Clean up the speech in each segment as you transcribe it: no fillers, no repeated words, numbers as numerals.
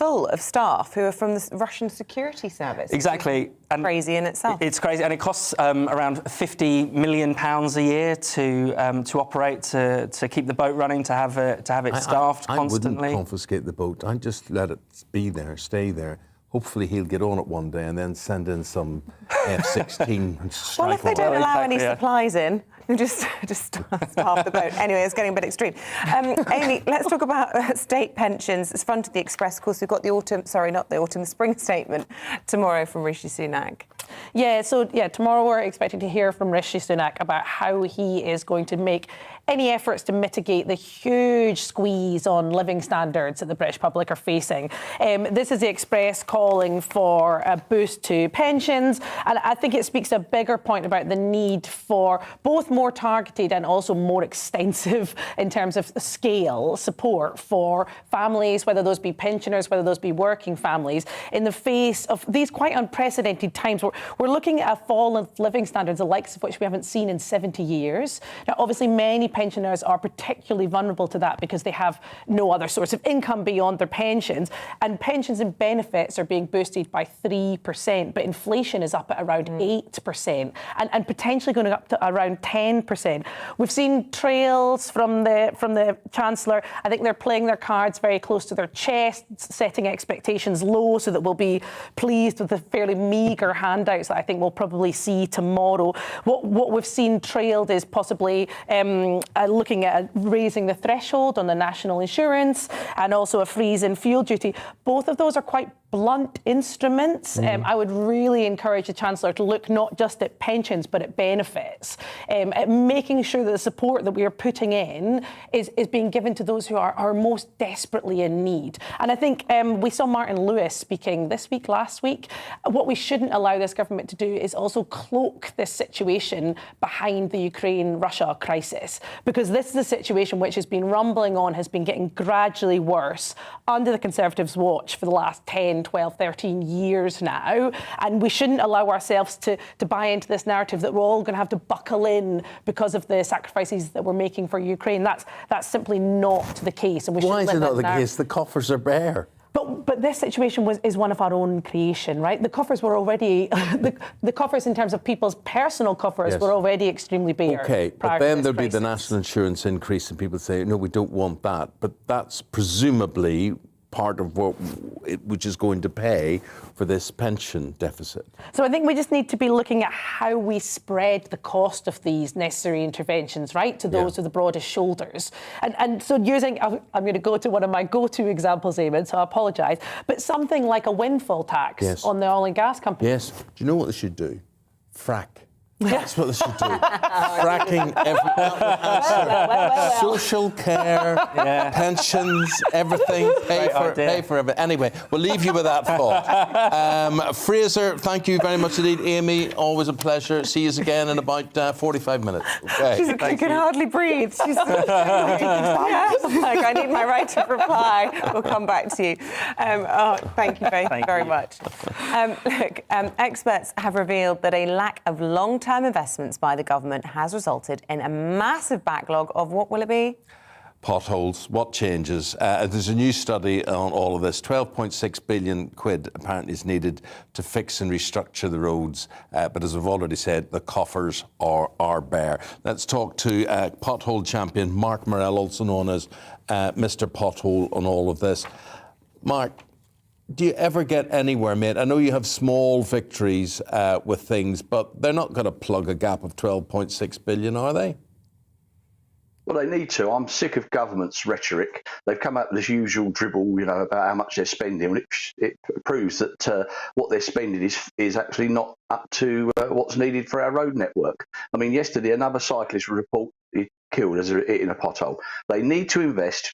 full of staff who are from the Russian security service. Exactly. And crazy in itself. It's crazy, and it costs around £50 million a year to operate, to keep the boat running, to have it staffed constantly. I wouldn't confiscate the boat. I'd just let it be there, stay there. Hopefully he'll get on it one day and then send in some F-16 and strike. Well, if they don't allow any supplies in, you just staff the boat. Anyway, it's getting a bit extreme. Amy, let's talk about state pensions. It's front of the Express. Of course, we've got the spring statement tomorrow from Rishi Sunak. Yeah, tomorrow we're expecting to hear from Rishi Sunak about how he is going to make any efforts to mitigate the huge squeeze on living standards that the British public are facing. This is the Express calling for a boost to pensions, and I think it speaks to a bigger point about the need for both more targeted and also more extensive, in terms of scale, support for families, whether those be pensioners, whether those be working families, in the face of these quite unprecedented times. We're looking at a fall in living standards, the likes of which we haven't seen in 70 years. Now, obviously, many pensioners are particularly vulnerable to that because they have no other source of income beyond their pensions, and pensions and benefits are being boosted by 3%, but inflation is up at around 8% and potentially going up to around 10%. We've seen trails from the Chancellor. I think they're playing their cards very close to their chest, setting expectations low so that we'll be pleased with the fairly meagre handouts that I think we'll probably see tomorrow. What we've seen trailed is possibly looking at raising the threshold on the national insurance and also a freeze in fuel duty. Both of those are quite blunt instruments. I would really encourage the Chancellor to look not just at pensions but at benefits, at making sure that the support that we are putting in is being given to those who are most desperately in need. And I think we saw Martin Lewis speaking last week. What we shouldn't allow this government to do is also cloak this situation behind the Ukraine-Russia crisis, because this is a situation which has been rumbling on, has been getting gradually worse under the Conservatives' watch for the last 10, 12, 13 years now. And we shouldn't allow ourselves to buy into this narrative that we're all going to have to buckle in because of the sacrifices that we're making for Ukraine. That's simply not the case. And we Why is it not the case? The coffers are bare. But this situation is one of our own creation, right? The coffers were already, the coffers in terms of people's personal coffers were already extremely bare. OK, but then there'll be the national insurance increase and people say, no, we don't want that. But that's presumably part of which is going to pay for this pension deficit. So I think we just need to be looking at how we spread the cost of these necessary interventions, right, to those with the broadest shoulders. And so I'm going to go to one of my go-to examples, Eamonn, so I apologise, but something like a windfall tax on the oil and gas companies. Yes. Do you know what they should do? Frack. That's what they should do. Fracking everything. Social care, pensions, everything, pay for everything. Anyway, we'll leave you with that thought. Fraser, thank you very much indeed. Amy, always a pleasure. See you again in about 45 minutes. Okay. She can hardly breathe. She's like, I need my right to reply. We'll come back to you. Thank you very much. Look, experts have revealed that a lack of long-term investments by the government has resulted in a massive backlog of, what will it be? Potholes. What changes? There's a new study on all of this. 12.6 billion quid apparently is needed to fix and restructure the roads. But as I've already said, the coffers are bare. Let's talk to pothole champion Mark Morell, also known as Mr. Pothole, on all of this. Mark, do you ever get anywhere, mate? I know you have small victories with things, but they're not going to plug a gap of 12.6 billion, are they? Well, they need to. I'm sick of government's rhetoric. They've come up with this usual dribble, about how much they're spending. It proves that what they're spending is actually not up to what's needed for our road network. I mean, yesterday, another cyclist was reported killed in a pothole. They need to invest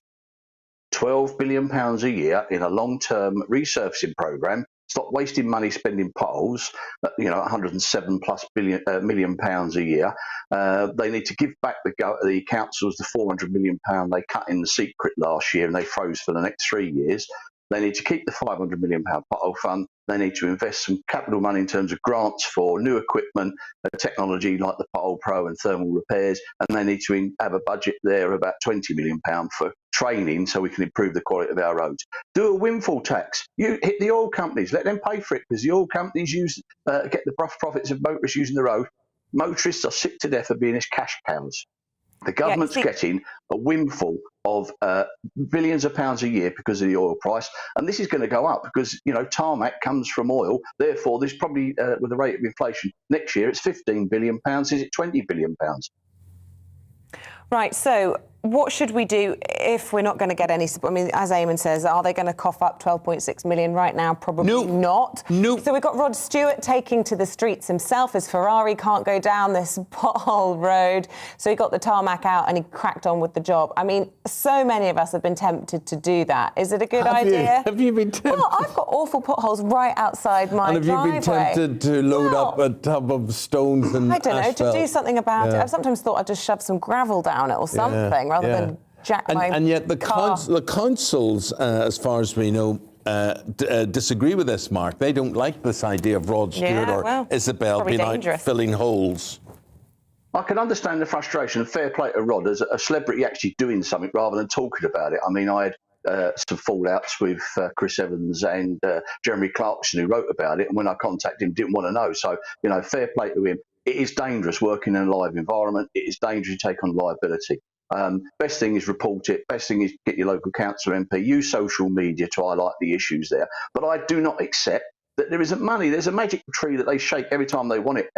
£12 billion a year in a long-term resurfacing programme. Stop wasting money spending potholes, 107 plus million pounds a year. They need to give back the councils the £400 million they cut in the secret last year and they froze for the next 3 years. They need to keep the £500 million pothole fund. They need to invest some capital money in terms of grants for new equipment, technology like the Pothole Pro and thermal repairs, and they need to have a budget there of about £20 million for training so we can improve the quality of our roads. Do a windfall tax. You hit the oil companies, let them pay for it, because the oil companies get the profits of motorists using the road. Motorists are sick to death of being as cash cows. The government's getting a windfall of billions of pounds a year because of the oil price, and this is going to go up because, you know, tarmac comes from oil. Therefore, there's probably, with the rate of inflation next year, it's £15 billion. Is it £20 billion? Right, so what should we do if we're not going to get any support? I mean, as Eamonn says, are they going to cough up 12.6 million right now? Probably not. No. So we've got Rod Stewart taking to the streets himself. His Ferrari can't go down this pothole road. So he got the tarmac out and he cracked on with the job. I mean, so many of us have been tempted to do that. Is it a good idea? Have you been tempted? Well, I've got awful potholes right outside my driveway. And have you been tempted to load up a tub of stones and I don't know, asphalt? to do something about it. I've sometimes thought I'd just shove some gravel down it or something rather than jack my And yet the car. the councils, as far as we know, disagree with this, Mark. They don't like this idea of Rod Stewart or Isabel being out filling holes. I can understand the frustration, and fair play to Rod as a celebrity actually doing something rather than talking about it. I mean, I had some fallouts with Chris Evans and Jeremy Clarkson, who wrote about it, and when I contacted him, didn't want to know. So, you know, fair play to him. It is dangerous working in a live environment. It is dangerous to take on liability. Best thing is report it. Best thing is get your local council MP. Use social media to highlight the issues there. But I do not accept that there isn't money. There's a magic tree that they shake every time they want it,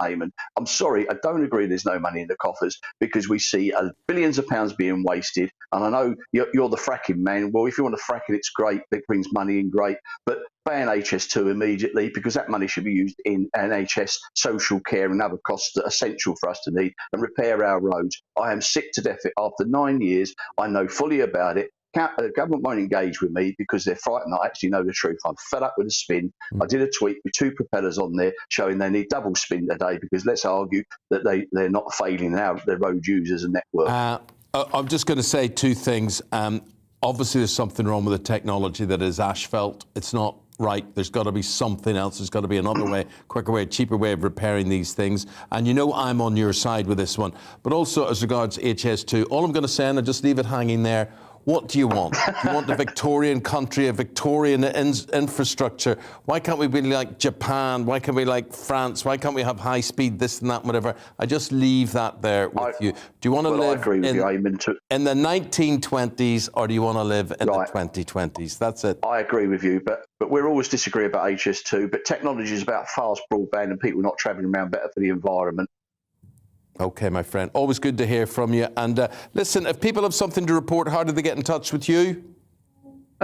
Eamonn. I'm sorry, I don't agree there's no money in the coffers, because we see billions of pounds being wasted. And I know you're the fracking man. Well, if you want to frack it, it's great. It brings money in, great. But ban HS2 immediately, because that money should be used in NHS, social care and other costs that are essential for us to need, and repair our roads. I am sick to death. After 9 years, I know fully about it. The government won't engage with me because they're frightened. I actually know the truth. I'm fed up with the spin. I did a tweet with 2 propellers on there showing they need double spin today, because let's argue that they're not failing their road users and network. I'm just going to say 2 things. Obviously, there's something wrong with the technology that is asphalt. It's not right. There's got to be something else. There's got to be another way, quicker way, cheaper way of repairing these things. And you know I'm on your side with this one. But also, as regards HS2, all I'm going to say, and I'll just leave it hanging there, what do you want? Do you want a Victorian country, a Victorian infrastructure? Why can't we be like Japan? Why can't we be like France? Why can't we have high speed, this and that, whatever? I just leave that there with you. Do you want to live in the 1920s, or do you want to live in the 2020s? That's it. I agree with you, but we'll always disagree about HS2. But technology is about fast broadband and people not travelling around, better for the environment. OK, my friend. Always good to hear from you. And listen, if people have something to report, how do they get in touch with you?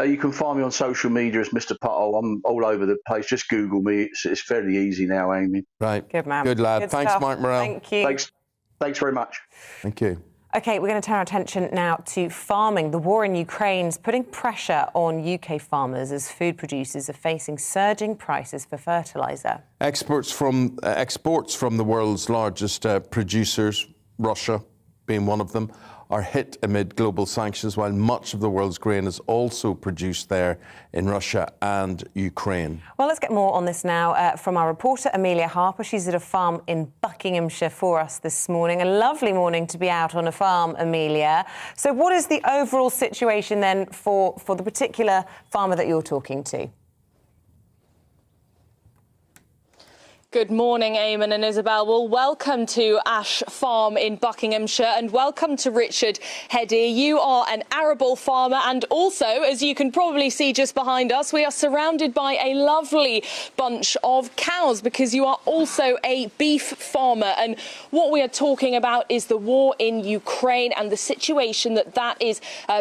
You can find me on social media as Mr. Pothole. I'm all over the place. Just Google me. It's fairly easy now, Eamonn. Right. Good man. Good lad. Good Thanks, stuff. Mark Morrell. Thank you. Thanks very much. Thank you. OK, we're going to turn our attention now to farming. The war in Ukraine is putting pressure on UK farmers as food producers are facing surging prices for fertiliser. Exports from the world's largest producers, Russia being one of them, are hit amid global sanctions, while much of the world's grain is also produced there in Russia and Ukraine. Well, let's get more on this now from our reporter, Amelia Harper. She's at a farm in Buckinghamshire for us this morning. A lovely morning to be out on a farm, Amelia. So what is the overall situation then for the particular farmer that you're talking to? Good morning, Eamonn and Isabel. Well, welcome to Ash Farm in Buckinghamshire, and welcome to Richard Heddy. You are an arable farmer, and also, as you can probably see just behind us, we are surrounded by a lovely bunch of cows, because you are also a beef farmer. And what we are talking about is the war in Ukraine and the situation that is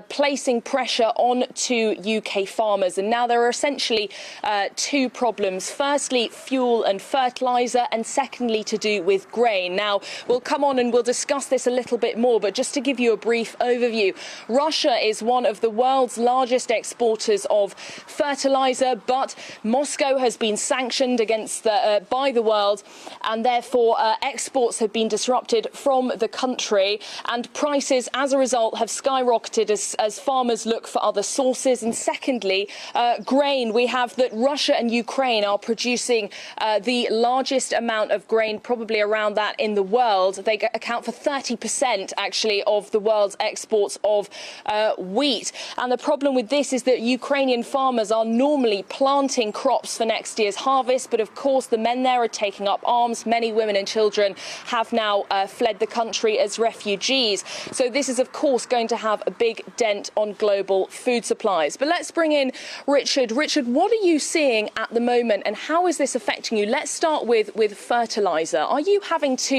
placing pressure on to UK farmers. And now there are essentially 2 problems. Firstly, fuel and fertiliser, and secondly to do with grain. Now, we'll come on and we'll discuss this a little bit more, but just to give you a brief overview, Russia is one of the world's largest exporters of fertiliser, but Moscow has been sanctioned against by the world, and therefore exports have been disrupted from the country, and prices as a result have skyrocketed as farmers look for other sources. And secondly, grain, we have that Russia and Ukraine are producing the largest amount of grain, probably around that in the world. They account for 30% actually of the world's exports of wheat. And the problem with this is that Ukrainian farmers are normally planting crops for next year's harvest, but of course the men there are taking up arms. Many women and children have now fled the country as refugees. So this is of course going to have a big dent on global food supplies. But let's bring in Richard. Richard, what are you seeing at the moment and how is this affecting you? Let's start with fertiliser. Are you having to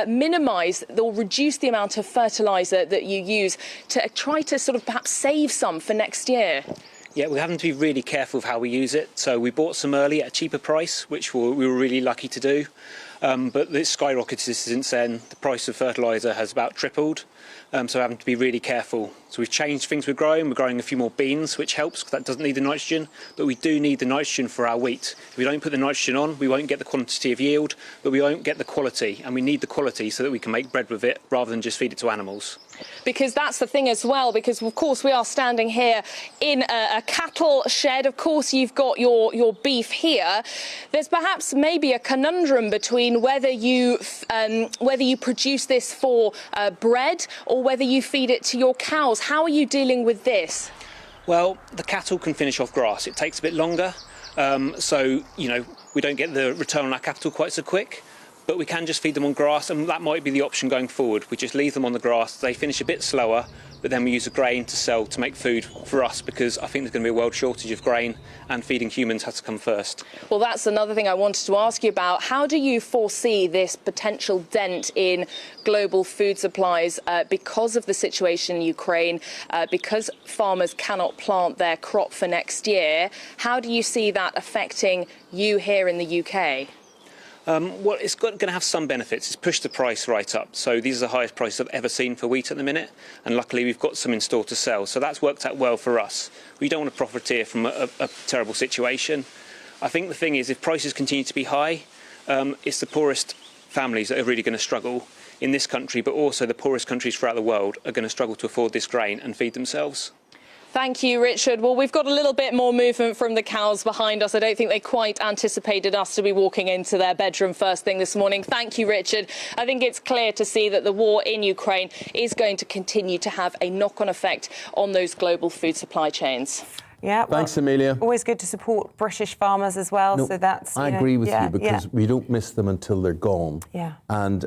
minimise or reduce the amount of fertiliser that you use to try to sort of perhaps save some for next year? Yeah, we're having to be really careful of how we use it. So we bought some early at a cheaper price, which we were really lucky to do. But it's skyrocketed since then. The price of fertiliser has about tripled. So we're having to be really careful. So we've changed things we're growing. We're growing a few more beans, which helps because that doesn't need the nitrogen. But we do need the nitrogen for our wheat. If we don't put the nitrogen on, we won't get the quantity of yield, but we won't get the quality. And we need the quality so that we can make bread with it rather than just feed it to animals. Because that's the thing as well, because of course we are standing here in a cattle shed. Of course you've got your beef here. There's perhaps maybe a conundrum between whether you produce this for bread or whether you feed it to your cows. How are you dealing with this? Well, the cattle can finish off grass. It takes a bit longer. So, you know, we don't get the return on our capital quite so quick. But we can just feed them on grass, and that might be the option going forward. We just leave them on the grass. They finish a bit slower, but then we use the grain to sell to make food for us, because I think there's going to be a world shortage of grain, and feeding humans has to come first. Well, that's another thing I wanted to ask you about. How do you foresee this potential dent in global food supplies because of the situation in Ukraine, because farmers cannot plant their crop for next year? How do you see that affecting you here in the UK? Well, it's going to have some benefits. It's pushed the price right up. So these are the highest prices I've ever seen for wheat at the minute. And luckily, we've got some in store to sell. So that's worked out well for us. We don't want to profiteer from a terrible situation. I think the thing is, if prices continue to be high, it's the poorest families that are really going to struggle in this country, but also the poorest countries throughout the world are going to struggle to afford this grain and feed themselves. Thank you, Richard. Well, we've got a little bit more movement from the cows behind us. I don't think they quite anticipated us to be walking into their bedroom first thing this morning. Thank you, Richard. I think it's clear to see that the war in Ukraine is going to continue to have a knock-on effect on those global food supply chains. Yeah, well, thanks, Amelia. Always good to support British farmers as well. No, so that's. I agree with you because we don't miss them until they're gone. Yeah. And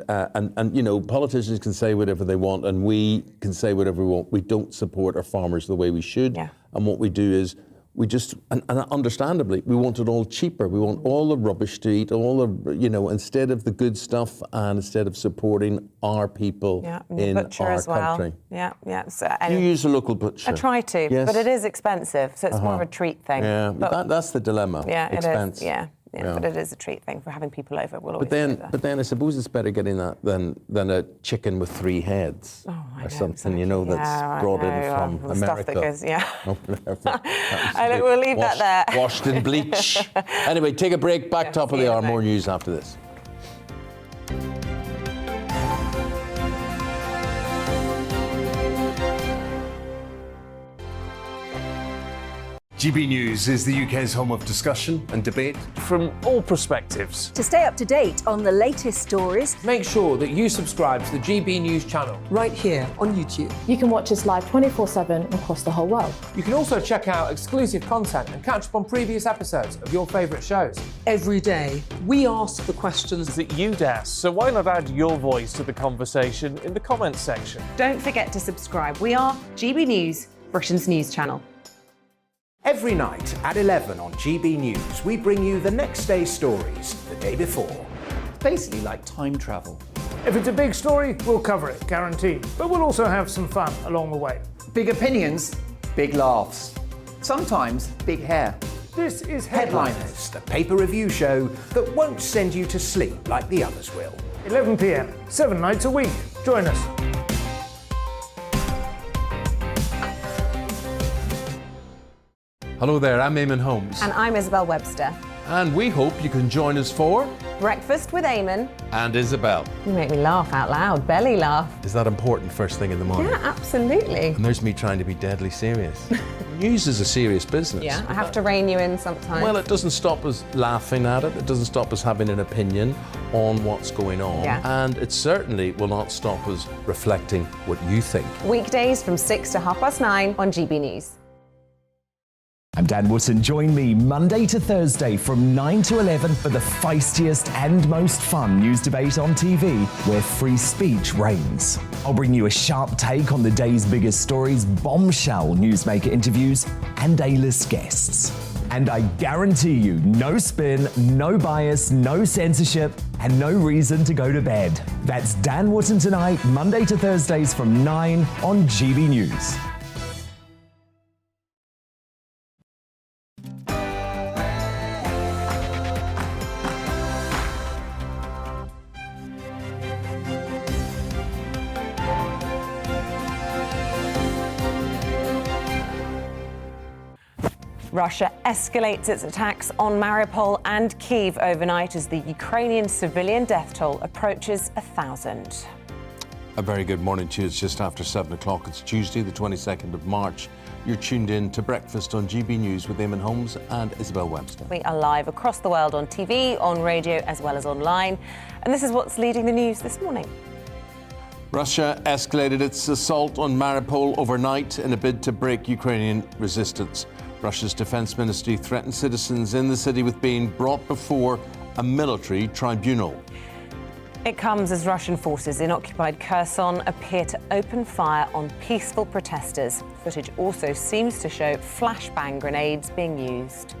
you know, politicians can say whatever they want, and we can say whatever we want. We don't support our farmers the way we should. Yeah. And what we do is we just, and understandably, we want it all cheaper. We want all the rubbish to eat, all the, you know, instead of the good stuff, and instead of supporting our people in butcher our as well. country. Yeah. So, You use a local butcher? I try to, yes. But it is expensive, so it's more of a treat thing. Yeah, but that's the dilemma. Yeah, Expense. it is. Yeah, but it is a treat thing for having people over. We'll always But then I suppose it's better getting that than a chicken with 3 heads or something, you know, that's brought in from the America. Stuff that goes, yeah. We'll leave that there. Washed in bleach. Anyway, take a break. Back top of the hour. More news after this. GB News is the UK's home of discussion and debate. From all perspectives. To stay up to date on the latest stories, Make sure that you subscribe to the GB News channel. right here on YouTube. You can watch us live 24/7 across the whole world. You can also check out exclusive content and catch up on previous episodes of your favourite shows. Every day, we ask the questions That you'd ask, so why not add your voice to the conversation in the comments section? Don't forget to subscribe. We are GB News, Britain's news channel. Every night at 11 on GB News, we bring you the next day's stories the day before. Basically like time travel. If it's a big story, we'll cover it, guaranteed. But we'll also have some fun along the way. Big opinions, big laughs. Sometimes big hair. This is Headliners, the paper review show that won't send you to sleep like the others will. 11 p.m, 7 nights a week. Join us. Hello there, I'm Eamonn Holmes. And I'm Isabel Webster. And we hope you can join us for Breakfast with Eamonn. And Isabel. You make me laugh out loud, belly laugh. Is that important first thing in the morning? Yeah, absolutely. And there's me trying to be deadly serious. News is a serious business. Yeah, I have to rein you in sometimes. Well, it doesn't stop us laughing at it. It doesn't stop us having an opinion on what's going on. Yeah. And it certainly will not stop us reflecting what you think. Weekdays from 6 to 9:30 on GB News. I'm Dan Wootton. Join me Monday to Thursday from 9 to 11 for the feistiest and most fun news debate on TV, where free speech reigns. I'll bring you a sharp take on the day's biggest stories, bombshell newsmaker interviews, and A-list guests. And I guarantee you, no spin, no bias, no censorship, and no reason to go to bed. That's Dan Wootton Tonight, Monday to Thursdays from 9 on GB News. Russia escalates its attacks on Mariupol and Kyiv overnight as the Ukrainian civilian death toll approaches 1,000. A very good morning to you. It's just after 7 o'clock. It's Tuesday, the 22nd of March. You're tuned in to Breakfast on GB News with Eamonn, Holmes and Isabel Webster. We are live across the world on TV, on radio, as well as online. And this is what's leading the news this morning. Russia escalated its assault on Mariupol overnight in a bid to break Ukrainian resistance. Russia's defense ministry threatened citizens in the city with being brought before a military tribunal. It comes as Russian forces in occupied Kherson appear to open fire on peaceful protesters. Footage also seems to show flashbang grenades being used.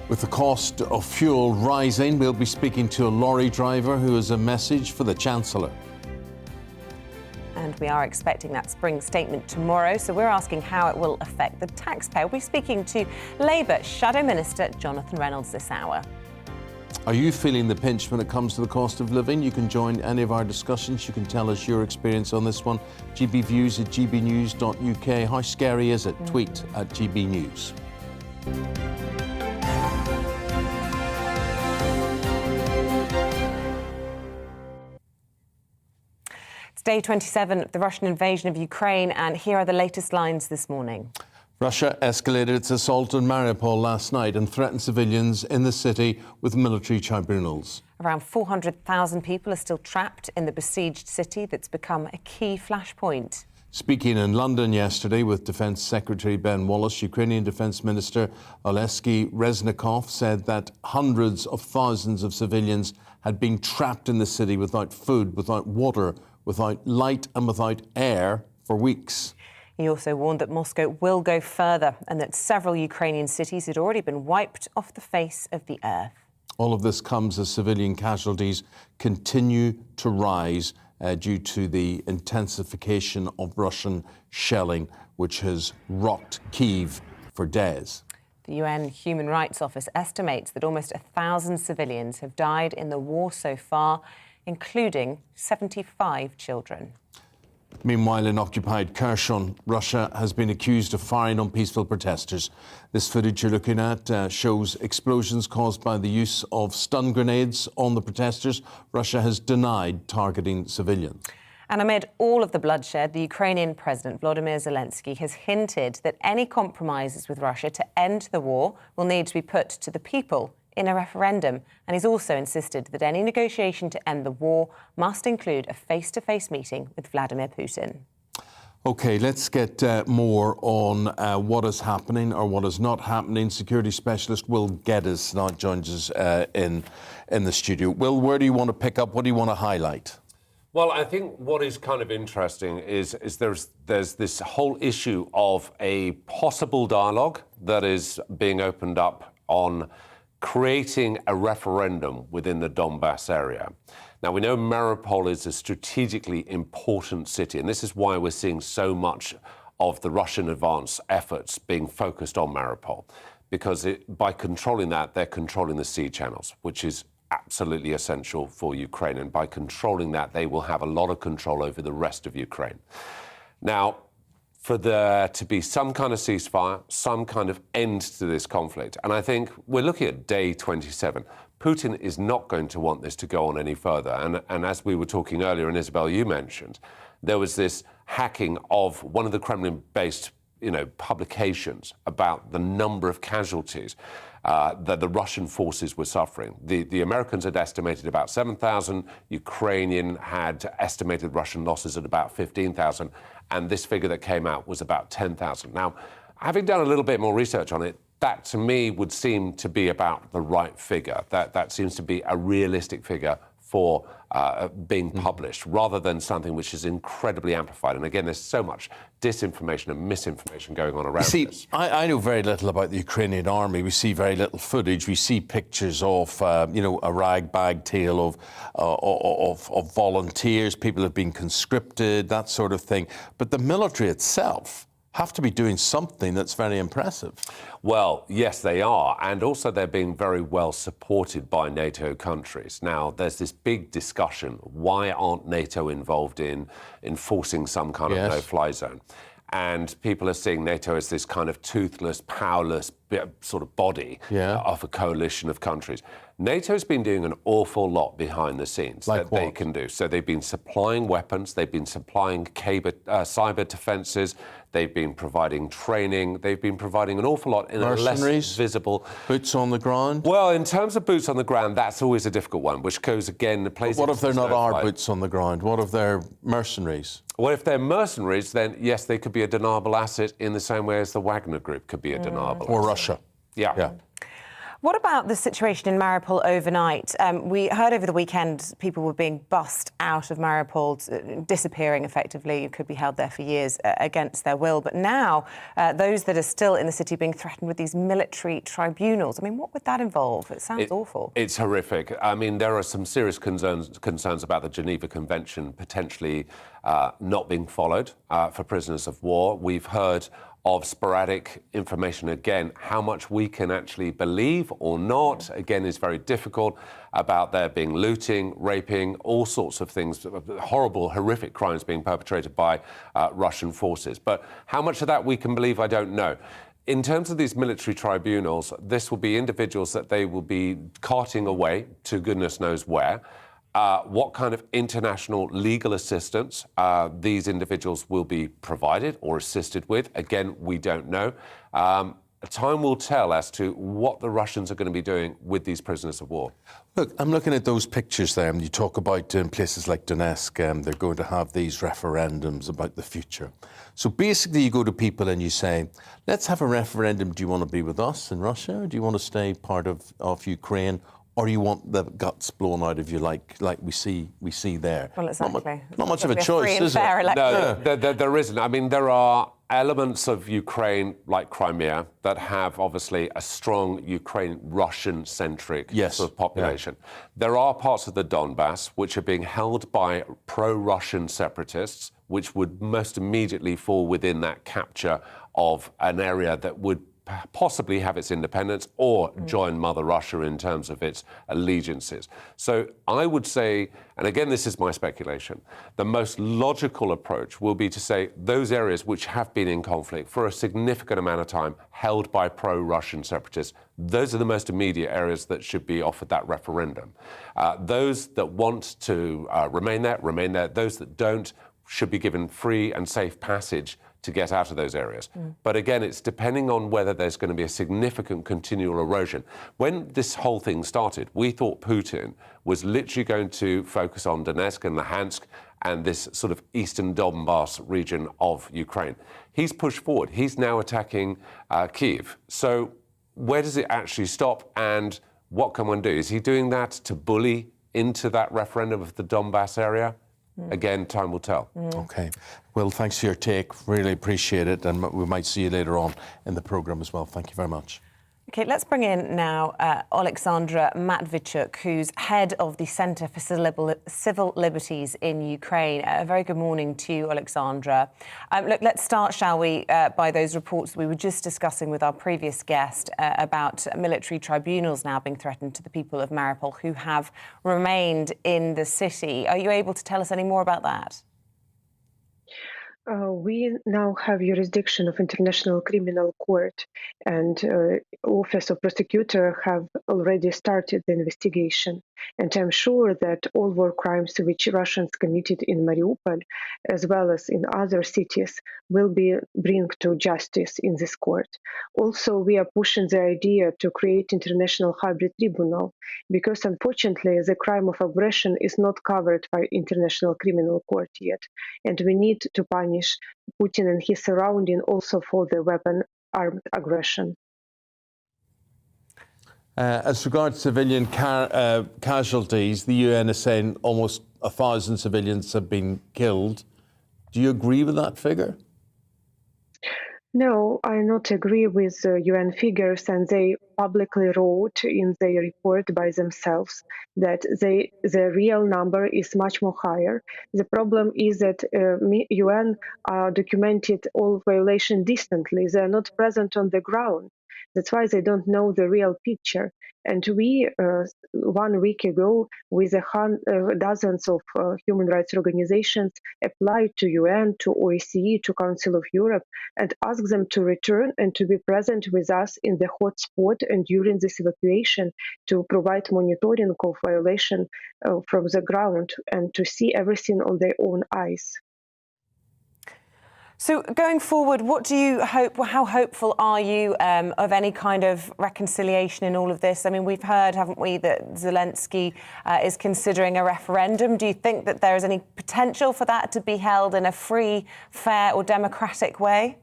With the cost of fuel rising, we'll be speaking to a lorry driver who has a message for the Chancellor. And we are expecting that spring statement tomorrow, so we're asking how it will affect the taxpayer. We'll be speaking to Labour Shadow Minister Jonathan Reynolds this hour. Are you feeling the pinch when it comes to the cost of living? You can join any of our discussions. You can tell us your experience on this one. gbviews at gbnews.uk. How scary is it? Tweet at gbnews. It's day 27 of the Russian invasion of Ukraine, and here are the latest lines this morning. Russia escalated its assault on Mariupol last night and threatened civilians in the city with military tribunals. Around 400,000 people are still trapped in the besieged city that's become a key flashpoint. Speaking in London yesterday with Defence Secretary Ben Wallace, Ukrainian Defence Minister Oleksiy Reznikov said that hundreds of thousands of civilians had been trapped in the city without food, without water, without light and without air for weeks. He also warned that Moscow will go further and that several Ukrainian cities had already been wiped off the face of the earth. All of this comes as civilian casualties continue to rise due to the intensification of Russian shelling, which has rocked Kyiv for days. The UN Human Rights Office estimates that almost 1,000 civilians have died in the war so far, including 75 children. Meanwhile, in occupied Kherson, Russia has been accused of firing on peaceful protesters. This footage you're looking at shows explosions caused by the use of stun grenades on the protesters. Russia has denied targeting civilians. And amid all of the bloodshed, the Ukrainian President Volodymyr Zelensky has hinted that any compromises with Russia to end the war will need to be put to the people in a referendum. And he's also insisted that any negotiation to end the war must include a face-to-face meeting with Vladimir Putin. OK, let's get more on what is happening or what is not happening. Security specialist Will Geddes now joins us in the studio. Will, where do you want to pick up? What do you want to highlight? Well, I think what is kind of interesting is there's this whole issue of a possible dialogue that is being opened up on creating a referendum within the Donbass area. Now, we know Mariupol is a strategically important city, and this is why we're seeing so much of the Russian advance efforts being focused on Mariupol, because by controlling that, they're controlling the sea channels, which is absolutely essential for Ukraine. And by controlling that, they will have a lot of control over the rest of Ukraine. Now, for there to be some kind of ceasefire, some kind of end to this conflict. And I think we're looking at day 27. Putin is not going to want this to go on any further. And as we were talking earlier, and Isabel, you mentioned, there was this hacking of one of the Kremlin-based publications about the number of casualties that the Russian forces were suffering. The Americans had estimated about 7,000, Ukrainian had estimated Russian losses at about 15,000, and this figure that came out was about 10,000. Now, having done a little bit more research on it, that to me would seem to be about the right figure. That seems to be a realistic figure for being published, rather than something which is incredibly amplified. And again, there's so much disinformation and misinformation going on around this. I know very little about the Ukrainian army. We see very little footage. We see pictures of, a rag-bag tale of volunteers. People have been conscripted, that sort of thing. But the military itself have to be doing something that's very impressive. Well, yes, they are. And also they're being very well supported by NATO countries. Now, there's this big discussion. Why aren't NATO involved in enforcing some kind of no-fly zone? And people are seeing NATO as this kind of toothless, powerless sort of body of a coalition of countries. NATO's been doing an awful lot behind the scenes they can do. So they've been supplying weapons, they've been supplying cyber defences, they've been providing training, they've been providing an awful lot in a less visible... Boots on the ground? Well, in terms of boots on the ground, that's always a difficult one, which goes again... But what if they're not our boots on the ground? What if they're mercenaries? Well, if they're mercenaries, then yes, they could be a deniable asset in the same way as the Wagner Group could be a deniable asset. Or Russia. Yeah. What about the situation in Mariupol overnight? We heard over the weekend people were being bussed out of Mariupol, disappearing effectively. You could be held there for years against their will. But now, those that are still in the city are being threatened with these military tribunals. I mean, what would that involve? It sounds awful. It's horrific. I mean, there are some serious concerns about the Geneva Convention potentially not being followed for prisoners of war. We've heard of sporadic information. Again, how much we can actually believe or not, again, is very difficult, about there being looting, raping, all sorts of things, horrible, horrific crimes being perpetrated by Russian forces. But how much of that we can believe, I don't know. In terms of these military tribunals, this will be individuals that they will be carting away to goodness knows where. What kind of international legal assistance these individuals will be provided or assisted with, again, we don't know. Time will tell as to what the Russians are going to be doing with these prisoners of war. Look, I'm looking at those pictures there, and you talk about places like Donetsk, they're going to have these referendums about the future. So basically you go to people and you say, let's have a referendum. Do you want to be with us in Russia, or do you want to stay part of Ukraine? Or you want the guts blown out of you like we see there? Well, exactly. Not much of a choice, is it? No, there isn't. I mean, there are elements of Ukraine, like Crimea, that have obviously a strong Ukraine-Russian-centric sort of population. There are parts of the Donbass which are being held by pro-Russian separatists, which would most immediately fall within that capture of an area that would possibly have its independence or join Mother Russia in terms of its allegiances. So I would say, and again, this is my speculation, the most logical approach will be to say those areas which have been in conflict for a significant amount of time, held by pro-Russian separatists, those are the most immediate areas that should be offered that referendum. Those that want to remain there, remain there. Those that don't should be given free and safe passage to get out of those areas. But again, it's depending on whether there's going to be a significant continual erosion. When this whole thing started, we thought Putin was literally going to focus on Donetsk and Luhansk and this sort of eastern Donbass region of Ukraine. He's pushed forward. He's now attacking Kyiv. So where does it actually stop, and what can one do? Is he doing that to bully into that referendum of the Donbass area? Again, time will tell. OK. Well, thanks for your take. Really appreciate it. And we might see you later on in the programme as well. Thank you very much. OK, let's bring in now Alexandra Matvichuk, who's head of the Centre for Civil Liberties in Ukraine. A very good morning to you, Alexandra. Look, let's start, shall we, by those reports we were just discussing with our previous guest about military tribunals now being threatened to the people of Mariupol who have remained in the city. Are you able to tell us any more about that? We now have jurisdiction of International Criminal Court, and Office of Prosecutor have already started the investigation. And I'm sure that all war crimes which Russians committed in Mariupol, as well as in other cities, will be brought to justice in this court. Also, we are pushing the idea to create international hybrid tribunal, because unfortunately the crime of aggression is not covered by International Criminal Court yet, and we need to punish Putin and his surrounding also for the weapon-armed aggression. As regards civilian casualties, the UN is saying almost 1,000 civilians have been killed. Do you agree with that figure? No, I not agree with UN figures, and they publicly wrote in their report by themselves that the real number is much more higher. The problem is that UN documented all violations distantly. They are not present on the ground. That's why they don't know the real picture. And we, 1 week ago, with dozens of human rights organizations, applied to UN, to OSCE, to Council of Europe, and asked them to return and to be present with us in the hotspot and during this evacuation to provide monitoring of violation from the ground and to see everything on their own eyes. So going forward, what do you hope, how hopeful are you of any kind of reconciliation in all of this? I mean, we've heard, haven't we, that Zelensky is considering a referendum. Do you think that there is any potential for that to be held in a free, fair or democratic way?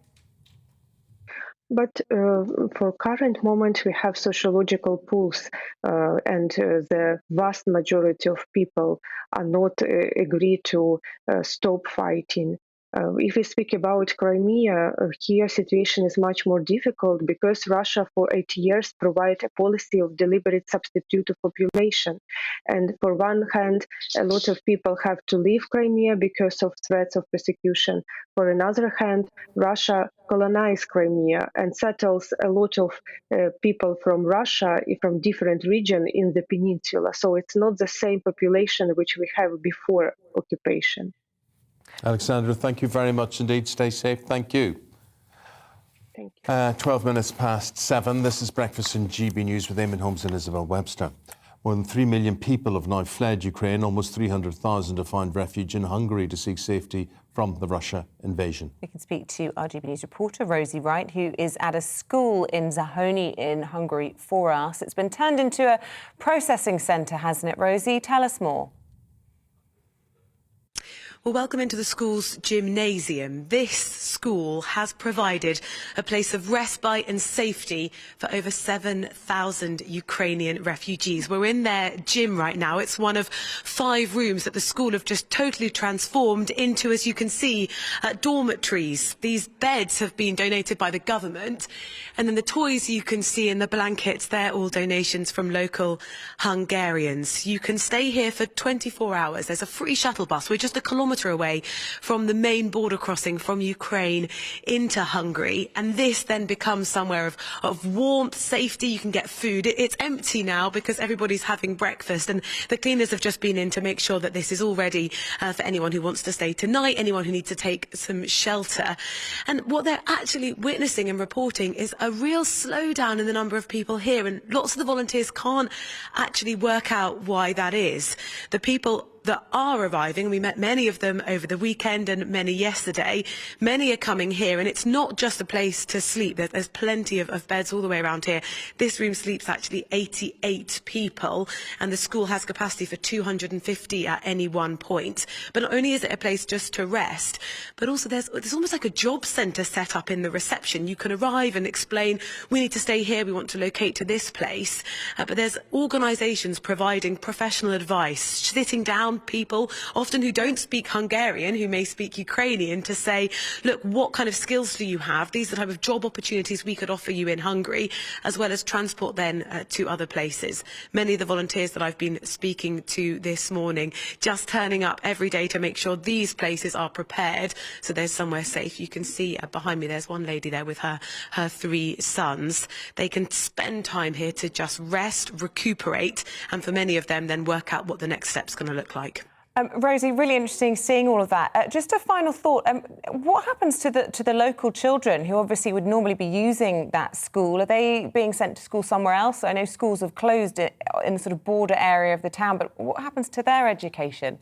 But for current moment, we have sociological polls, and the vast majority of people are not agree to stop fighting. If we speak about Crimea, here situation is much more difficult because Russia for 8 years provided a policy of deliberate substitute of population. And for one hand, a lot of people have to leave Crimea because of threats of persecution. For another hand, Russia colonized Crimea and settles a lot of people from Russia, from different regions in the peninsula. So it's not the same population which we have before occupation. Alexandra, thank you very much indeed. Stay safe. Thank you. Thank you. 12 minutes past 7. This is Breakfast in GB News with Eamonn, Holmes and Isabel Webster. More than 3 million people have now fled Ukraine. Almost 300,000 have found refuge in Hungary to seek safety from the Russia invasion. We can speak to our GB News reporter, Rosie Wright, who is at a school in Zaghari in Hungary for us. It's been turned into a processing centre, hasn't it, Rosie? Tell us more. Well, welcome into the school's gymnasium. This school has provided a place of respite and safety for over 7,000 Ukrainian refugees. We're in their gym right now. It's one of 5 rooms that the school have just totally transformed into, as you can see, dormitories. These beds have been donated by the government. And then the toys you can see in the blankets, they're all donations from local Hungarians. You can stay here for 24 hours. There's a free shuttle bus. We're just a kilometre away from the main border crossing from Ukraine into Hungary, and this then becomes somewhere of warmth, safety. You can get food. It's empty now because everybody's having breakfast, and the cleaners have just been in to make sure that this is all ready for anyone who wants to stay tonight, anyone who needs to take some shelter. And what they're actually witnessing and reporting is a real slowdown in the number of people here, and lots of the volunteers can't actually work out why that is. The people that are arriving, we met many of them over the weekend and many yesterday. Many are coming here, and it's not just a place to sleep. There's plenty of beds all the way around here. This room sleeps actually 88 people, and the school has capacity for 250 at any one point. But not only is it a place just to rest, but also there's almost like a job centre set up in the reception. You can arrive and explain, we need to stay here, we want to locate to this place. But there's organisations providing professional advice, sitting down people, often who don't speak Hungarian, who may speak Ukrainian, to say, look, what kind of skills do you have? These are the type of job opportunities we could offer you in Hungary, as well as transport then to other places. Many of the volunteers that I've been speaking to this morning just turning up every day to make sure these places are prepared so there's somewhere safe. You can see behind me there's one lady there with her 3 sons. They can spend time here to just rest, recuperate, and for many of them then work out what the next step's going to look like. Rosie, really interesting seeing all of that. Just a final thought. What happens to the local children who obviously would normally be using that school? Are they being sent to school somewhere else? I know schools have closed in the sort of border area of the town, but what happens to their education?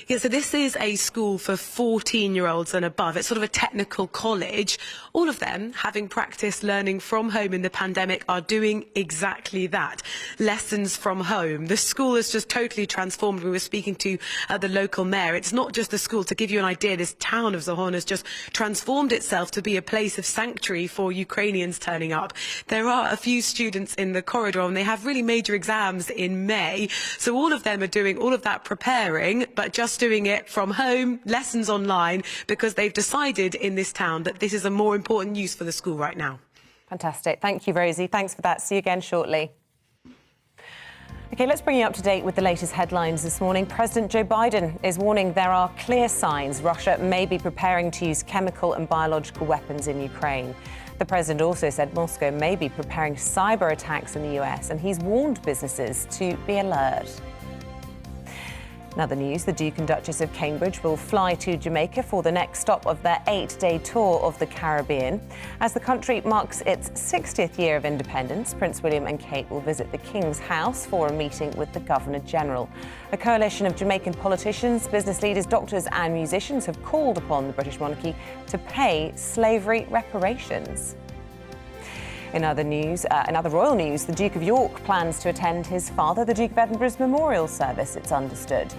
Yeah, so this is a school for 14-year-olds and above. It's sort of a technical college. All of them, having practiced learning from home in the pandemic, are doing exactly that. Lessons from home. The school is just totally transformed. We were speaking to the local mayor. It's not just the school. To give you an idea, this town of Zahorna has just transformed itself to be a place of sanctuary for Ukrainians turning up. There are a few students in the corridor, and they have really major exams in May. So all of them are doing all of that preparing, but just doing it from home, lessons online, because they've decided in this town that this is a more important use for the school right now. Fantastic. Thank you, Rosie. Thanks for that. See you again shortly. OK, let's bring you up to date with the latest headlines this morning. President Joe Biden is warning there are clear signs Russia may be preparing to use chemical and biological weapons in Ukraine. The president also said Moscow may be preparing cyber attacks in the US, and he's warned businesses to be alert. In other news, the Duke and Duchess of Cambridge will fly to Jamaica for the next stop of their 8-day tour of the Caribbean. As the country marks its 60th year of independence, Prince William and Kate will visit the King's House for a meeting with the Governor-General. A coalition of Jamaican politicians, business leaders, doctors and musicians have called upon the British monarchy to pay slavery reparations. In other news, in other royal news, the Duke of York plans to attend his father, the Duke of Edinburgh's memorial service, it's understood.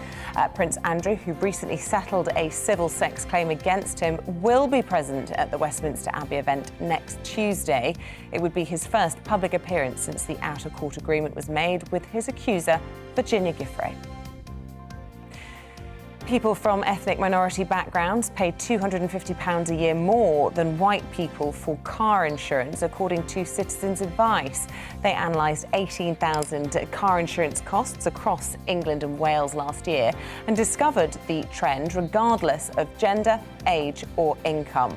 Prince Andrew, who recently settled a civil sex claim against him, will be present at the Westminster Abbey event next Tuesday. It would be his first public appearance since the out-of-court agreement was made with his accuser, Virginia Giuffre. People from ethnic minority backgrounds pay £250 a year more than white people for car insurance, according to Citizens Advice. They analysed 18,000 car insurance costs across England and Wales last year and discovered the trend regardless of gender, age or income.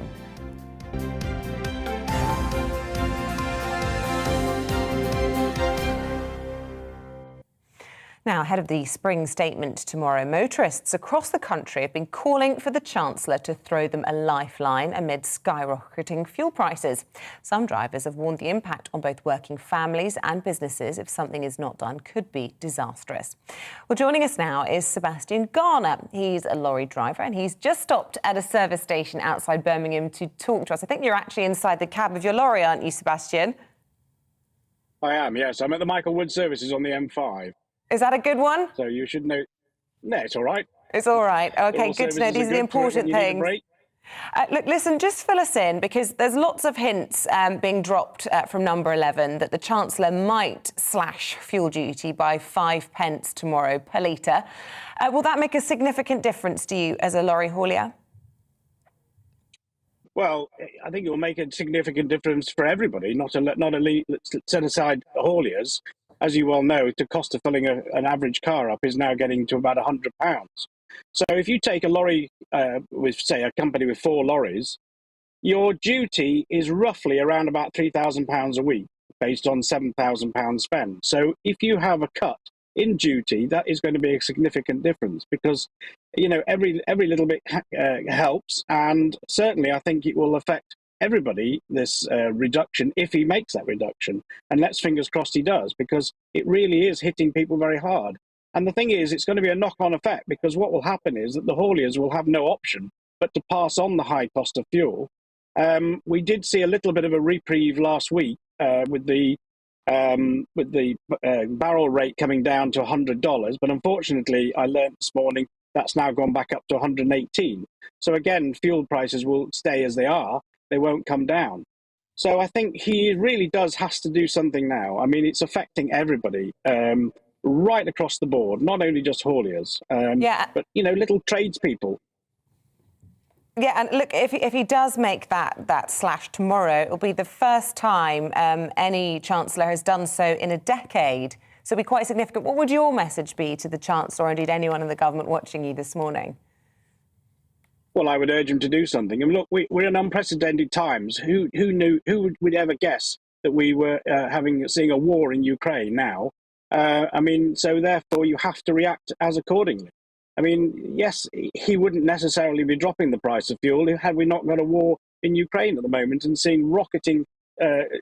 Now, ahead of the spring statement tomorrow, motorists across the country have been calling for the Chancellor to throw them a lifeline amid skyrocketing fuel prices. Some drivers have warned the impact on both working families and businesses, if something is not done, could be disastrous. Well, joining us now is Sebastian Garner. He's a lorry driver and he's just stopped at a service station outside Birmingham to talk to us. I think you're actually inside the cab of your lorry, aren't you, Sebastian? I am, yes. I'm at the Michael Wood services on the M5. Is that a good one? So you should know. No, it's all right. It's all right. OK, good to know. These are the important things. Look, listen, just fill us in, because there's lots of hints being dropped from Number 11 that the Chancellor might slash fuel duty by 5p tomorrow per litre. Will that make a significant difference to you as a lorry haulier? Well, I think it will make a significant difference for everybody, not only let's set aside hauliers. As you well know, the cost of filling an average car up is now getting to about £100. So if you take a lorry with, say, a company with 4 lorries, your duty is roughly around about £3,000 a week, based on £7,000 spent. So if you have a cut in duty, that is going to be a significant difference, because, you know, every little bit helps, and certainly I think it will affect everybody, this reduction, if he makes that reduction. And let's fingers crossed he does, because it really is hitting people very hard. And the thing is, it's going to be a knock-on effect, because what will happen is that the hauliers will have no option but to pass on the high cost of fuel. We did see a little bit of a reprieve last week with the barrel rate coming down to $100, but unfortunately, I learned this morning that's now gone back up to 118. So again, fuel prices will stay as they are. They won't come down. So I think he really has to do something now. I mean, it's affecting everybody right across the board, not only just hauliers, but, you know, little tradespeople. Yeah, and look, if he does make that slash tomorrow, it'll be the first time any Chancellor has done so in a decade. So it'll be quite significant. What would your message be to the Chancellor, or indeed anyone in the government watching you this morning? Well, I would urge him to do something. And look, we're in unprecedented times. Who knew? Who would ever guess that we were seeing a war in Ukraine now? I mean, so therefore you have to react as accordingly. I mean, yes, he wouldn't necessarily be dropping the price of fuel had we not got a war in Ukraine at the moment and seeing rocketing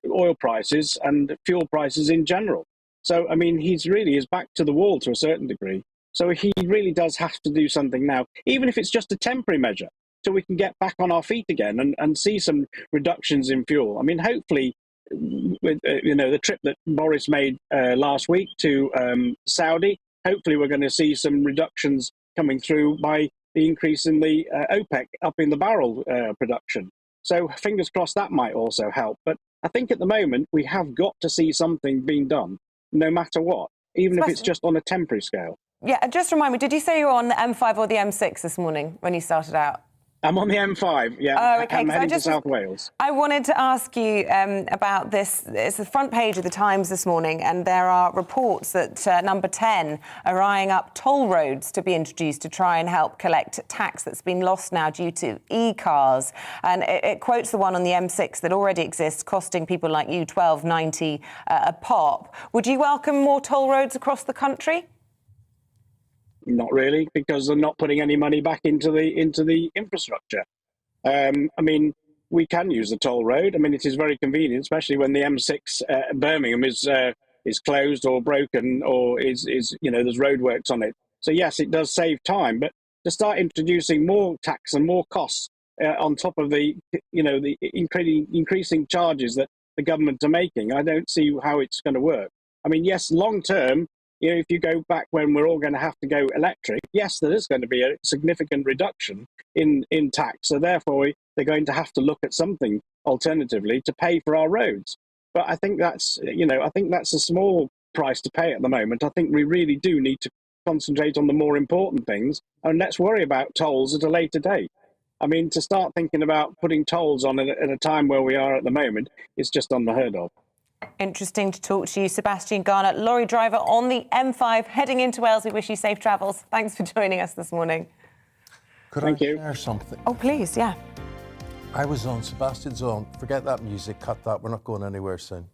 oil prices and fuel prices in general. So, I mean, he's really is back to the wall to a certain degree. So he really does have to do something now, even if it's just a temporary measure, so we can get back on our feet again and see some reductions in fuel. I mean, hopefully, with the trip that Boris made last week to Saudi, hopefully we're going to see some reductions coming through by the increase in the OPEC up in the barrel production. So fingers crossed that might also help. But I think at the moment we have got to see something being done, no matter what, even if it's just on a temporary scale. Yeah, just remind me, did you say you were on the M5 or the M6 this morning when you started out? I'm on the M5, yeah. Oh, okay. I'm heading to South Wales. I wanted to ask you about this. It's the front page of the Times this morning, and there are reports that Number 10 are eyeing up toll roads to be introduced to try and help collect tax that's been lost now due to e-cars. And it quotes the one on the M6 that already exists, costing people like you $12.90 a pop. Would you welcome more toll roads across the country? Not really, because they're not putting any money back into the infrastructure. I mean, we can use the toll road. I mean, it is very convenient, especially when the M6 Birmingham is closed or broken or is there's roadworks on it. So yes, it does save time, but to start introducing more tax and more costs on top of the increasing charges that the government are making, I don't see how it's going to work. I mean, yes, long term. If you go back when we're all going to have to go electric, yes, there is going to be a significant reduction in tax. So therefore, they're going to have to look at something alternatively to pay for our roads. But I think that's a small price to pay at the moment. I think we really do need to concentrate on the more important things, and let's worry about tolls at a later date. I mean, to start thinking about putting tolls on at a time where we are at the moment is just unheard of. Interesting to talk to you, Sebastian Garner, lorry driver on the M5 heading into Wales. We wish you safe travels. Thanks for joining us this morning. Could I share something? Oh, please, yeah. I was on, Sebastian's on, forget that music, cut that, we're not going anywhere soon.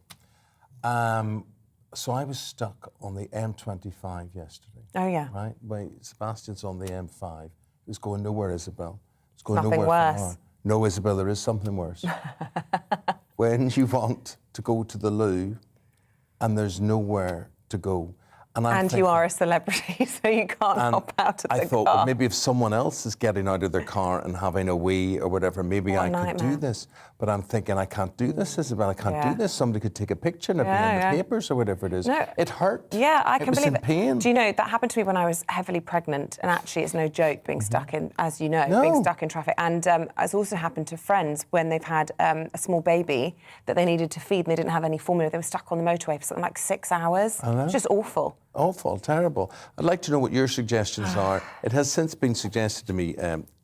So I was stuck on the M25 yesterday. Oh, yeah. Right? Wait, Sebastian's on the M5. He was going nowhere, Isabel. It's going Nothing nowhere. worse. No, Isabel, there is something worse. When you want to go to the loo and there's nowhere to go. And you are a celebrity, so you can't hop out of the car. I thought, well, maybe if someone else is getting out of their car and having a wee or whatever, maybe I could do this. But I'm thinking, I can't do this, Isabel. I can't do this. Somebody could take a picture and it'd be in the papers or whatever it is. No. It hurt. Yeah, I can believe it. Pain. Do you know, that happened to me when I was heavily pregnant, and actually it's no joke being stuck in, as you know, being stuck in traffic. And it's also happened to friends when they've had a small baby that they needed to feed and they didn't have any formula. They were stuck on the motorway for something like 6 hours. I know. It's just awful. Awful, terrible. I'd like to know what your suggestions are. It has since been suggested to me,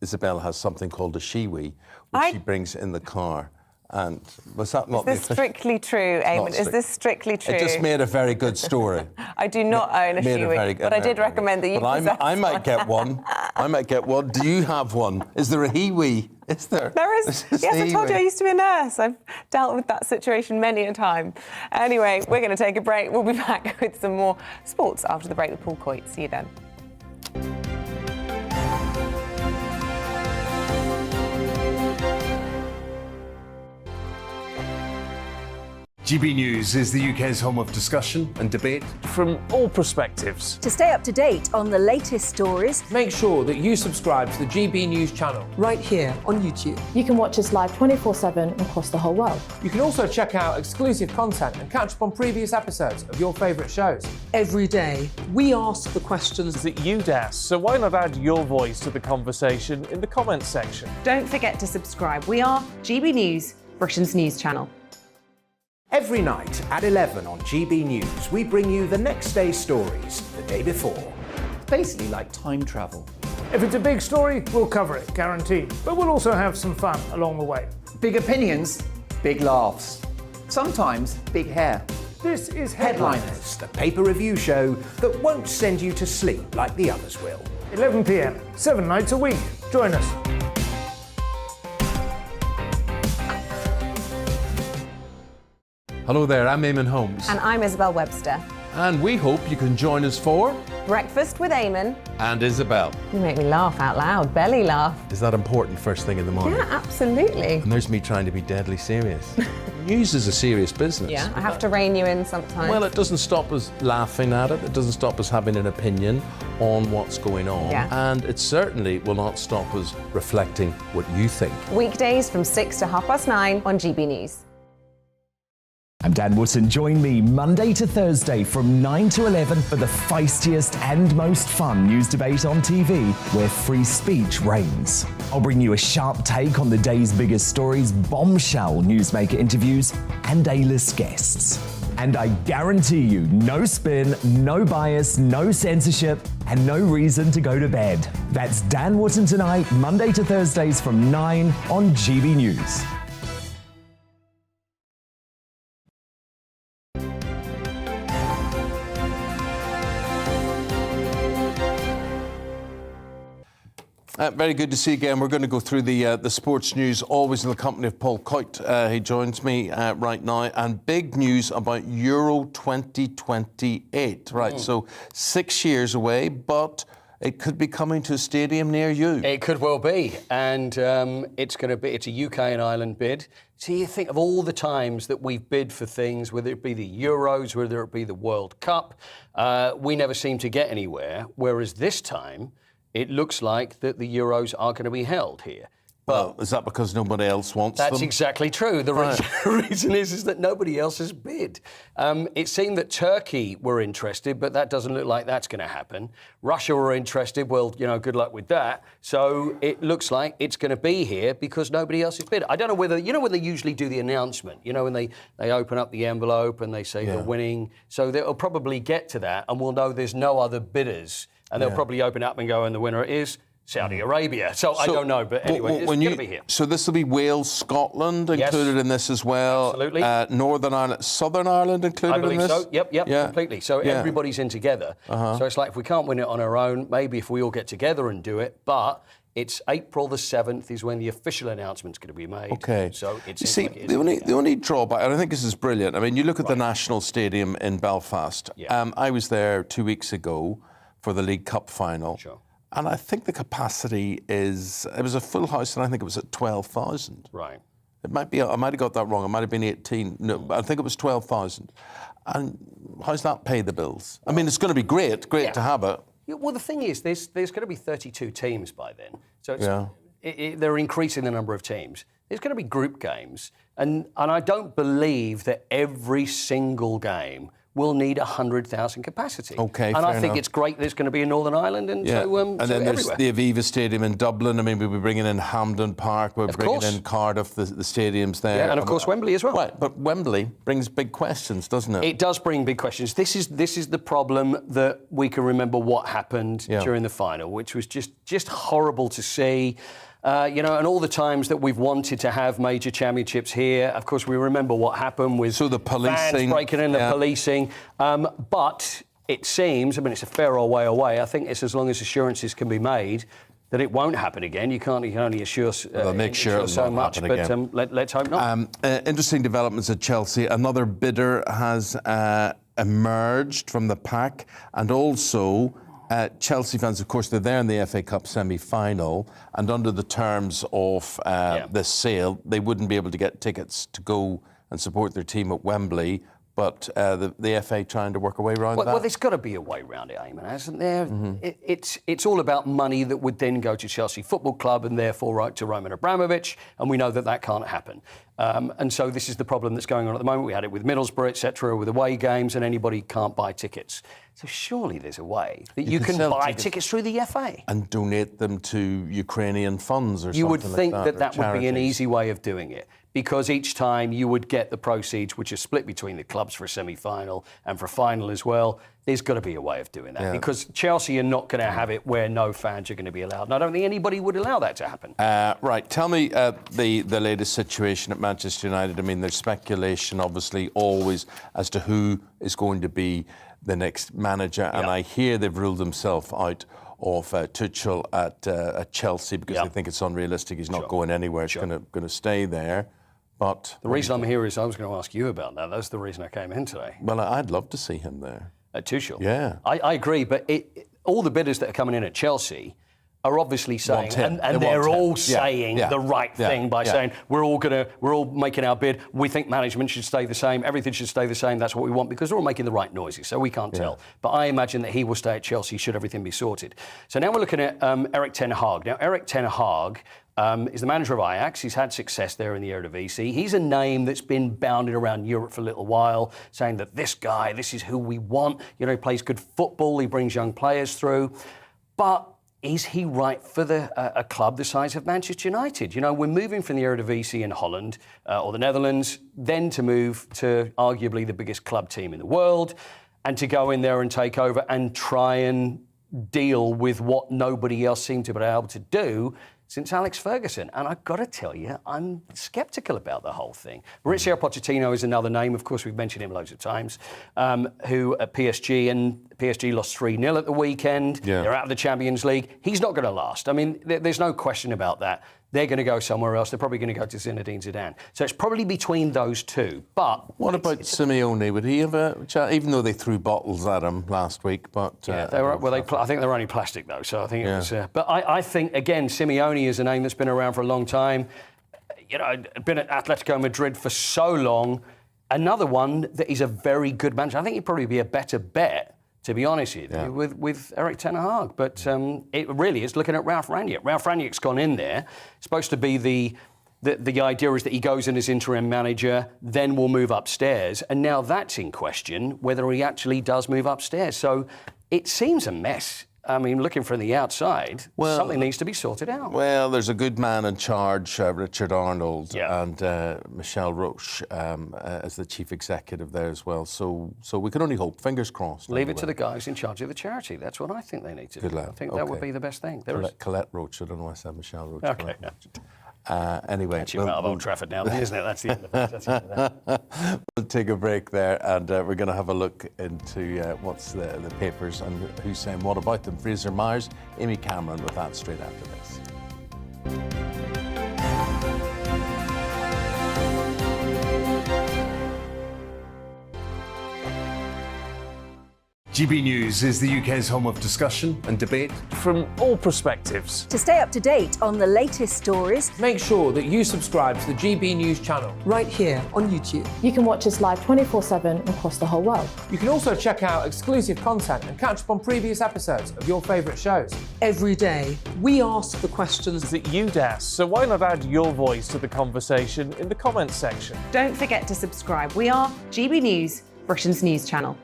Isabel has something called a Shiwi, which she brings in the car. And was that not Is this strictly true, Eamonn? Is this strictly true? It just made a very good story. I do not own a Shiwi, but I did recommend that you possess I might get one. I might get one. Do you have one? Is there a Hiwi? Is there? There is. Yes, I told you I used to be a nurse. I've dealt with that situation many a time. Anyway, we're going to take a break. We'll be back with some more sports after the break with Paul Coit. See you then. GB News is the UK's home of discussion and debate from all perspectives. To stay up to date on the latest stories, make sure that you subscribe to the GB News channel right here on YouTube. You can watch us live 24/7 across the whole world. You can also check out exclusive content and catch up on previous episodes of your favourite shows. Every day, we ask the questions that you'd ask, so why not add your voice to the conversation in the comments section? Don't forget to subscribe. We are GB News, Britain's news channel. Every night at 11 on GB News, we bring you the next day's stories the day before. Basically like time travel. If it's a big story, we'll cover it, guaranteed. But we'll also have some fun along the way. Big opinions, big laughs. Sometimes big hair. This is Headliners, the paper review show that won't send you to sleep like the others will. 11 p.m, 7 nights a week. Join us. Hello there, I'm Eamonn Holmes. And I'm Isabel Webster. And we hope you can join us for Breakfast with Eamonn. And Isabel. You make me laugh out loud, belly laugh. Is that important first thing in the morning? Yeah, absolutely. And there's me trying to be deadly serious. News is a serious business. Yeah, I have to rein you in sometimes. Well, it doesn't stop us laughing at it. It doesn't stop us having an opinion on what's going on. Yeah. And it certainly will not stop us reflecting what you think. Weekdays from 6 to 9:30 on GB News. I'm Dan Wootton. Join me Monday to Thursday from 9 to 11 for the feistiest and most fun news debate on TV, where free speech reigns. I'll bring you a sharp take on the day's biggest stories, bombshell newsmaker interviews, and A-list guests. And I guarantee you, no spin, no bias, no censorship, and no reason to go to bed. That's Dan Wootton tonight, Monday to Thursdays from 9 on GB News. Very good to see you again. We're going to go through the sports news, always in the company of Paul Coit. He joins me right now. And big news about Euro 2028. Right, so 6 years away, but it could be coming to a stadium near you. It could well be. And it's a UK and Ireland bid. So you think of all the times that we've bid for things, whether it be the Euros, whether it be the World Cup, we never seem to get anywhere. Whereas this time, it looks like that the Euros are going to be held here. Well, is that because nobody else wants them? That's exactly true. The reason is that nobody else has bid. It seemed that Turkey were interested, but that doesn't look like that's going to happen. Russia were interested. Well, you know, good luck with that. So it looks like it's going to be here because nobody else has bid. I don't know whether, you know, when they usually do the announcement, you know, when they open up the envelope and they say they're winning. So they'll probably get to that and we'll know there's no other bidders. And they'll probably open up and go, and the winner is Saudi Arabia. So I don't know, but anyway, it's going to be here. So this will be Wales, Scotland included in this as well. Absolutely. Northern Ireland, Southern Ireland included in this? I believe so. Yep, completely. So everybody's in together. So it's like if we can't win it on our own, maybe if we all get together and do it. But it's April the 7th is when the official announcement's going to be made. Okay. So it's you see, the only drawback, and I think this is brilliant. I mean, you look at the National Stadium in Belfast. I was there 2 weeks ago for the League Cup final. Sure. And I think the capacity it was a full house, and I think it was at 12,000. Right. It might be, I might have got that wrong. It might have been 18. No, I think it was 12,000. And how's that pay the bills? I mean, it's going to be great to have it. Yeah, well, the thing is, there's going to be 32 teams by then. So they're increasing the number of teams. There's going to be group games. And I don't believe that every single game will need 100,000 capacity. Okay, and I think it's great that it's going to be in Northern Ireland and and then there's everywhere. the Aviva Stadium in Dublin. I mean, we'll be bringing in Hampden Park, we're bringing in Cardiff, the stadiums there. Yeah, and of course Wembley as well. Right, but Wembley brings big questions, doesn't it? It does bring big questions. This is the problem that we can remember what happened during the final, which was just horrible to see. You know, and all the times that we've wanted to have major championships here, of course, we remember what happened with the policing, fans breaking in, the policing. But it seems, I mean, it's a fair old way away. I think it's as long as assurances can be made that it won't happen again. You can only assure make sure it so won't much, happen but let's hope not. Interesting developments at Chelsea. Another bidder has emerged from the pack, and also Chelsea fans, of course, they're there in the FA Cup semi-final, and under the terms of this sale, they wouldn't be able to get tickets to go and support their team at Wembley. But the FA trying to work a way around that? Well, there's got to be a way around it, Eamonn, hasn't there? It's all about money that would then go to Chelsea Football Club and therefore right to Roman Abramovich, and we know that can't happen. And so this is the problem that's going on at the moment. We had it with Middlesbrough, etc., with away games, and anybody can't buy tickets. So surely there's a way that you can buy tickets through the FA. And donate them to Ukrainian funds or something like that. You would think that would be an charities. easy way of doing it, because each time you would get the proceeds, which are split between the clubs for a semi-final and for a final as well. There's got to be a way of doing that, because Chelsea are not going to have it where no fans are going to be allowed. And I don't think anybody would allow that to happen. Right. Tell me the latest situation at Manchester United. I mean, there's speculation, obviously, always as to who is going to be the next manager. And I hear they've ruled themselves out of Tuchel at Chelsea because they think it's unrealistic. He's not going anywhere. He's going to stay there. But the reason I'm here is I was going to ask you about that. That's the reason I came in today. Well, I'd love to see him there. at Tuchel. Yeah. I agree, but all the bidders that are coming in at Chelsea are obviously saying, Want him. and They they're want him. all saying Yeah. the right Yeah. thing by Yeah. saying we're all making our bid. We think management should stay the same. Everything should stay the same. That's what we want because they're all making the right noises. So we can't tell. But I imagine that he will stay at Chelsea should everything be sorted. So now we're looking at Erik ten Hag. Now Erik ten Hag is the manager of Ajax. He's had success there in the Eredivisie. He's a name that's been bounding around Europe for a little while, saying that this guy, this is who we want. You know, he plays good football. He brings young players through. But is he right for a club the size of Manchester United? You know, we're moving from the Eredivisie in Holland or the Netherlands, then to move to arguably the biggest club team in the world, and to go in there and take over and try and deal with what nobody else seemed to be able to do since Alex Ferguson. And I've got to tell you, I'm sceptical about the whole thing. Mauricio Pochettino is another name, of course, we've mentioned him loads of times, who at PSG, and PSG lost 3-0 at the weekend. Yeah. They're out of the Champions League. He's not going to last. I mean, there's no question about that. They're going to go somewhere else. They're probably going to go to Zinedine Zidane. So it's probably between those two. But what about Simeone? Would he have a chat? Even though they threw bottles at him last week, but yeah, they were. Well, I think they're only plastic though. So I think it was. But I think again, Simeone is a name that's been around for a long time. You know, been at Atletico Madrid for so long. Another one that is a very good manager. I think he'd probably be a better bet, to be honest with Erik ten Hag. But it really is looking at Ralph Rangnick. Ralph Rangnick's gone in there. Supposed to be the idea is that he goes in as interim manager, then will move upstairs. And now that's in question, whether he actually does move upstairs. So it seems a mess. I mean, looking from the outside, something needs to be sorted out. Well, there's a good man in charge, Richard Arnold, and Michel Roche as the chief executive there as well. So we can only hope. Fingers crossed. Leave it to the guys in charge of the charity. That's what I think they need to do. I think that would be the best thing. Colette Roche. I don't know why I said Michel Roche. Okay. Anyway, Catch you out of Old Trafford now, isn't it? That's the end of it. That's the end of that. We'll take a break there, and we're going to have a look into what's the papers and who's saying what about them. Fraser Myers, Amy Cameron with that straight after this. GB News is the UK's home of discussion and debate from all perspectives. To stay up to date on the latest stories, make sure that you subscribe to the GB News channel right here on YouTube. You can watch us live 24/7 across the whole world. You can also check out exclusive content and catch up on previous episodes of your favourite shows. Every day, we ask the questions that you'd ask, so why not add your voice to the conversation in the comments section? Don't forget to subscribe. We are GB News, Britain's news channel.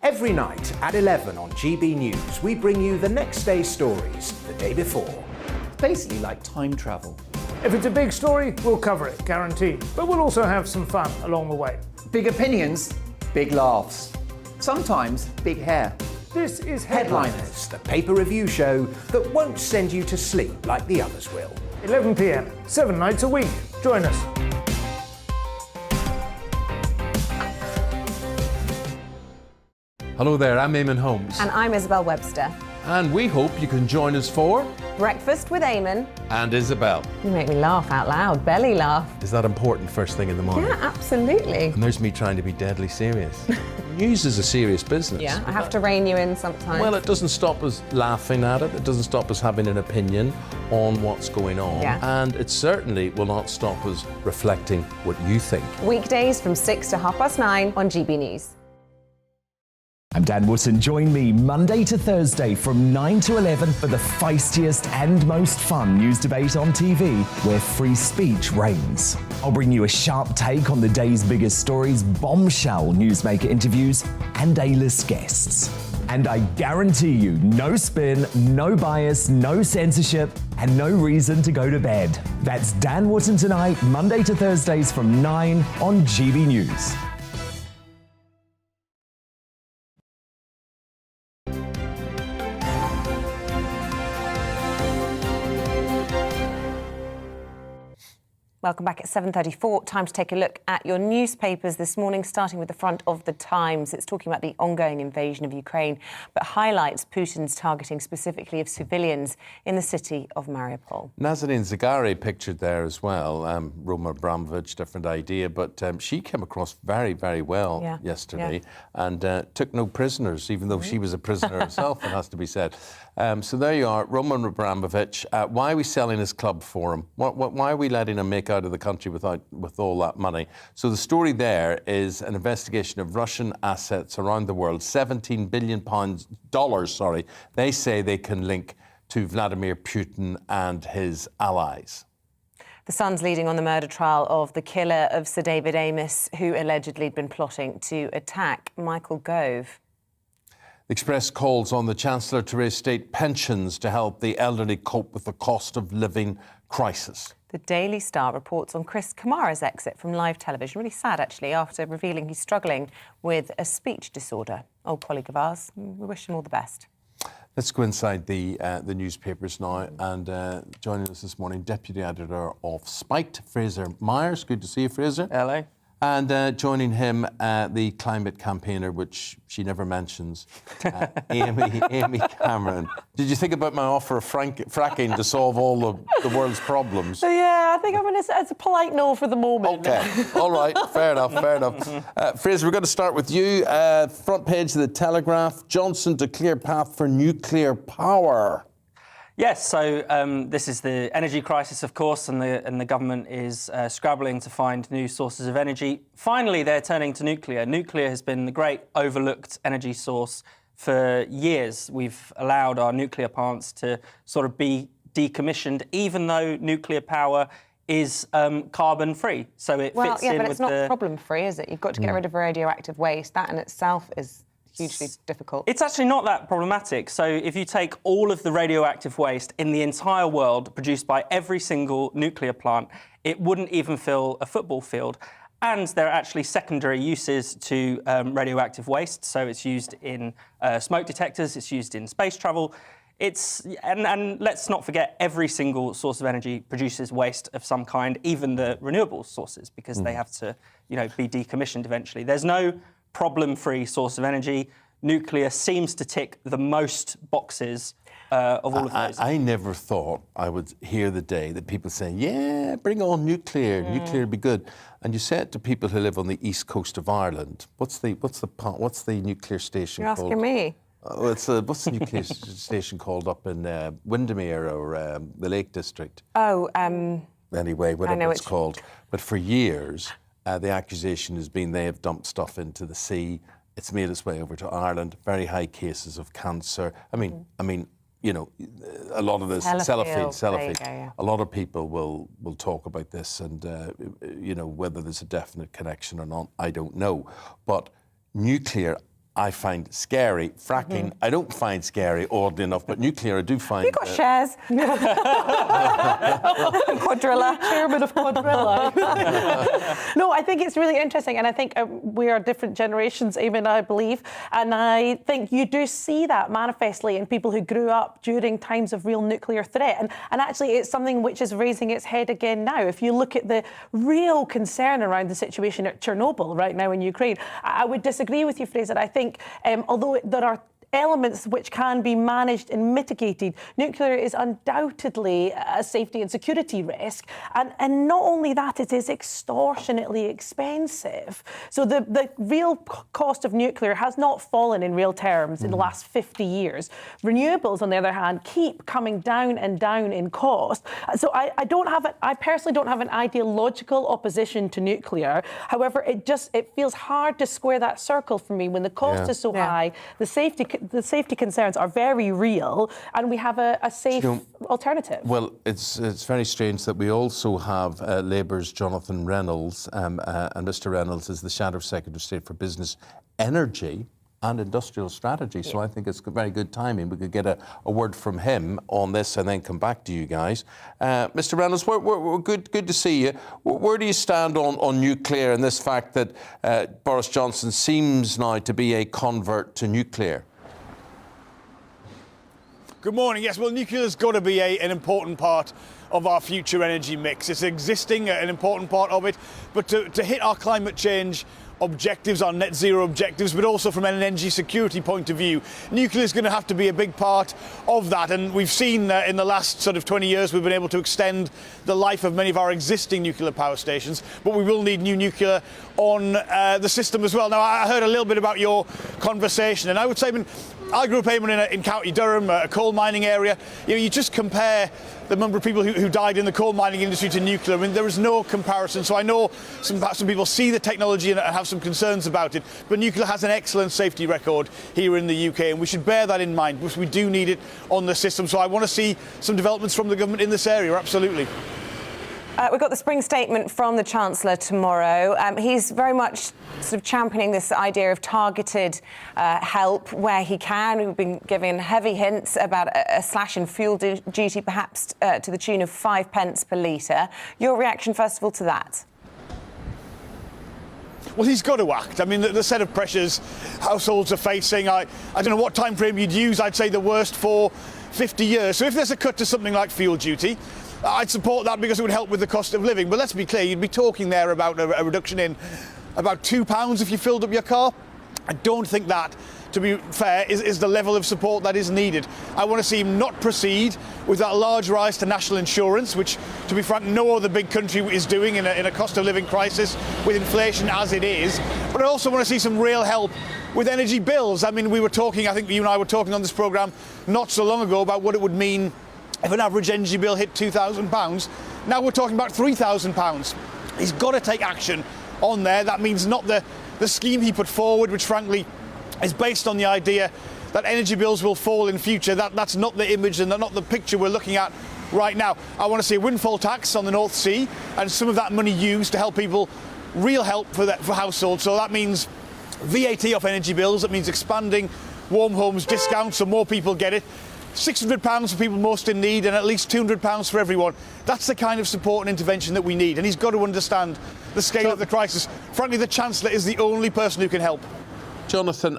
Every night at 11 on GB News, we bring you the next day's stories the day before. It's basically like time travel. If it's a big story, we'll cover it, guaranteed. But we'll also have some fun along the way. Big opinions, big laughs. Sometimes big hair. This is Headliners, the paper review show that won't send you to sleep like the others will. 11 p.m, 7 nights a week. Join us. Hello there, I'm Eamonn Holmes. And I'm Isabel Webster. And we hope you can join us for Breakfast with Eamonn and Isabel. You make me laugh out loud, belly laugh. Is that important first thing in the morning? Yeah, absolutely. And there's me trying to be deadly serious. News is a serious business. Yeah, I have to rein you in sometimes. Well, it doesn't stop us laughing at it. It doesn't stop us having an opinion on what's going on. Yeah. And it certainly will not stop us reflecting what you think. Weekdays from 6 to 9:30 on GB News. I'm Dan Wootton. Join me Monday to Thursday from 9 to 11 for the feistiest and most fun news debate on TV, where free speech reigns. I'll bring you a sharp take on the day's biggest stories, bombshell newsmaker interviews, and A-list guests. And I guarantee you, no spin, no bias, no censorship, and no reason to go to bed. That's Dan Wootton Tonight, Monday to Thursdays from 9 on GB News. Welcome back at 7:34. Time to take a look at your newspapers this morning, starting with the front of the Times. It's talking about the ongoing invasion of Ukraine, but highlights Putin's targeting specifically of civilians in the city of Mariupol. Nazanin Zaghari pictured there as well. Roman Abramovich, different idea, but she came across very, very well yesterday and took no prisoners, even though she was a prisoner herself, it has to be said. So there you are, Roman Abramovich. Why are we selling his club for him? Why are we letting him make out of the country with all that money? So the story there is an investigation of Russian assets around the world, $17 billion, they say they can link to Vladimir Putin and his allies. The Sun's leading on the murder trial of the killer of Sir David Amess, who allegedly had been plotting to attack Michael Gove. The Express calls on the Chancellor to raise state pensions to help the elderly cope with the cost of living crisis. The Daily Star reports on Chris Kamara's exit from live television. Really sad, actually, after revealing he's struggling with a speech disorder. Old colleague of ours. We wish him all the best. Let's go inside the newspapers now. And joining us this morning, Deputy Editor of Spiked, Fraser Myers. Good to see you, Fraser. Hello. And joining him, the climate campaigner, which she never mentions, Amy Cameron. Did you think about my offer of fracking to solve all the world's problems? Yeah, I think it's a polite no for the moment. OK, all right, fair enough. Fraser, we're going to start with you. Front page of the Telegraph, Johnson to clear path for nuclear power. Yes, so this is the energy crisis, of course, and the government is scrabbling to find new sources of energy. Finally, they're turning to nuclear. Nuclear has been the great overlooked energy source for years. We've allowed our nuclear plants to sort of be decommissioned, even though nuclear power is carbon-free. So it fits in but with it's not problem-free, is it? You've got to get rid of radioactive waste. That in itself is hugely difficult. It's actually not that problematic. So if you take all of the radioactive waste in the entire world produced by every single nuclear plant, it wouldn't even fill a football field. And there are actually secondary uses to radioactive waste. So it's used in smoke detectors, it's used in space travel. And let's not forget, every single source of energy produces waste of some kind, even the renewable sources, because they have to, be decommissioned eventually. There's no problem-free source of energy. Nuclear seems to tick the most boxes of all of those. I never thought I would hear the day that people say, yeah, bring on nuclear, nuclear would be good. And you say it to people who live on the east coast of Ireland. What's the nuclear station called? You're asking me. What's the nuclear station called up in Windermere or the Lake District? Anyway, whatever it's called. But for years, the accusation has been they have dumped stuff into the sea. It's made its way over to Ireland. Very high cases of cancer. I mean, a lot of this Sellafield. A lot of people will talk about this, and whether there's a definite connection or not, I don't know. But nuclear, I find scary. Fracking, I don't find scary, oddly enough, but nuclear I do find... You got shares. Quadrilla. Chairman of Quadrilla. No, I think it's really interesting, and I think we are different generations, Eamonn, I believe, and I think you do see that manifestly in people who grew up during times of real nuclear threat, and actually it's something which is raising its head again now. If you look at the real concern around the situation at Chernobyl right now in Ukraine, I would disagree with you, Fraser. I think although there are elements which can be managed and mitigated, nuclear is undoubtedly a safety and security risk. And not only that, it is extortionately expensive. So the real cost of nuclear has not fallen in real terms in the last 50 years. Renewables, on the other hand, keep coming down and down in cost. So I personally don't have an ideological opposition to nuclear. However, it feels hard to square that circle for me when the cost is so high, the safety concerns are very real, and we have a safe alternative. Well, it's very strange that we also have Labour's Jonathan Reynolds, and Mr. Reynolds is the Shadow Secretary of State for Business, Energy and Industrial Strategy. So I think it's very good timing. We could get a word from him on this and then come back to you guys. Mr. Reynolds, we're good to see you. Where do you stand on nuclear and this fact that Boris Johnson seems now to be a convert to nuclear? Good morning. Yes, well, nuclear's got to be an important part of our future energy mix. It's existing, an important part of it, but to hit our climate change objectives, our net zero objectives, but also from an energy security point of view, nuclear is going to have to be a big part of that. And we've seen in the last sort of 20 years we've been able to extend the life of many of our existing nuclear power stations, but we will need new nuclear on the system as well. Now, I heard a little bit about your conversation, and I would say, I grew up, Eamonn, in County Durham, a coal mining area. You just compare the number of people who died in the coal mining industry to nuclear. I mean, there is no comparison. So I know some people see the technology and have some concerns about it, but nuclear has an excellent safety record here in the UK, and we should bear that in mind because we do need it on the system. So I want to see some developments from the government in this area, absolutely. We've got the spring statement from the Chancellor tomorrow. He's very much sort of championing this idea of targeted help where he can. We've been given heavy hints about a slash in fuel duty, perhaps to the tune of 5 pence per litre. Your reaction, first of all, to that? Well, he's got to act. I mean, the set of pressures households are facing, I don't know what time frame you'd use. I'd say the worst for 50 years. So if there's a cut to something like fuel duty, I'd support that because it would help with the cost of living. But let's be clear, you'd be talking there about a reduction in about £2 if you filled up your car. I don't think that, to be fair, is the level of support that is needed. I want to see him not proceed with that large rise to national insurance, which, to be frank, no other big country is doing in a cost of living crisis with inflation as it is. But I also want to see some real help with energy bills. I mean, we were talking, I think you and I were talking on this programme not so long ago about what it would mean if an average energy bill hit £2,000. Now we're talking about £3,000. He's got to take action on there. That means not the scheme he put forward, which frankly is based on the idea that energy bills will fall in future. That's not the image and not the picture we're looking at right now. I want to see a windfall tax on the North Sea and some of that money used to help people, real help for households. So that means VAT off energy bills. That means expanding warm homes discounts so more people get it. £600 for people most in need and at least £200 for everyone. That's the kind of support and intervention that we need, and he's got to understand the scale of the crisis. Frankly, the Chancellor is the only person who can help. Jonathan,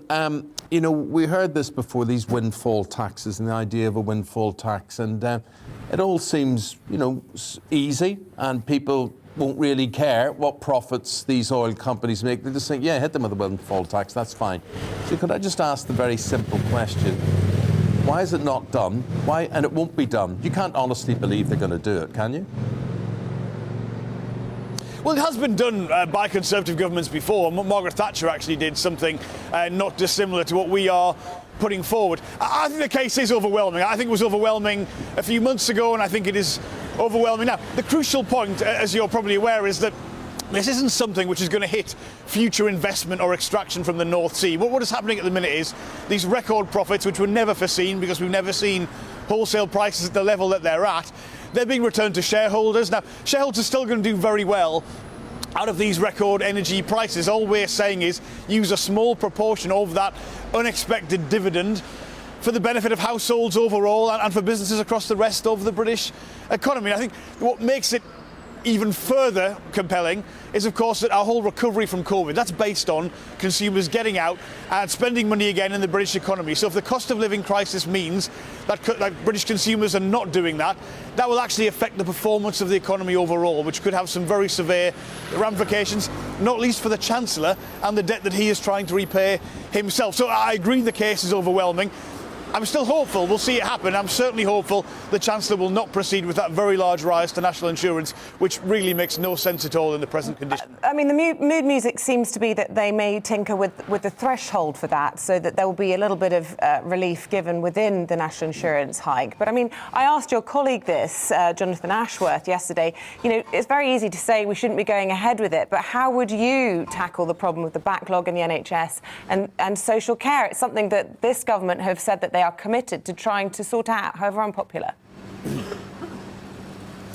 you know, we heard this before, these windfall taxes and the idea of a windfall tax, and it all seems, you know, easy, and people won't really care what profits these oil companies make. They just think, yeah, hit them with a windfall tax, that's fine. So could I just ask the very simple question? Why is it not done? Why? And it won't be done. You can't honestly believe they're going to do it, can you? Well, it has been done by Conservative governments before. Margaret Thatcher actually did something not dissimilar to what we are putting forward. I think the case is overwhelming. I think it was overwhelming a few months ago, and I think it is overwhelming now. The crucial point, as you're probably aware, is that this isn't something which is going to hit future investment or extraction from the North Sea. What is happening at the minute is these record profits, which were never foreseen because we've never seen wholesale prices at the level that they're at, they're being returned to shareholders. Now, shareholders are still going to do very well out of these record energy prices. All we're saying is use a small proportion of that unexpected dividend for the benefit of households overall and for businesses across the rest of the British economy. I think what makes it even further compelling is, of course, that our whole recovery from COVID, that's based on consumers getting out and spending money again in the British economy. So if the cost of living crisis means that British consumers are not doing that, that will actually affect the performance of the economy overall, which could have some very severe ramifications, not least for the Chancellor and the debt that he is trying to repay himself. So I agree the case is overwhelming. I'm still hopeful we'll see it happen. I'm certainly hopeful the Chancellor will not proceed with that very large rise to national insurance, which really makes no sense at all in the present conditions. I mean, the mood music seems to be that they may tinker with the threshold for that, so that there will be a little bit of relief given within the national insurance hike. But I mean, I asked your colleague this, Jonathan Ashworth, yesterday. You know, it's very easy to say we shouldn't be going ahead with it, but how would you tackle the problem with the backlog in the NHS and social care? It's something that this government have said that they are committed to trying to sort out, however unpopular.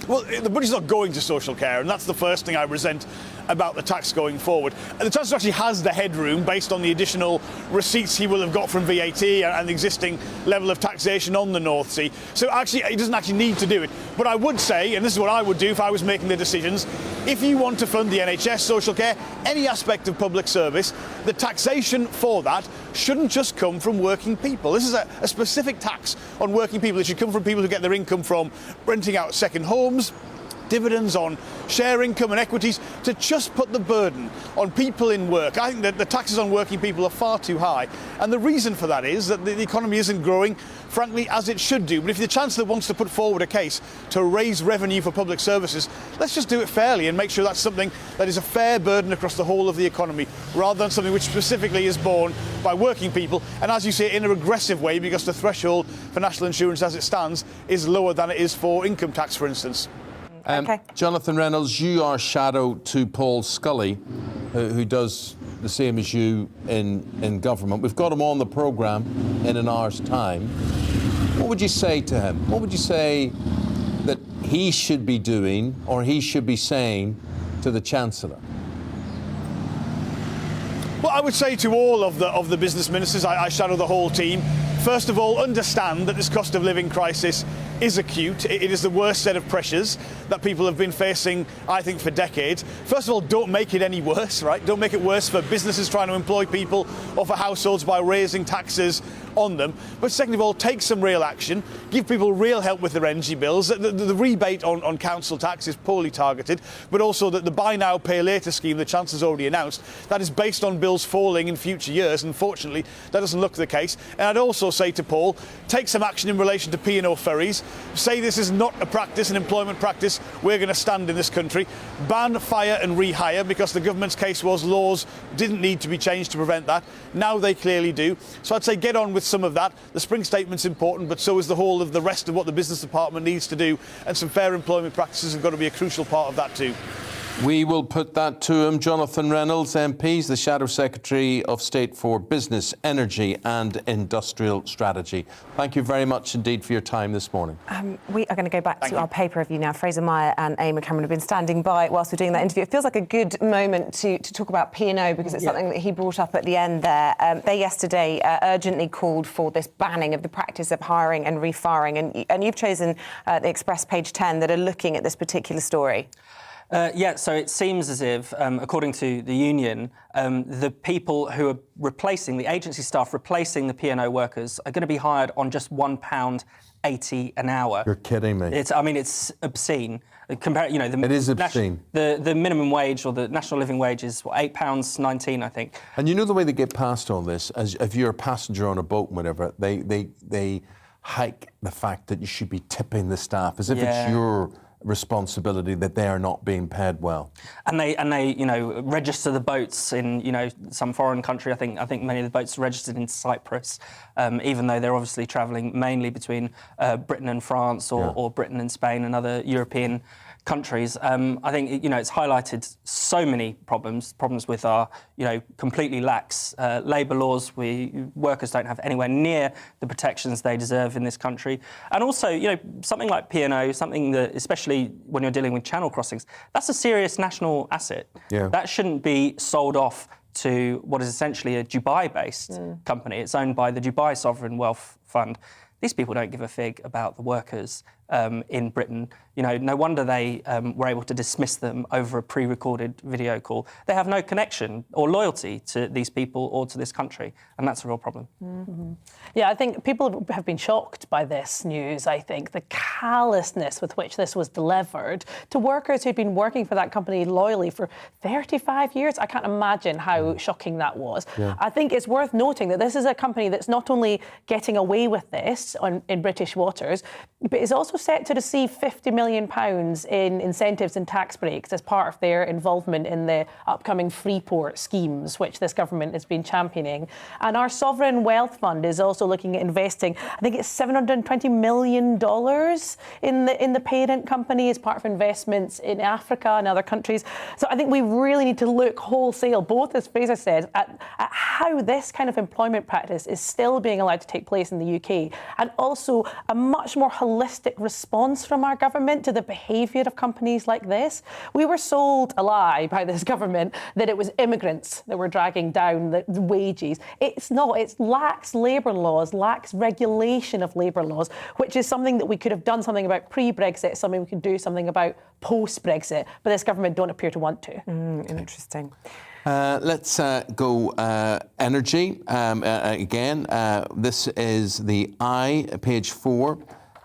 Well, the budget's not going to social care, and that's the first thing I resent about the tax going forward. And the Chancellor actually has the headroom based on the additional receipts he will have got from VAT and the existing level of taxation on the North Sea. So actually, he doesn't actually need to do it. But I would say, and this is what I would do if I was making the decisions, if you want to fund the NHS, social care, any aspect of public service, the taxation for that shouldn't just come from working people. This is a specific tax on working people. It should come from people who get their income from renting out second homes, dividends on share income and equities, to just put the burden on people in work. I think that the taxes on working people are far too high. And the reason for that is that the economy isn't growing, frankly, as it should do. But if the Chancellor wants to put forward a case to raise revenue for public services, let's just do it fairly and make sure that's something that is a fair burden across the whole of the economy, rather than something which specifically is borne by working people. And as you say, in a regressive way, because the threshold for national insurance as it stands is lower than it is for income tax, for instance. Jonathan Reynolds, you are shadow to Paul Scully, who does the same as you in government. We've got him on the programme in an hour's time. What would you say to him? What would you say that he should be doing or he should be saying to the Chancellor? Well, I would say to all of the business ministers, I shadow the whole team, first of all, understand that this cost of living crisis is acute. It is the worst set of pressures that people have been facing, I think, for decades. First of all, don't make it any worse, right? Don't make it worse for businesses trying to employ people or for households by raising taxes on them. But second of all, take some real action, give people real help with their energy bills. The rebate on council tax is poorly targeted, but also that the buy now, pay later scheme the Chancellor's already announced, that is based on bills falling in future years. Unfortunately, that doesn't look the case. And I'd also say to Paul, take some action in relation to P&O Ferries. Say this is not a practice, an employment practice we're going to stand in this country. Ban, fire and rehire, because the government's case was laws didn't need to be changed to prevent that. Now they clearly do. So I'd say get on with some of that. The spring statement's important, but so is the whole of the rest of what the business department needs to do, and some fair employment practices have got to be a crucial part of that too. We will put that to him. Jonathan Reynolds, MP, the Shadow Secretary of State for Business, Energy and Industrial Strategy. Thank you very much indeed for your time this morning. We are going to go back to our paper review now. Fraser Meyer and Eamonn Cameron have been standing by whilst we're doing that interview. It feels like a good moment to talk about P&O, because it's something that he brought up at the end there. They yesterday urgently called for this banning of the practice of hiring and refiring. And you've chosen the Express page 10 that are looking at this particular story. So it seems as if, according to the union, the people who are replacing, the agency staff replacing the P&O workers, are going to be hired on just £1.80 an hour. You're kidding me. It's obscene. It is obscene. The minimum wage, or the national living wage, is £8.19, I think. And you know the way they get past all this, as if you're a passenger on a boat and whatever, they hike the fact that you should be tipping the staff as if it's your responsibility that they are not being paid well. And they register the boats in some foreign country. I think many of the boats are registered in Cyprus, even though they're obviously travelling mainly between Britain and France or Britain and Spain and other European countries. I think it's highlighted so many problems with our completely lax labour laws. Workers don't have anywhere near the protections they deserve in this country. And also something like P&O, something that, especially when you're dealing with channel crossings, that's a serious national asset. That shouldn't be sold off to what is essentially a Dubai-based company. It's owned by the Dubai Sovereign Wealth Fund. These people don't give a fig about the workers in Britain. No wonder they were able to dismiss them over a pre-recorded video call. They have no connection or loyalty to these people or to this country, and that's a real problem. Mm-hmm. Yeah, I think people have been shocked by this news. I think the callousness with which this was delivered to workers who've been working for that company loyally for 35 years. I can't imagine how shocking that was. I think it's worth noting that this is a company that's not only getting away with this in British waters, but is also set to receive £50 million in incentives and tax breaks as part of their involvement in the upcoming Freeport schemes, which this government has been championing. And our Sovereign Wealth Fund is also looking at investing, I think it's $720 million in the parent company as part of investments in Africa and other countries. So I think we really need to look wholesale, both, as Fraser says, at how this kind of employment practice is still being allowed to take place in the UK, and also a much more holistic response from our government to the behaviour of companies like this. We were sold a lie by this government that it was immigrants that were dragging down the wages. It's not. It's lax labour laws, lax regulation of labour laws, which is something that we could have done something about pre-Brexit, something we could do something about post-Brexit, but this government don't appear to want to. Interesting. Let's go energy. Again, this is the page 4.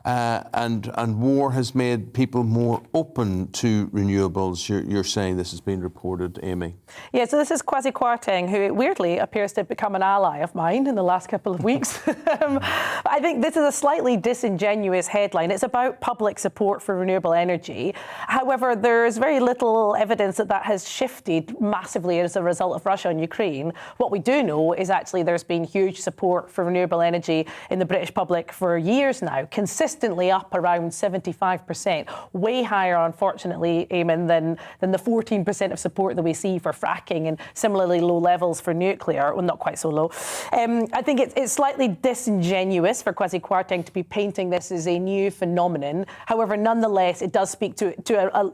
And war has made people more open to renewables. You're saying this has been reported, Amy. Yeah, so this is Kwasi Kwarteng, who weirdly appears to have become an ally of mine in the last couple of weeks. I think this is a slightly disingenuous headline. It's about public support for renewable energy. However, there's very little evidence that that has shifted massively as a result of Russia and Ukraine. What we do know is actually there's been huge support for renewable energy in the British public for years now, consistently up around 75%, way higher, unfortunately, Eamonn, than the 14% of support that we see for fracking and similarly low levels for nuclear. Well, not quite so low. I think it's slightly disingenuous for Kwasi Kwarteng to be painting this as a new phenomenon. However, nonetheless, it does speak to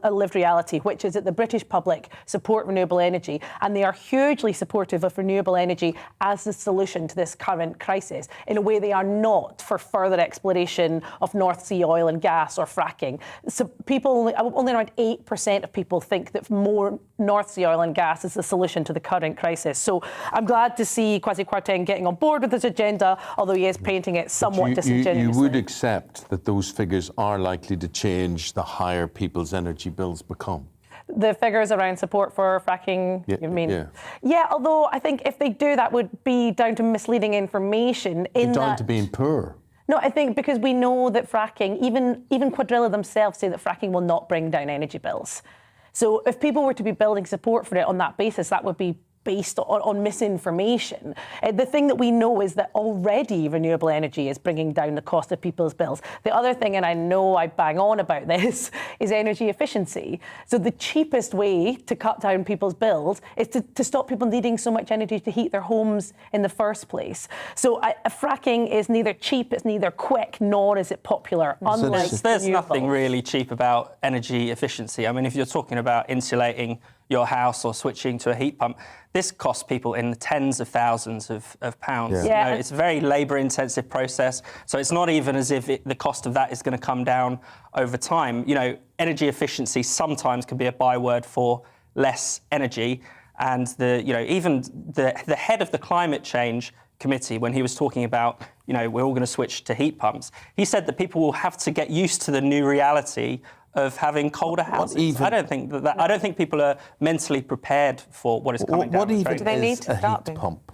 a lived reality, which is that the British public support renewable energy, and they are hugely supportive of renewable energy as the solution to this current crisis, in a way they are not for further exploration of North Sea oil and gas or fracking. So only around 8% of people think that more North Sea oil and gas is the solution to the current crisis. So I'm glad to see Kwasi Kwarteng getting on board with this agenda, although he is painting it somewhat disingenuously. You would accept that those figures are likely to change the higher people's energy bills become? The figures around support for fracking, you mean? Yeah, although I think if they do, that would be down to misleading information. Down to being poor. No, I think because we know that fracking, even Quadrilla themselves say that fracking will not bring down energy bills. So if people were to be building support for it on that basis, that would be based on misinformation. The thing that we know is that already renewable energy is bringing down the cost of people's bills. The other thing, and I know I bang on about this, is energy efficiency. So the cheapest way to cut down people's bills is to stop people needing so much energy to heat their homes in the first place. So fracking is neither cheap, it's neither quick, nor is it popular. Unlike there's nothing really cheap about energy efficiency. I mean, if you're talking about insulating your house or switching to a heat pump, this costs people in the tens of thousands of pounds. Yeah. You know, it's a very labour-intensive process, so it's not even as if the cost of that is going to come down over time. You know, energy efficiency sometimes can be a byword for less energy, and even the head of the climate change committee, when he was talking about, we're all going to switch to heat pumps, he said that people will have to get used to the new reality of having colder houses. I don't think people are mentally prepared for what is coming down. What even do they need to start heat pump?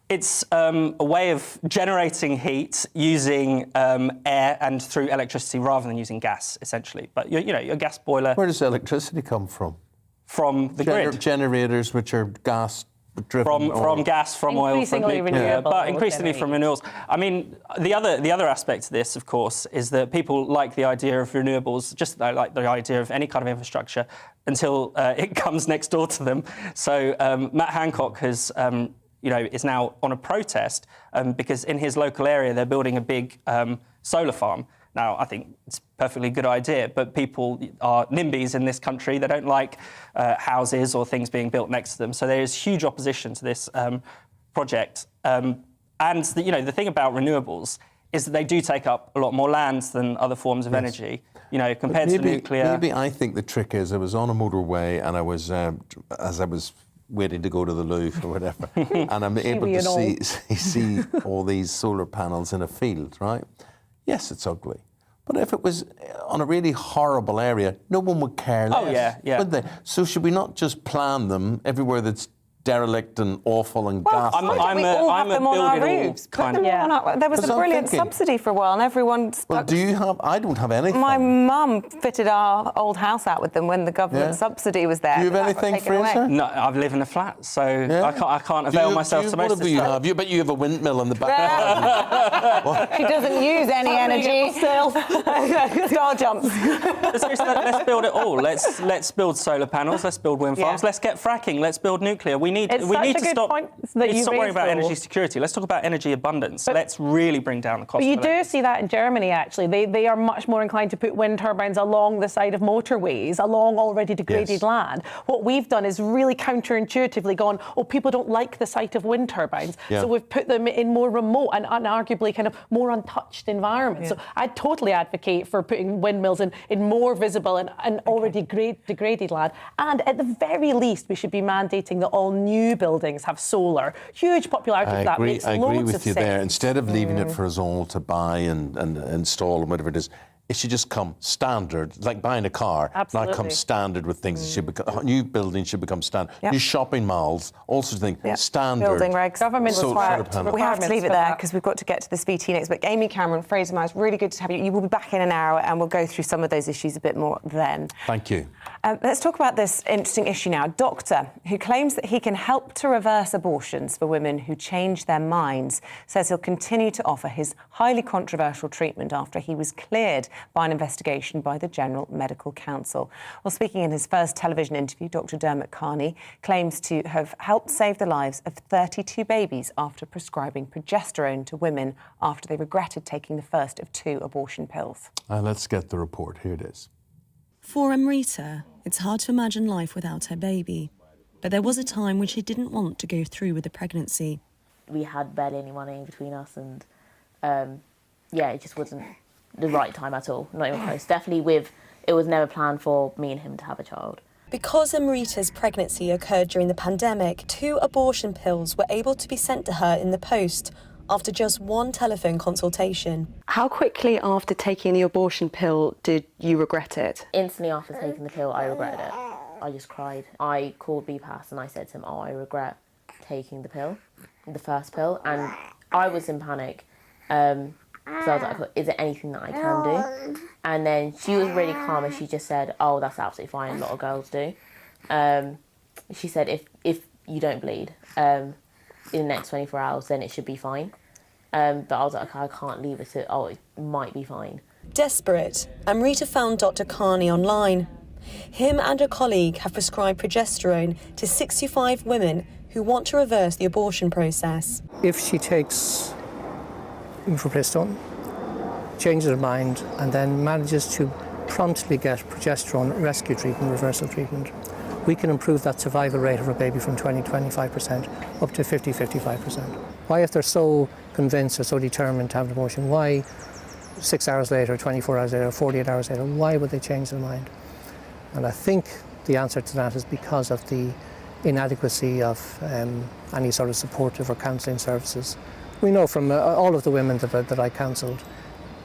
It's a way of generating heat using air and through electricity rather than using gas, essentially. But your gas boiler. Where does electricity come from? From the grid. Generators, which are gas. From gas, from oil, from nuclear, but increasingly from renewables. I mean, the other aspect of this, of course, is that people like the idea of renewables, just like the idea of any kind of infrastructure, until it comes next door to them. So Matt Hancock has, is now on a protest because in his local area they're building a big solar farm. Now, I think it's a perfectly good idea, but people are NIMBYs in this country. They don't like houses or things being built next to them. So there is huge opposition to this project. And the thing about renewables is that they do take up a lot more land than other forms of energy, compared to nuclear. Maybe I think the trick is I was on a motorway and I was, as I was waiting to go to the Louvre or whatever, and I'm able to see all these solar panels in a field, right? Yes, it's ugly. But if it was on a really horrible area, no one would care less, would they? So should we not just plan them everywhere that's derelict and awful and ghastly? We all have them on our roofs. There was a brilliant subsidy for a while, and everyone's. Well, do you have? I don't have anything. My mum fitted our old house out with them when the government subsidy was there. Do you have anything, Fraser? No, I live in a flat, so I can't avail myself to most of this stuff. Have you? But you have a windmill in the back. She doesn't use any energy. Star jumps. Let's build it all. Let's build solar panels. Let's build wind farms. Let's get fracking. Let's build nuclear. We need It's we such need a to good stop. point that we need to you stop worrying raised, about though. energy security. Let's talk about energy abundance. Let's really bring down the cost. But you of do electricity. see that in Germany, actually. They are much more inclined to put wind turbines along the side of motorways, along already degraded land. What we've done is really counterintuitively gone, oh, people don't like the sight of wind turbines. Yeah. So we've put them in more remote and arguably kind of more untouched environments. So I'd totally advocate for putting windmills in more visible and already degraded land. And at the very least, we should be mandating that all new buildings have solar. Huge popularity for that. Makes I agree loads with of you there. sense. Instead of leaving it for us all to buy and install and whatever it is, it should just come standard, like buying a car. Absolutely. Now comes standard with things. It should become, new buildings should become standard. Yep. New shopping malls, all sorts of things, standard. Building regs. Government solar requirements. panels. We have to leave it there because we've got to get to this VT next. But Amy Cameron, Fraser Myers, really good to have you. You will be back in an hour and we'll go through some of those issues a bit more then. Thank you. Let's talk about this interesting issue now. A doctor who claims that he can help to reverse abortions for women who change their minds says he'll continue to offer his highly controversial treatment after he was cleared by an investigation by the General Medical Council. Well, speaking in his first television interview, Dr. Dermot Carney claims to have helped save the lives of 32 babies after prescribing progesterone to women after they regretted taking the first of 2 abortion pills. Let's get the report. Here it is. For Amrita, it's hard to imagine life without her baby. But there was a time when she didn't want to go through with the pregnancy. We had barely any money between us and, it just wasn't the right time at all, not even close. Definitely it was never planned for me and him to have a child. Because Amrita's pregnancy occurred during the pandemic, 2 abortion pills were able to be sent to her in the post after just 1 telephone consultation. How quickly after taking the abortion pill did you regret it? Instantly after taking the pill, I regretted it. I just cried. I called BPAS and I said to him, I regret taking the pill, the first pill, and I was in panic. So I was like, is there anything that I can do? And then she was really calm and she just said, oh, that's absolutely fine, a lot of girls do. She said, if you don't bleed in the next 24 hours, then it should be fine. But I was like, okay, I can't leave it to, it might be fine. Desperate, Amrita found Dr. Carney online. Him and a colleague have prescribed progesterone to 65 women who want to reverse the abortion process. If she takes mifepristone, changes her mind, and then manages to promptly get progesterone rescue treatment, reversal treatment, we can improve that survival rate of a baby from 20-25% up to 50-55%. Why, if they're so convinced or so determined to have an abortion, why 6 hours later, 24 hours later, 48 hours later, why would they change their mind? And I think the answer to that is because of the inadequacy of any sort of supportive or counselling services. We know from all of the women that I counselled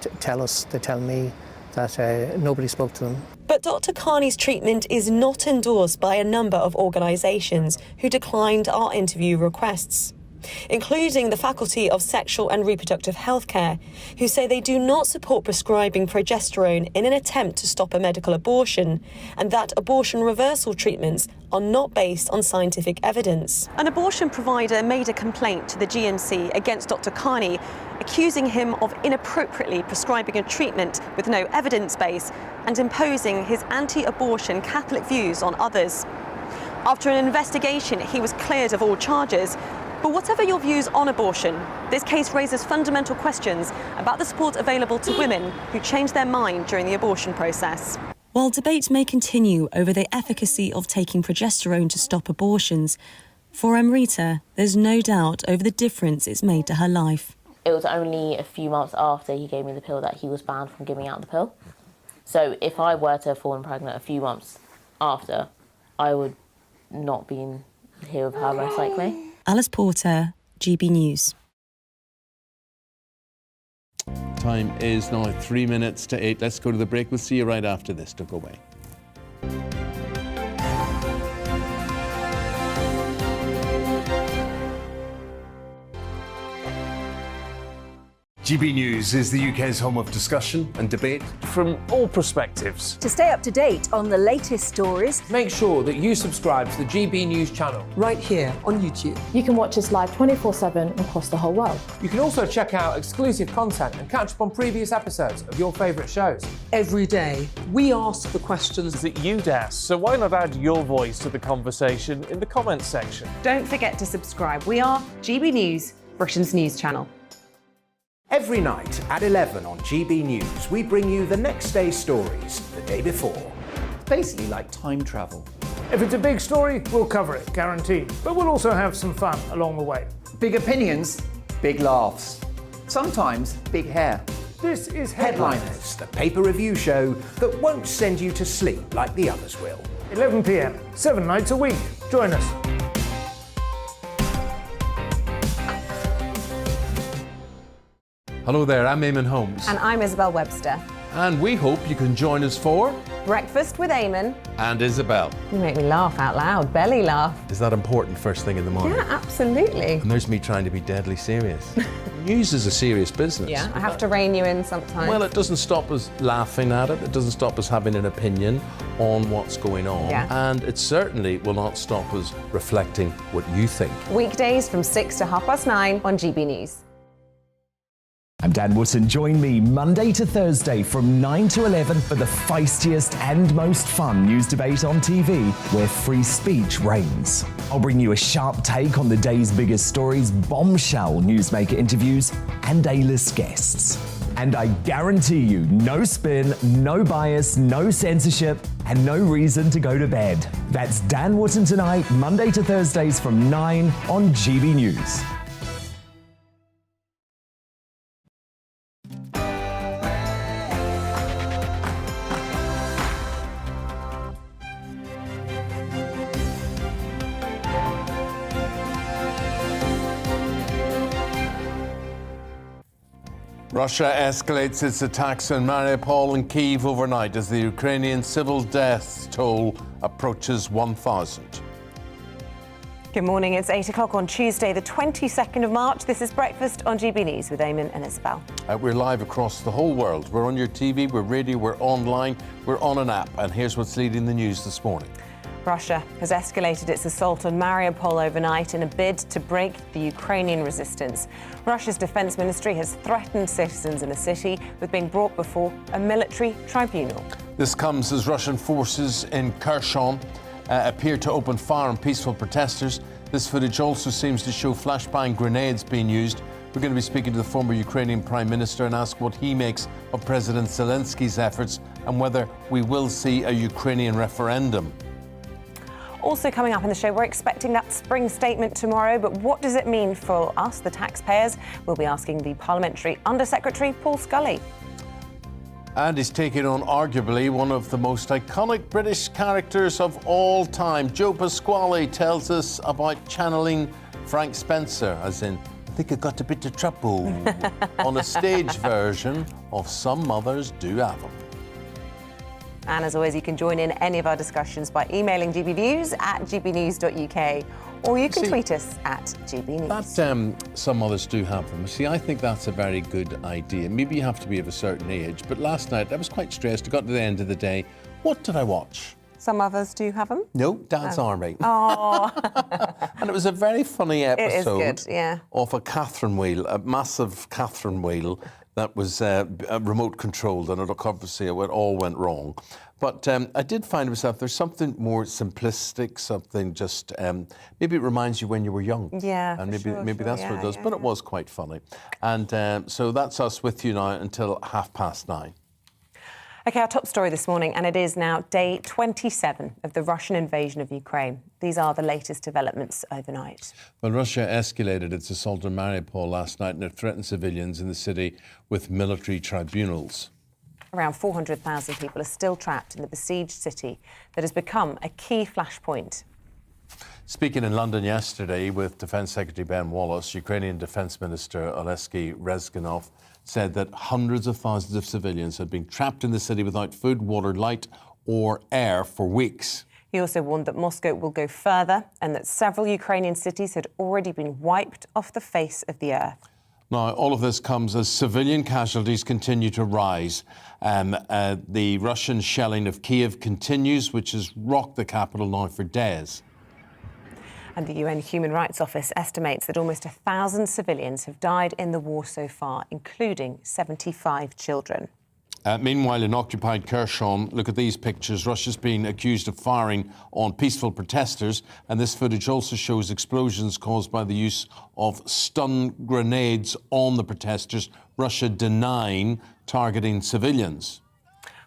they tell me that nobody spoke to them. But Dr. Carney's treatment is not endorsed by a number of organisations who declined our interview requests, including the Faculty of Sexual and Reproductive Healthcare, who say they do not support prescribing progesterone in an attempt to stop a medical abortion, and that abortion reversal treatments are not based on scientific evidence. An abortion provider made a complaint to the GMC against Dr. Carney, accusing him of inappropriately prescribing a treatment with no evidence base and imposing his anti-abortion Catholic views on others. After an investigation, he was cleared of all charges. But whatever your views on abortion, this case raises fundamental questions about the support available to women who change their mind during the abortion process. While debate may continue over the efficacy of taking progesterone to stop abortions, for Amrita, there's no doubt over the difference it's made to her life. It was only a few months after he gave me the pill that he was banned from giving out the pill. So if I were to have fallen pregnant a few months after, I would not be here with her most likely. Alice Porter, GB News. Time is now 3 minutes to 8. Let's go to the break. We'll see you right after this. Don't go away. GB News is the UK's home of discussion and debate. From all perspectives. To stay up to date on the latest stories, Make sure that you subscribe to the GB News channel. Right here on YouTube. You can watch us live 24/7 across the whole world. You can also check out exclusive content and catch up on previous episodes of your favourite shows. Every day, we ask the questions That you'd ask, so why not add your voice to the conversation in the comments section? Don't forget to subscribe. We are GB News, Britain's news channel. Every night at 11 on GB News, we bring you the next day's stories the day before. It's basically like time travel. If it's a big story, we'll cover it, guaranteed. But we'll also have some fun along the way. Big opinions, big laughs. Sometimes big hair. This is Headliners, the paper review show that won't send you to sleep like the others will. 11 p.m, 7 nights a week. Join us. Hello there, I'm Eamonn Holmes. And I'm Isabel Webster. And we hope you can join us for Breakfast with Eamonn. And Isabel. You make me laugh out loud, belly laugh. Is that important first thing in the morning? Yeah, absolutely. And there's me trying to be deadly serious. News is a serious business. Yeah, I have to rein you in sometimes. Well, it doesn't stop us laughing at it. It doesn't stop us having an opinion on what's going on. Yeah. And it certainly will not stop us reflecting what you think. Weekdays from 6 to 9:30 on GB News. I'm Dan Wootton. Join me Monday to Thursday from 9 to 11 for the feistiest and most fun news debate on TV, where free speech reigns. I'll bring you a sharp take on the day's biggest stories, bombshell newsmaker interviews, and A-list guests. And I guarantee you, no spin, no bias, no censorship, and no reason to go to bed. That's Dan Wootton tonight, Monday to Thursdays from 9 on GB News. Russia escalates its attacks on Mariupol and Kyiv overnight as the Ukrainian civil death toll approaches 1,000. Good morning, it's 8 o'clock on Tuesday, the 22nd of March. This is Breakfast on GB News with Eamonn and Isabel. We're live across the whole world. We're on your TV, we're radio, we're online, we're on an app. And here's what's leading the news this morning. Russia has escalated its assault on Mariupol overnight in a bid to break the Ukrainian resistance. Russia's defense ministry has threatened citizens in the city with being brought before a military tribunal. This comes as Russian forces in Kherson appear to open fire on peaceful protesters. This footage also seems to show flashbang grenades being used. We're going to be speaking to the former Ukrainian Prime Minister and ask what he makes of President Zelensky's efforts and whether we will see a Ukrainian referendum. Also coming up in the show, we're expecting that spring statement tomorrow, but what does it mean for us, the taxpayers? We'll be asking the Parliamentary Under-Secretary, Paul Scully. And he's taking on arguably one of the most iconic British characters of all time. Joe Pasquale tells us about channeling Frank Spencer, as in, I think I got a bit of trouble, on a stage version of Some Mothers Do Have 'Em. And as always, you can join in any of our discussions by emailing gbnews@gbnews.uk, or you can tweet us at GBNews. That Some Others Do Have Them. See, I think that's a very good idea. Maybe you have to be of a certain age, but last night I was quite stressed. I got to the end of the day. What did I watch? Some others do have them? No, Dad's Army. Oh. And it was a very funny episode It is good, yeah. of a Catherine wheel, a massive Catherine wheel that was remote controlled, and obviously it all went wrong. But I did find myself, there's something more simplistic, something just, maybe it reminds you when you were young. Yeah, and maybe sure, that's what it does, but it was quite funny. And so that's us with you now until 9:30. OK, our top story this morning, and it is now day 27 of the Russian invasion of Ukraine. These are the latest developments overnight. Well, Russia escalated its assault on Mariupol last night and it threatened civilians in the city with military tribunals. Around 400,000 people are still trapped in the besieged city that has become a key flashpoint. Speaking in London yesterday with Defence Secretary Ben Wallace, Ukrainian Defence Minister Oleksiy Rezgunov said that hundreds of thousands of civilians had been trapped in the city without food, water, light or air for weeks. He also warned that Moscow will go further and that several Ukrainian cities had already been wiped off the face of the earth. Now, all of this comes as civilian casualties continue to rise. The Russian shelling of Kiev continues, which has rocked the capital now for days. And the UN Human Rights Office estimates that almost 1,000 civilians have died in the war so far, including 75 children. Meanwhile, in occupied Kherson, look at these pictures. Russia's been accused of firing on peaceful protesters, and this footage also shows explosions caused by the use of stun grenades on the protesters, Russia denying targeting civilians.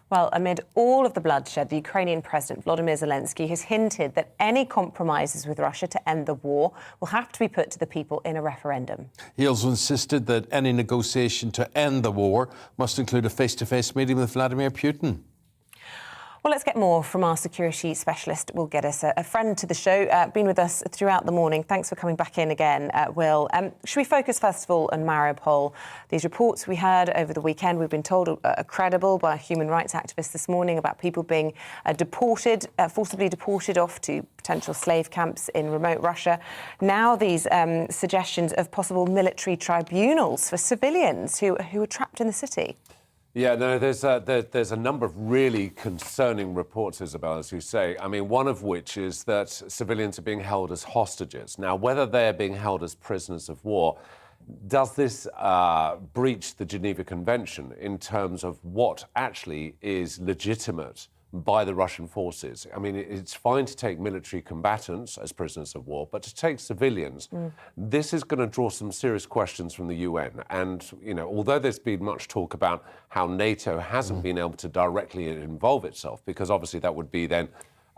Well, amid all of the bloodshed, the Ukrainian President Volodymyr Zelensky has hinted that any compromises with Russia to end the war will have to be put to the people in a referendum. He also insisted that any negotiation to end the war must include a face-to-face meeting with Vladimir Putin. Well, let's get more from our security specialist. Will get us a friend to the show, been with us throughout the morning. Thanks for coming back in again, Will. Should we focus first of all on Mariupol? These reports we heard over the weekend, we've been told are credible by human rights activists this morning about people being forcibly deported off to potential slave camps in remote Russia. Now these suggestions of possible military tribunals for civilians who are trapped in the city. Yeah, no, there's a number of really concerning reports, Isabel, as you say. I mean, one of which is that civilians are being held as hostages. Now, whether they're being held as prisoners of war, does this breach the Geneva Convention in terms of what actually is legitimate by the Russian forces? I mean, it's fine to take military combatants as prisoners of war, but to take civilians, this is going to draw some serious questions from the UN. And, you know, although there's been much talk about how NATO hasn't been able to directly involve itself, because obviously that would be then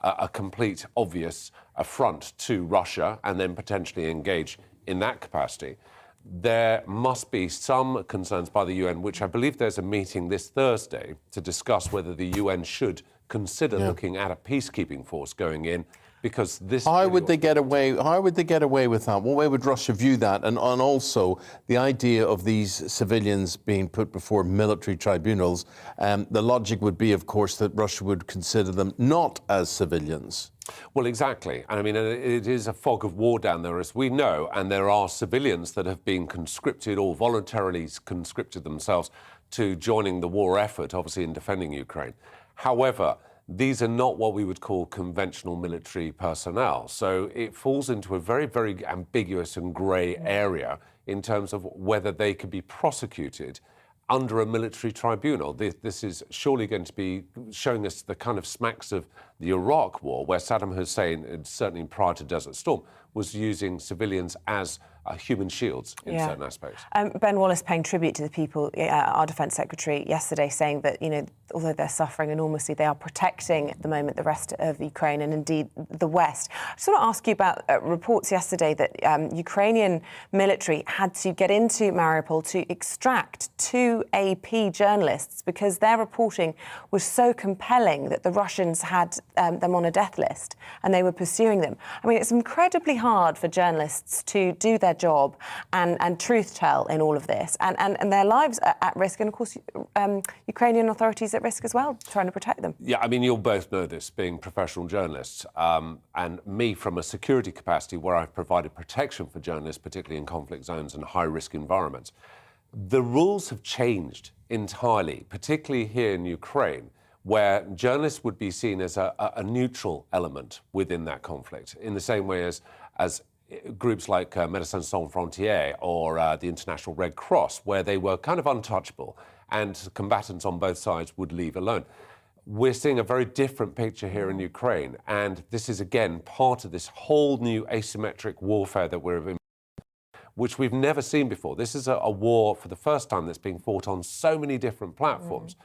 a complete obvious affront to Russia and then potentially engage in that capacity, there must be some concerns by the UN, which I believe there's a meeting this Thursday to discuss whether the UN should consider looking at a peacekeeping force going in, because this. How would they get away? How would they get away with that? What way would Russia view that? And also the idea of these civilians being put before military tribunals. The logic would be, of course, that Russia would consider them not as civilians. Well, exactly. And I mean, it is a fog of war down there, as we know, and there are civilians that have been conscripted or voluntarily conscripted themselves to joining the war effort, obviously in defending Ukraine. However, these are not what we would call conventional military personnel. So it falls into a very, very ambiguous and grey area in terms of whether they could be prosecuted under a military tribunal. This is surely going to be showing us the kind of smacks of the Iraq War, where Saddam Hussein, certainly prior to Desert Storm, was using civilians as human shields in certain aspects. Ben Wallace paying tribute to the people, our Defence Secretary yesterday, saying that, you know, although they're suffering enormously, they are protecting at the moment the rest of Ukraine and indeed the West. I just want to ask you about reports yesterday that Ukrainian military had to get into Mariupol to extract 2 AP journalists because their reporting was so compelling that the Russians had them on a death list and they were pursuing them. I mean, it's incredibly hard for journalists to do their job and truth tell in all of this, and their lives are at risk, and of course Ukrainian authorities at risk as well, trying to protect them. Yeah, I mean, you'll both know this, being professional journalists, and me from a security capacity where I've provided protection for journalists, particularly in conflict zones and high-risk environments. The rules have changed entirely, particularly here in Ukraine, where journalists would be seen as a neutral element within that conflict, in the same way as groups like Médecins Sans Frontières or the International Red Cross, where they were kind of untouchable and combatants on both sides would leave alone. We're seeing a very different picture here in Ukraine, and this is, again, part of this whole new asymmetric warfare that we're in, which we've never seen before. This is a war for the first time that's being fought on so many different platforms,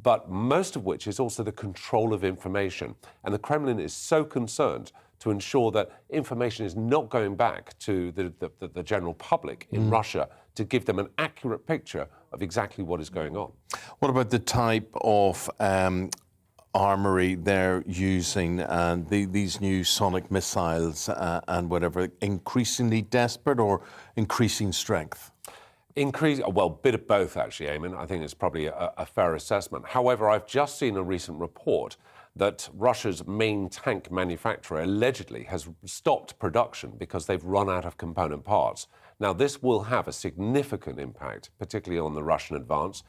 but most of which is also the control of information. And the Kremlin is so concerned to ensure that information is not going back to the general public in Russia to give them an accurate picture of exactly what is going on. What about the type of armory they're using and these new sonic missiles and whatever, increasingly desperate or increasing strength? Well, a bit of both, actually, Eamonn. I think it's probably a fair assessment. However, I've just seen a recent report that Russia's main tank manufacturer allegedly has stopped production because they've run out of component parts. Now, this will have a significant impact, particularly on the Russian advance.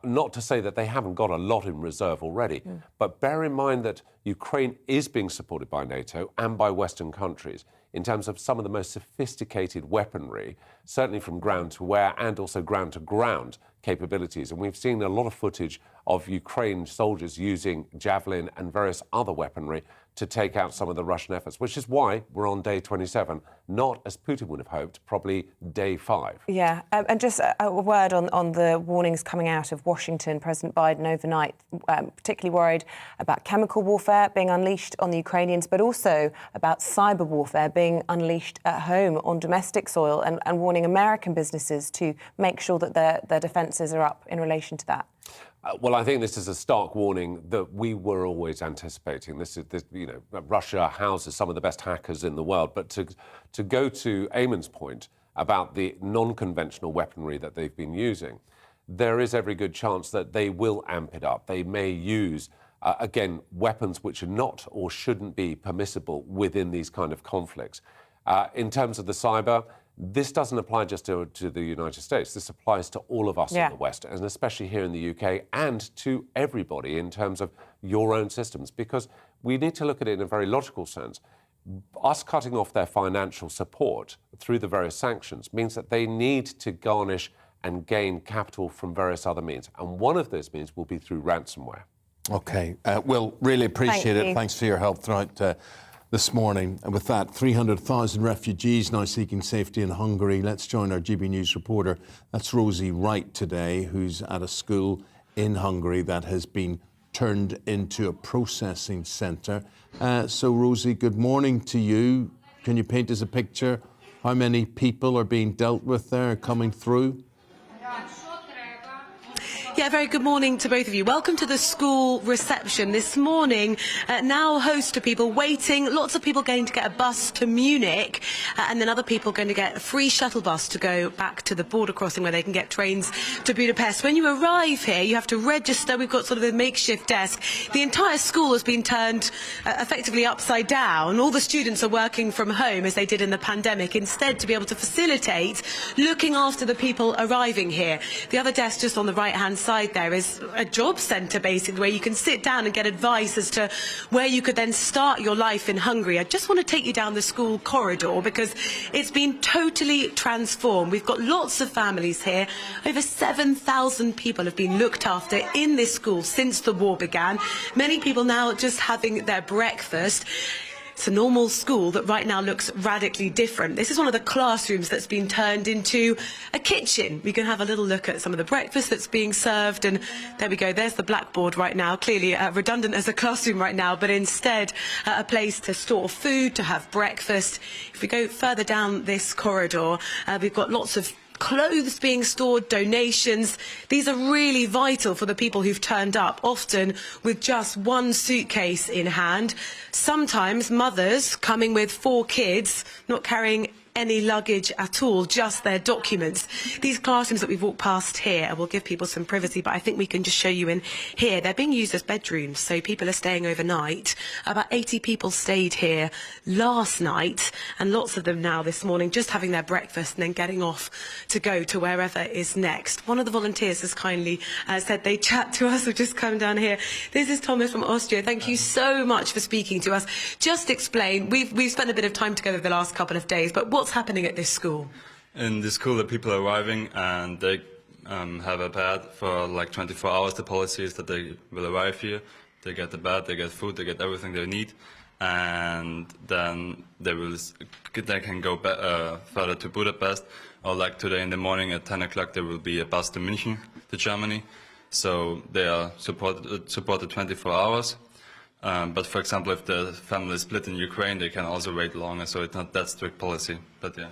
Not to say that they haven't got a lot in reserve already, but bear in mind that Ukraine is being supported by NATO and by Western countries in terms of some of the most sophisticated weaponry, certainly from ground to air and also ground to ground capabilities. And we've seen a lot of footage of Ukraine soldiers using Javelin and various other weaponry to take out some of the Russian efforts, which is why we're on day 27, not, as Putin would have hoped, probably day 5. Yeah, and just a word on the warnings coming out of Washington. President Biden overnight particularly worried about chemical warfare being unleashed on the Ukrainians, but also about cyber warfare being unleashed at home on domestic soil, and warning American businesses to make sure that their defences are up in relation to that. Well, I think this is a stark warning that we were always anticipating. Russia houses some of the best hackers in the world. But to go to Eamonn's point about the non-conventional weaponry that they've been using, there is every good chance that they will amp it up. They may use, again, weapons which are not or shouldn't be permissible within these kind of conflicts. In terms of the cyber, this doesn't apply just to the United States. This applies to all of us in the West, and especially here in the UK, and to everybody in terms of your own systems, because we need to look at it in a very logical sense. Us cutting off their financial support through the various sanctions means that they need to garnish and gain capital from various other means. And one of those means will be through ransomware. OK. Will, really appreciate it. Thanks for your help throughout this morning. And with that, 300,000 refugees now seeking safety in Hungary. Let's join our GB News reporter. That's Rosie Wright today, who's at a school in Hungary that has been turned into a processing centre. So, Rosie, good morning to you. Can you paint us a picture? How many people are being dealt with there coming through? Yeah, very good morning to both of you. Welcome to the school reception this morning. Now host to people waiting, lots of people going to get a bus to Munich, and then other people going to get a free shuttle bus to go back to the border crossing where they can get trains to Budapest. When you arrive here, you have to register. We've got sort of a makeshift desk. The entire school has been turned effectively upside down. All the students are working from home as they did in the pandemic, instead to be able to facilitate looking after the people arriving here. The other desk just on the right-hand side there is a job centre, basically, where you can sit down and get advice as to where you could then start your life in Hungary. I just want to take you down the school corridor because it's been totally transformed. We've got lots of families here. Over 7,000 people have been looked after in this school since the war began. Many people now just having their breakfast. It's a normal school that right now looks radically different. This is one of the classrooms that's been turned into a kitchen. We can have a little look at some of the breakfast that's being served, and there we go, there's the blackboard right now, clearly redundant as a classroom right now, but instead a place to store food, to have breakfast. If we go further down this corridor, we've got lots of clothes being stored, donations. These are really vital for the people who've turned up, often with just one suitcase in hand. Sometimes mothers coming with 4 kids, not carrying any luggage at all, just their documents. These classrooms that we've walked past here will give people some privacy, but I think we can just show you in here. They're being used as bedrooms, so people are staying overnight. About 80 people stayed here last night, and lots of them now this morning just having their breakfast and then getting off to go to wherever is next. One of the volunteers has kindly said they chat to us. We've just come down here. This is Thomas from Austria. Thank you so much for speaking to us. Just explain, we've spent a bit of time together the last couple of days, but what's happening at this school? In this school, the people are arriving and they have a bed for like 24 hours. The policy is that they will arrive here, they get the bed, they get food, they get everything they need, and then they can go further to Budapest, or like today in the morning at 10 o'clock there will be a bus to München, to Germany. So they are supported 24 hours. But for example, if the family is split in Ukraine, they can also wait longer, so it's not that strict policy, but yeah.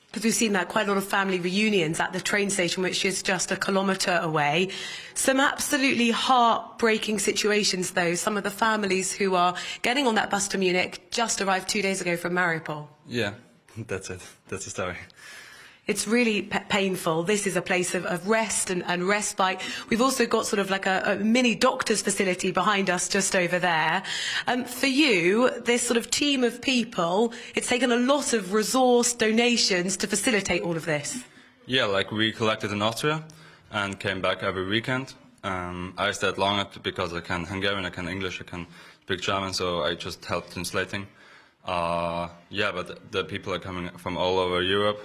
Because we've seen that quite a lot of family reunions at the train station, which is just a kilometre away. Some absolutely heartbreaking situations, though. Some of the families who are getting on that bus to Munich just arrived 2 days ago from Mariupol. Yeah, that's it. That's the story. It's really painful. This is a place of rest and respite. We've also got sort of like a mini doctor's facility behind us just over there. For you, this sort of team of people, it's taken a lot of resource donations to facilitate all of this. Yeah, like we collected in Austria and came back every weekend. I stayed longer because I can Hungarian, I can English, I can speak German, so I just helped translating. Yeah, but the people are coming from all over Europe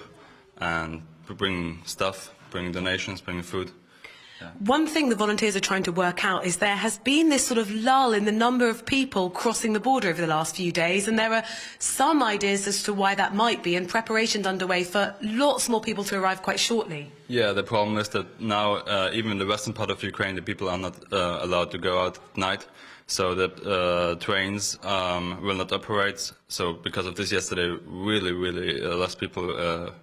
and bringing stuff, bringing donations, bringing food. Yeah. One thing the volunteers are trying to work out is there has been this sort of lull in the number of people crossing the border over the last few days, and there are some ideas as to why that might be, and preparations underway for lots more people to arrive quite shortly. Yeah, the problem is that now, even in the western part of Ukraine, the people are not allowed to go out at night. So the trains will not operate. So because of this yesterday, really less people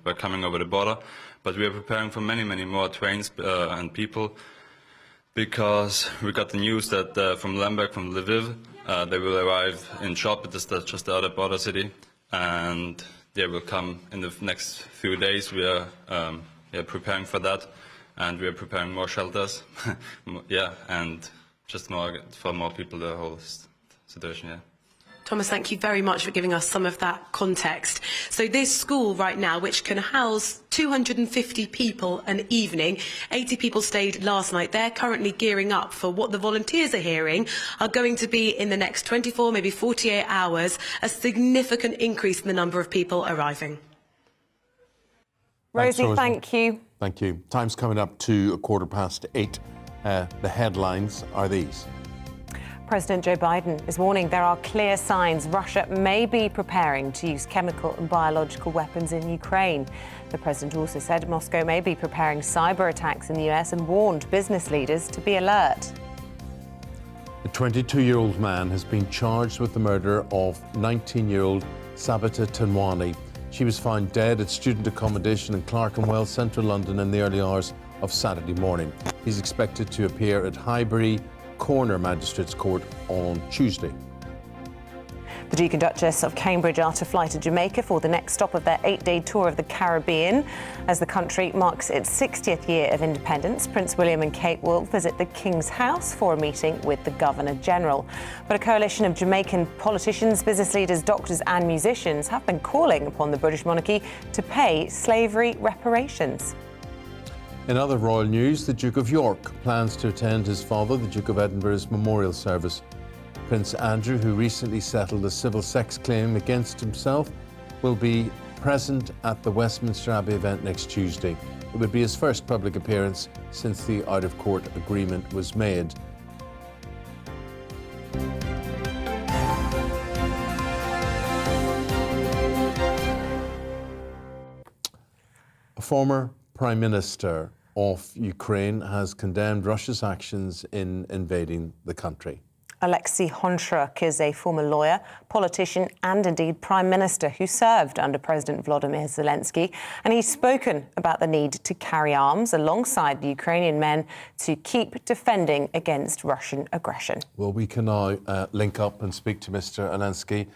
were coming over the border. But we are preparing for many more trains and people, because we got the news that from Lemberg, from Lviv, they will arrive in Chop, that's just the other border city, and they will come in the next few days. We are preparing for that, and we are preparing more shelters. Yeah, and just for more people, the whole situation, yeah. Thomas, thank you very much for giving us some of that context. So this school right now, which can house 250 people an evening, 80 people stayed last night, they're currently gearing up for what the volunteers are hearing are going to be, in the next 24, maybe 48 hours, a significant increase in the number of people arriving. Rosie, thank you. Thank you. Time's coming up to 8:15. The headlines are these. President Joe Biden is warning there are clear signs Russia may be preparing to use chemical and biological weapons in Ukraine. The president also said Moscow may be preparing cyber attacks in the US and warned business leaders to be alert. A 22-year-old man has been charged with the murder of 19-year-old Sabita Tanwani. She was found dead at student accommodation in Clerkenwell, central London, in the early hours of Saturday morning. He's expected to appear at Highbury Corner Magistrates Court on Tuesday. The Duke and Duchess of Cambridge are to fly to Jamaica for the next stop of their 8-day tour of the Caribbean. As the country marks its 60th year of independence, Prince William and Kate will visit the King's House for a meeting with the Governor-General. But a coalition of Jamaican politicians, business leaders, doctors and musicians have been calling upon the British monarchy to pay slavery reparations. In other royal news, the Duke of York plans to attend his father, the Duke of Edinburgh's memorial service. Prince Andrew, who recently settled a civil sex claim against himself, will be present at the Westminster Abbey event next Tuesday. It would be his first public appearance since the out-of-court agreement was made. A former Prime Minister of Ukraine has condemned Russia's actions in invading the country. Alexei Hontryuk is a former lawyer, politician and indeed Prime Minister who served under President Volodymyr Zelensky, and he's spoken about the need to carry arms alongside the Ukrainian men to keep defending against Russian aggression. Well, we can now link up and speak to Mr. Zelensky.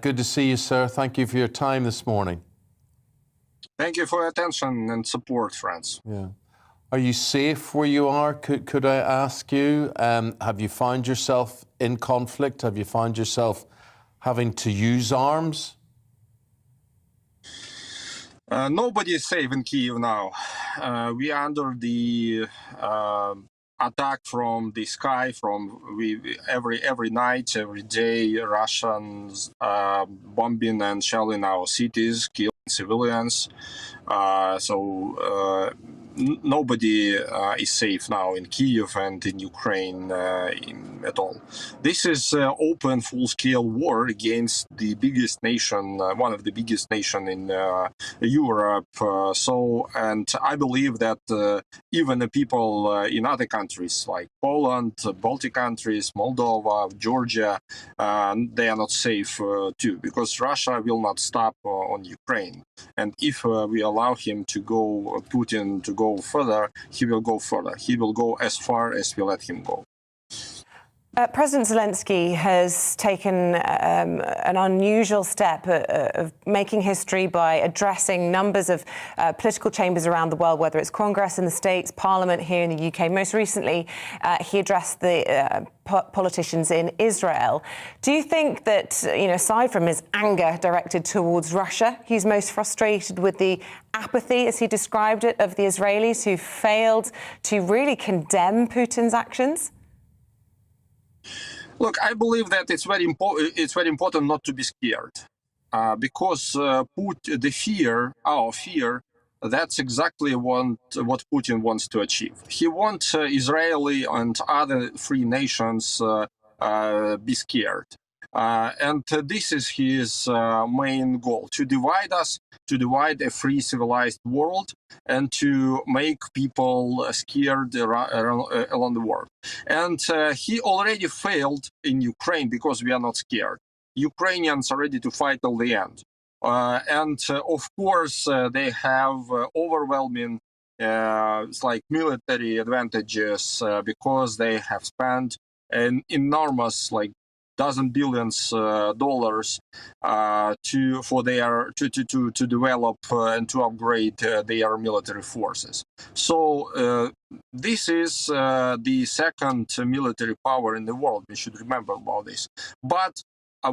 Good to see you, sir. Thank you for your time this morning. Thank you for your attention and support, friends. Yeah. Are you safe where you are? Could I ask you, have you found yourself in conflict? Have you found yourself having to use arms? Nobody is safe in Kyiv now. We are under the attack from the sky, every night, every day, Russians bombing and shelling our cities, killing civilians. Nobody is safe now in Kyiv and in Ukraine at all. This is open, full-scale war against the biggest nation, one of the biggest nations in Europe. And I believe that even the people in other countries like Poland, Baltic countries, Moldova, Georgia, they are not safe too, because Russia will not stop on Ukraine. And if we allow him to go, Putin to go further, he will go further. He will go as far as we let him go. President Zelensky has taken an unusual step of making history by addressing numbers of political chambers around the world, whether it's Congress in the States, Parliament here in the UK. Most recently, he addressed the politicians in Israel. Do you think that, aside from his anger directed towards Russia, he's most frustrated with the apathy, as he described it, of the Israelis who failed to really condemn Putin's actions? Look, I believe that it's very important not to be scared, because our fear, that's exactly what Putin wants to achieve. He wants Israeli and other free nations be scared. And this is his main goal, to divide us, to divide a free civilized world, and to make people scared around the world. And he already failed in Ukraine because we are not scared. Ukrainians are ready to fight till the end. And of course, they have overwhelming military advantages because they have spent an enormous dozen billions dollars to develop and to upgrade their military forces. So this is the second military power in the world. We should remember about this. But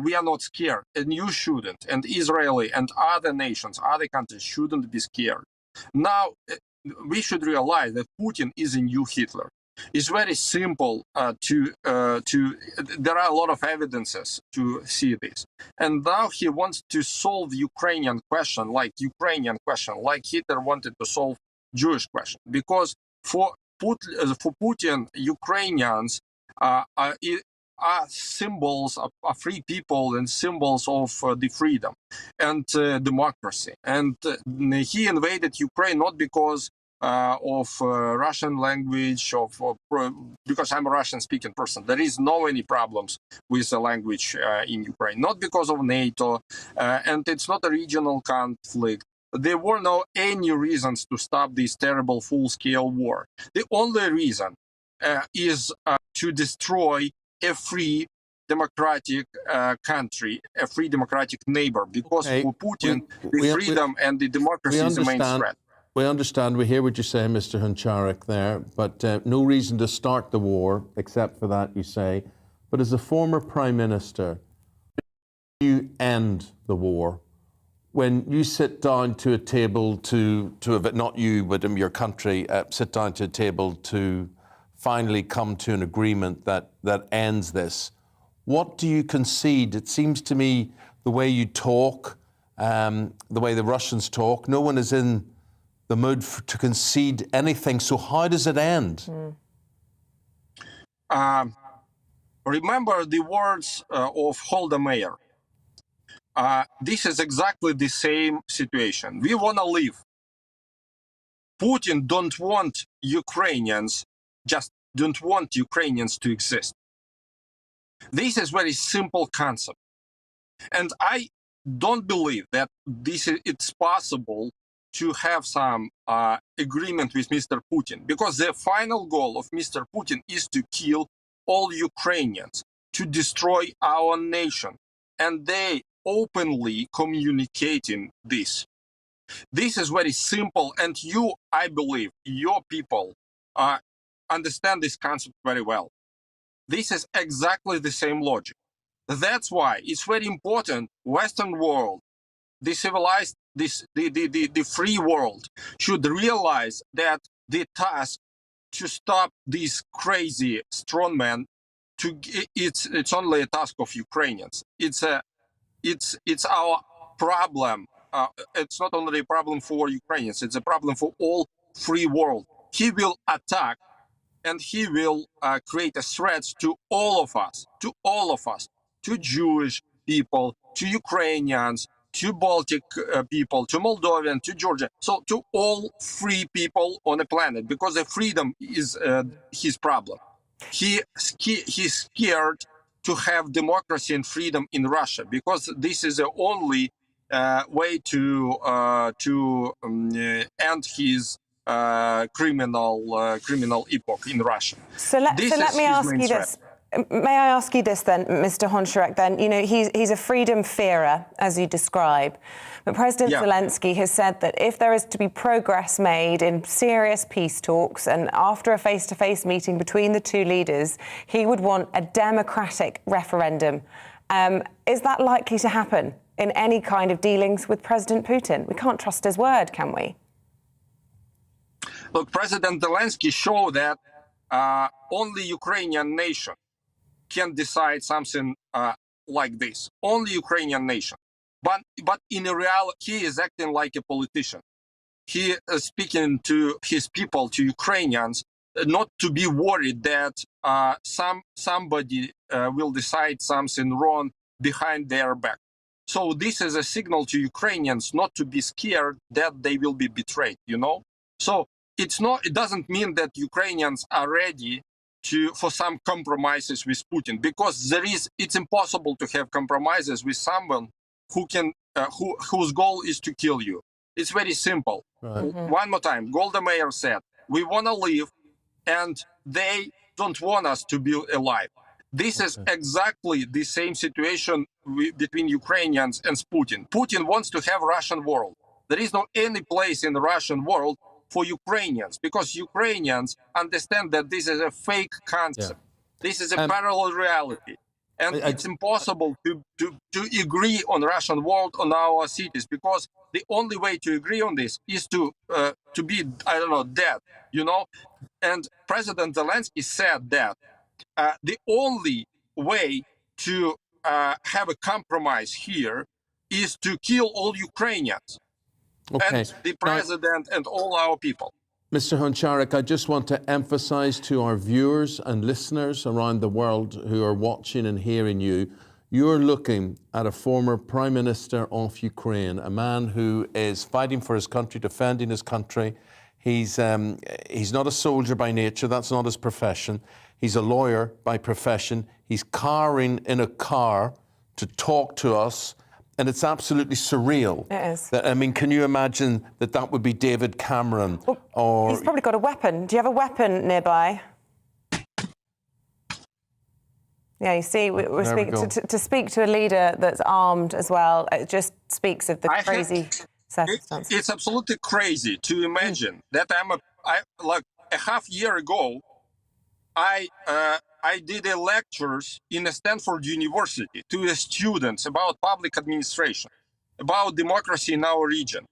we are not scared, and you shouldn't. And Israeli and other nations, other countries shouldn't be scared. Now, we should realize that Putin is a new Hitler. It's very simple there are a lot of evidences to see this. And now he wants to solve Ukrainian question like Hitler wanted to solve Jewish question. Because for Putin, Ukrainians are symbols of free people and symbols of the freedom and democracy. And he invaded Ukraine not because of Russian language, because I'm a Russian-speaking person. There is no any problems with the language in Ukraine, not because of NATO, and it's not a regional conflict. There were no any reasons to stop this terrible full-scale war. The only reason is to destroy a free democratic country, a free democratic neighbor, because for Putin, the freedom and the democracy is the main threat. We understand, we hear what you're saying, Mr. Huncharek there, but no reason to start the war, except for that, you say. But as a former Prime Minister, you end the war. When you sit down to a table not you, but in your country, sit down to a table to finally come to an agreement that ends this, what do you concede? It seems to me the way you talk, the way the Russians talk, no one is in the mood to concede anything. So how does it end? Remember the words of Holder. This is exactly the same situation. We want to live. Putin don't want Ukrainians, just don't want Ukrainians to exist. This is very simple concept. And I don't believe that it's possible to have some agreement with Mr. Putin, because the final goal of Mr. Putin is to kill all Ukrainians, to destroy our nation. And they openly communicating this. This is very simple, and I believe, your people understand this concept very well. This is exactly the same logic. That's why it's very important Western world, the civilized, the free world should realize that the task to stop these crazy strongmen, it's only a task of Ukrainians. It's our problem. It's not only a problem for Ukrainians. It's a problem for all free world. He will attack, and he will create a threat to all of us, to Jewish people, to Ukrainians, to Baltic people, to Moldovan, to Georgia, so to all free people on the planet, because the freedom is his problem. He's scared to have democracy and freedom in Russia, because this is the only way to end his criminal epoch in Russia. So let me ask you this. may I ask you this then, Mr. Honcharek, then? You know, he's a freedom fearer, as you describe. But President Zelensky has said that if there is to be progress made in serious peace talks and after a face-to-face meeting between the two leaders, he would want a democratic referendum. Is that likely to happen in any kind of dealings with President Putin? We can't trust his word, can we? Look, President Zelensky showed that only Ukrainian nation can decide something like this. Only Ukrainian nation. But in reality, he is acting like a politician. He is speaking to his people, to Ukrainians, not to be worried that somebody will decide something wrong behind their back. So this is a signal to Ukrainians not to be scared that they will be betrayed, you know? So it doesn't mean that Ukrainians are ready for some compromises with Putin, because it's impossible to have compromises with someone whose goal is to kill you. It's very simple. Right. One more time, Golda Meir said, we want to live and they don't want us to be alive. This is exactly the same situation between Ukrainians and Putin. Putin wants to have Russian world. There is no any place in the Russian world for Ukrainians, because Ukrainians understand that this is a fake concept. This is a parallel reality. And it's impossible to agree on Russian world, on our cities, because the only way to agree on this is to be, I don't know, dead, you know? And President Zelensky said that the only way to have a compromise here is to kill all Ukrainians. Okay. And the president and all our people. Mr. Honcharek, I just want to emphasize to our viewers and listeners around the world who are watching and hearing you, you're looking at a former Prime Minister of Ukraine, a man who is fighting for his country, defending his country. He's not a soldier by nature, that's not his profession. He's a lawyer by profession. He's carring in a car to talk to us. And it's absolutely surreal. It is. I mean, can you imagine that would be David Cameron? Well, or he's probably got a weapon. Do you have a weapon nearby? Yeah, you see, we're speaking to speak to a leader that's armed as well. It just speaks of the crazy circumstances. It's absolutely crazy to imagine that like a half year ago, I did lectures in Stanford University to the students about public administration, about democracy in our region.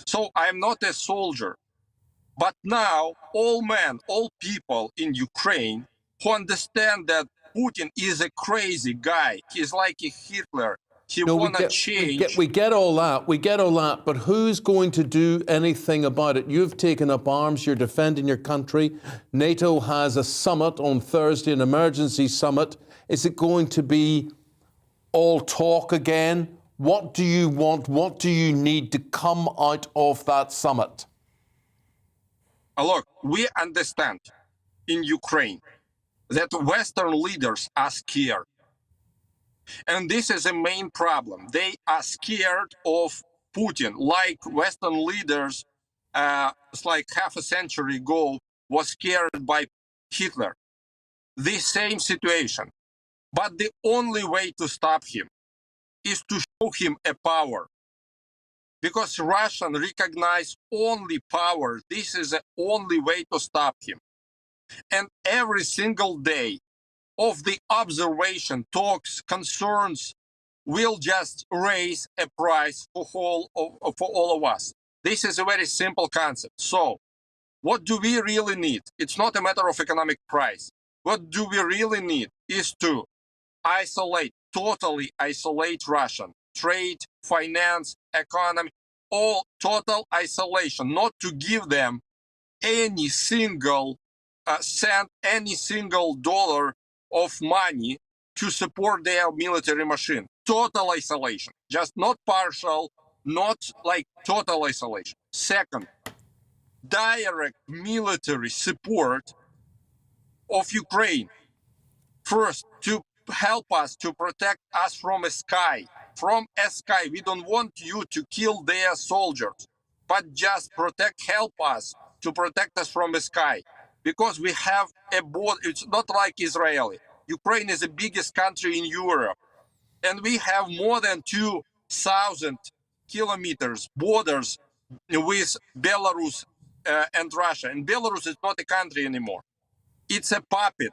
So I'm not a soldier, but now all men, all people in Ukraine who understand that Putin is a crazy guy. He's like a Hitler. He want to change. We get all that, but who's going to do anything about it? You've taken up arms, you're defending your country. NATO has a summit on Thursday, an emergency summit. Is it going to be all talk again? What do you want? What do you need to come out of that summit? Look, we understand in Ukraine that Western leaders are scared. And this is a main problem. They are scared of Putin, like Western leaders, it's like half a century ago, was scared by Hitler. The same situation. But the only way to stop him is to show him a power. Because Russians recognize only power. This is the only way to stop him. And every single day, of the observation, talks, concerns will just raise a price for all of us. This is a very simple concept. So what do we really need? It's not a matter of economic price. What do we really need is to totally isolate Russia. Trade, finance, economy, all total isolation, not to give them any single cent, any single dollar of money to support their military machine. Total isolation, just not partial, not like total isolation. Second, direct military support of Ukraine. First, to help us, to protect us from a sky. From a sky, we don't want you to kill their soldiers, but just help us to protect us from the sky. Because we have a border, it's not like Israeli. Ukraine is the biggest country in Europe. And we have more than 2,000 kilometers borders with Belarus and Russia. And Belarus is not a country anymore. It's a puppet.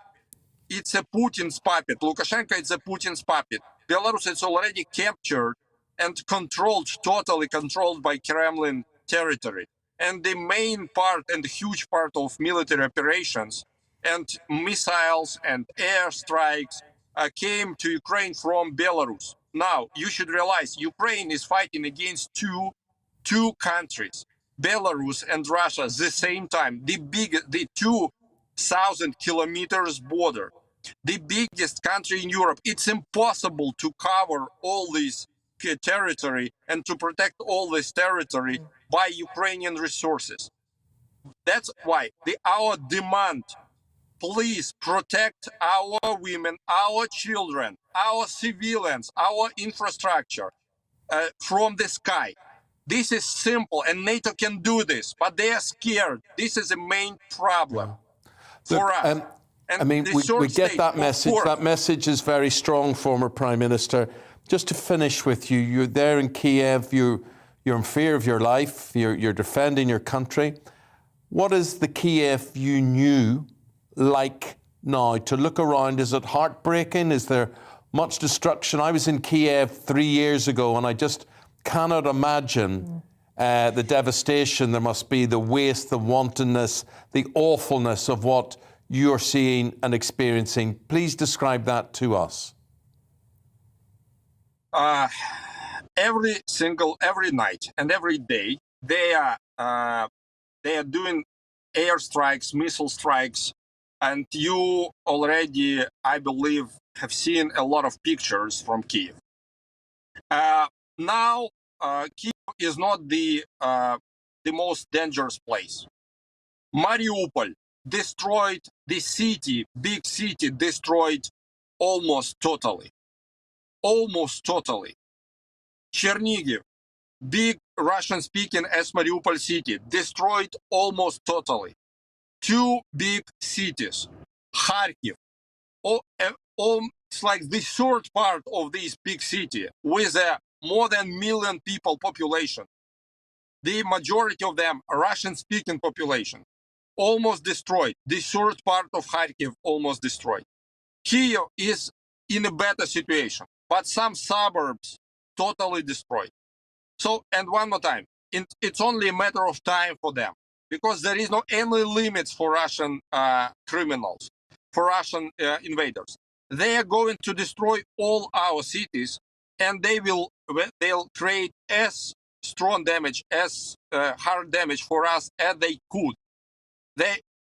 It's a Putin's puppet. Lukashenko is a Putin's puppet. Belarus is already captured and controlled, totally controlled by Kremlin territory. And the main part and the huge part of military operations and missiles and airstrikes came to Ukraine from Belarus. Now, you should realize Ukraine is fighting against two countries, Belarus and Russia, at the same time. The 2,000 kilometers border, the biggest country in Europe. It's impossible to cover all this territory and to protect all this territory by Ukrainian resources. That's why our demand, please protect our women, our children, our civilians, our infrastructure from the sky. This is simple, and NATO can do this, but they are scared. This is the main problem for us. I mean, we get that message. That message is very strong, former Prime Minister. Just to finish with you, you're there in Kiev, you're in fear of your life, you're defending your country. What is the Kiev you knew like now? To look around, is it heartbreaking? Is there much destruction? I was in Kiev 3 years ago, and I just cannot imagine the devastation there must be, the waste, the wantonness, the awfulness of what you're seeing and experiencing. Please describe that to us. Every night and every day, they are doing airstrikes, missile strikes, and you already, I believe, have seen a lot of pictures from Kiev. Now, Kiev is not the most dangerous place. Mariupol destroyed the city, big city, destroyed almost totally. Almost totally. Chernihiv, big Russian-speaking as Mariupol city, destroyed almost totally. 2 big cities, Kharkiv, it's like the third part of this big city with a more than 1 million people population. The majority of them Russian-speaking population, almost destroyed. The third part of Kharkiv almost destroyed. Kiev is in a better situation, but some suburbs totally destroyed. So, and one more time, it's only a matter of time for them, because there is no any limits for Russian criminals, for Russian invaders. They are going to destroy all our cities, and they'll create as strong damage, as hard damage for us as they could.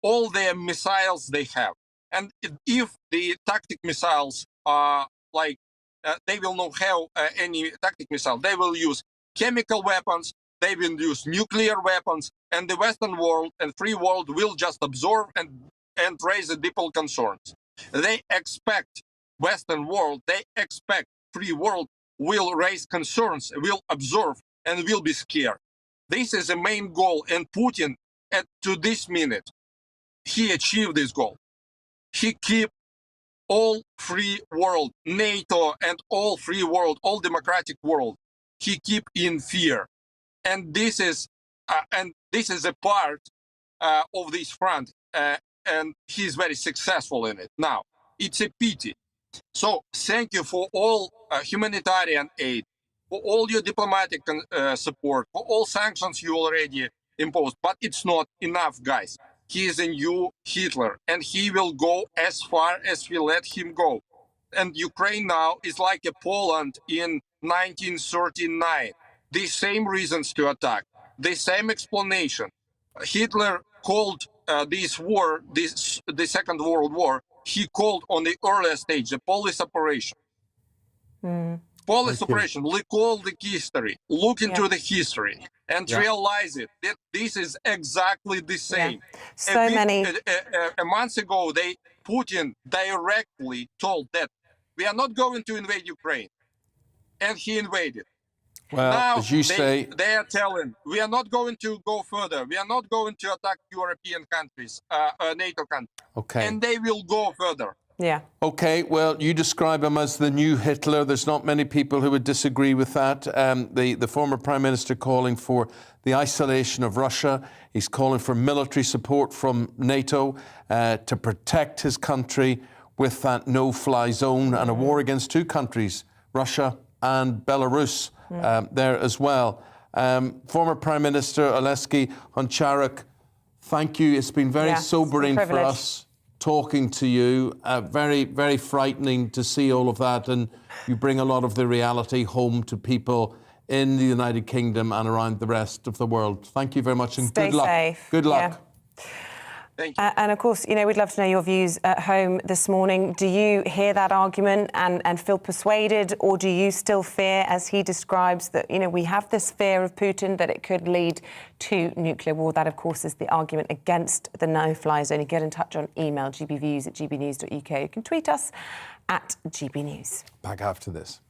All their missiles they have, and if the tactic missiles are like they will not have any tactic missile, they will use chemical weapons, they will use nuclear weapons, and the Western world and free world will just absorb and raise the deeper concerns. They expect Western world, they expect free world will raise concerns, will observe, and will be scared. This is the main goal, and Putin, to this minute, he achieved this goal. He keep all free world, NATO and all free world, all democratic world, he keep in fear. And this is a part of this front, and he's very successful in it. Now, it's a pity. So thank you for all humanitarian aid, for all your diplomatic support, for all sanctions you already imposed. But it's not enough, guys. He is a new Hitler, and he will go as far as we let him go. And Ukraine now is like a Poland in 1939. The same reasons to attack, the same explanation. Hitler called this war, the Second World War, he called on the earlier stage the police operation. Police operation, recall the history, look into the history, and realize it, that this is exactly the same. A month ago, Putin directly told that we are not going to invade Ukraine, and he invaded. Well, now, as you say, they are telling, we are not going to go further. We are not going to attack European countries, NATO countries. Okay. And they will go further. Yeah. OK, well, you describe him as the new Hitler. There's not many people who would disagree with that. The former Prime Minister calling for the isolation of Russia. He's calling for military support from NATO to protect his country with that no-fly zone and a war against two countries, Russia and Belarus, there as well. Former Prime Minister Oleksiy Honcharuk, thank you. It's been very sobering for us talking to you. Very, very frightening to see all of that, and you bring a lot of the reality home to people in the United Kingdom and around the rest of the world. Thank you very much, and Stay good luck. safe. Good luck. Thank you. And of course, you know, we'd love to know your views at home this morning. Do you hear that argument and feel persuaded, or do you still fear, as he describes, that, you know, we have this fear of Putin, that it could lead to nuclear war? That, of course, is the argument against the no-fly zone. You get in touch on email, gbviews@gbnews.uk. You can tweet us at GBNews. Back after this.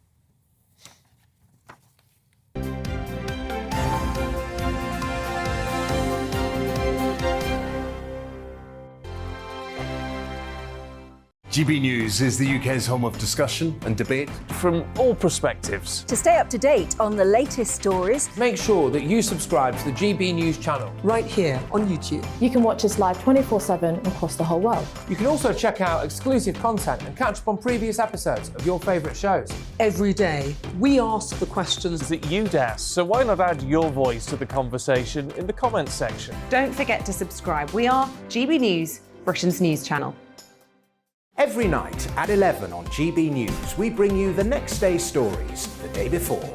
GB News is the UK's home of discussion and debate from all perspectives. To stay up to date on the latest stories, make sure that you subscribe to the GB News channel right here on YouTube. You can watch us live 24/7 across the whole world. You can also check out exclusive content and catch up on previous episodes of your favourite shows. Every day, we ask the questions that you'd ask, so why not add your voice to the conversation in the comments section? Don't forget to subscribe. We are GB News, Britain's news channel. Every night at 11 on GB News, we bring you the next day's stories the day before.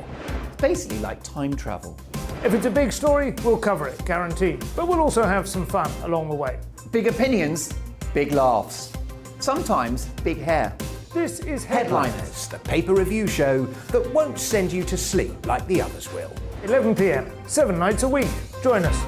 It's basically like time travel. If it's a big story, we'll cover it, guaranteed. But we'll also have some fun along the way. Big opinions, big laughs. Sometimes big hair. This is Headliners, the paper review show that won't send you to sleep like the others will. 11 p.m, 7 nights a week. Join us.